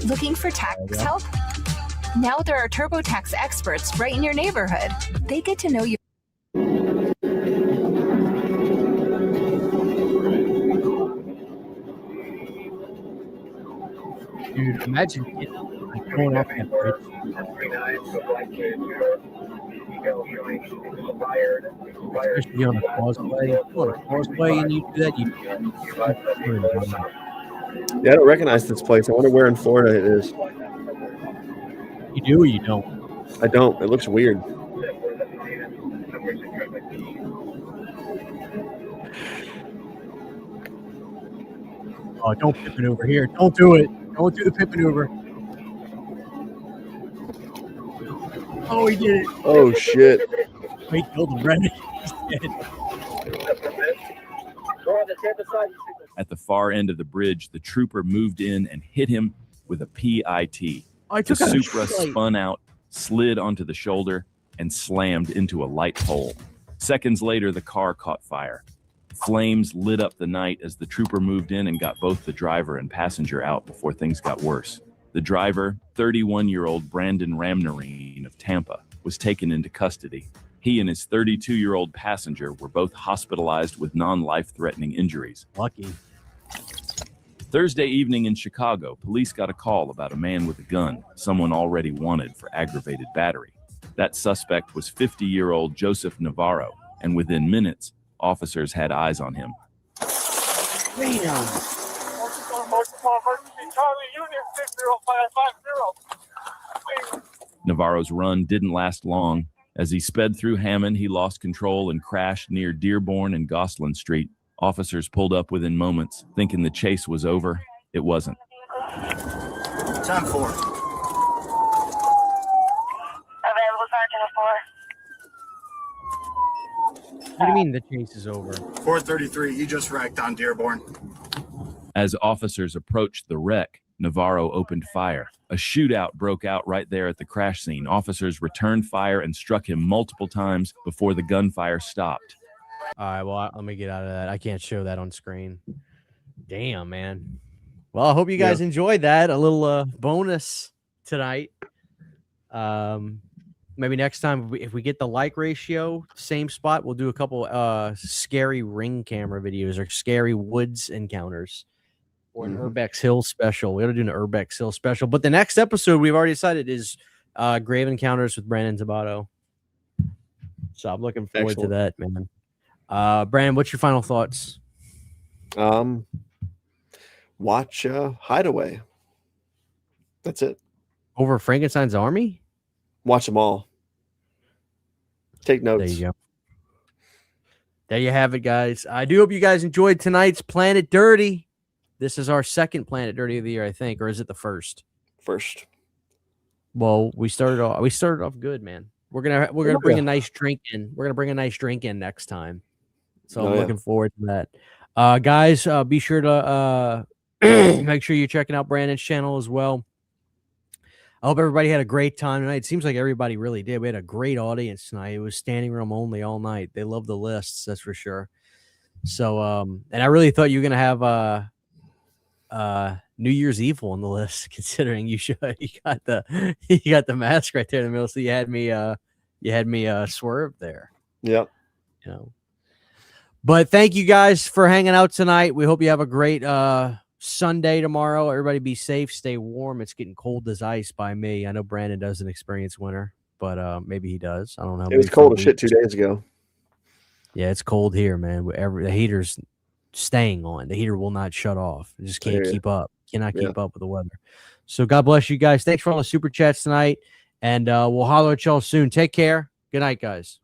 Looking for tax help? Now there are TurboTax experts right in your neighborhood. They get to know you. Dude, imagine like going off that bridge. Especially on a causeway. On a causeway and you do that, Yeah, I don't recognize this place. I wonder where in Florida it is. You do or you don't? I don't. It looks weird. Oh, don't pip it over here. Don't do it. Don't do the pip maneuver. Oh, he did it. Oh shit! He killed him, Brendan. He's dead. At the far end of the bridge, the trooper moved in and hit him with a PIT. I The took out a Supra slate. spun out, slid onto the shoulder, and slammed into a light pole. Seconds later, the car caught fire. Flames lit up the night as the trooper moved in and got both the driver and passenger out before things got worse. The driver, 31-year-old Brandon Ramnarine of Tampa, was taken into custody. He and his 32-year-old passenger were both hospitalized with non-life-threatening injuries. Lucky. Thursday evening in Chicago, police got a call about a man with a gun, someone already wanted for aggravated battery. That suspect was 50-year-old Joseph Navarro, and within minutes, officers had eyes on him. Navarro's run didn't last long. As he sped through Hammond, he lost control and crashed near Dearborn and Gosselin Street. Officers pulled up within moments, thinking the chase was over. It wasn't. 10-4. Available Sergeant 4. What do you mean the chase is over? 433, you just wrecked on Dearborn. As officers approached the wreck, Navarro opened fire. A shootout broke out right there at the crash scene. Officers returned fire and struck him multiple times before the gunfire stopped. All right, well, let me get out of that. I can't show that on screen. Damn, man. Well, I hope you guys enjoyed that. A little bonus tonight. Maybe next time, if we get the like ratio, same spot, we'll do a couple scary ring camera videos or scary woods encounters. Or an Urbex Hill special. We got to do an Urbex Hill special. But the next episode we've already decided is Grave Encounters with Brandon Tabbato. So I'm looking forward to that, man. Brandon, what's your final thoughts? Watch Hideway. That's it. Over Frankenstein's Army? Watch them all. Take notes. There you go. There you have it, guys. I do hope you guys enjoyed tonight's Planet Dirty. This is our second Planet Dirty of the year, I think, or is it the first? First. Well, we started off good, man. We're gonna bring a nice drink in. We're gonna bring a nice drink in next time. So I'm looking forward to that. Guys, be sure to make sure you're checking out Brandon's channel as well. I hope everybody had a great time tonight. It seems like everybody really did. We had a great audience tonight. It was standing room only all night. They love the lists, that's for sure. So, and I really thought you were gonna have New Year's Evil on the list, considering you got the mask right there in the middle. So you had me swerve there. Yep. You know. But thank you guys for hanging out tonight. We hope you have a great Sunday tomorrow. Everybody be safe, stay warm. It's getting cold as ice by me. I know Brandon doesn't experience winter, but maybe he does. I don't know. It was cold as shit 2 days ago. Yeah, it's cold here, man. The heater's staying on. The heater will not shut off. It just can't keep up. Cannot keep up with the weather. So God bless you guys. Thanks for all the super chats tonight. And we'll holler at y'all soon. Take care. Good night, guys.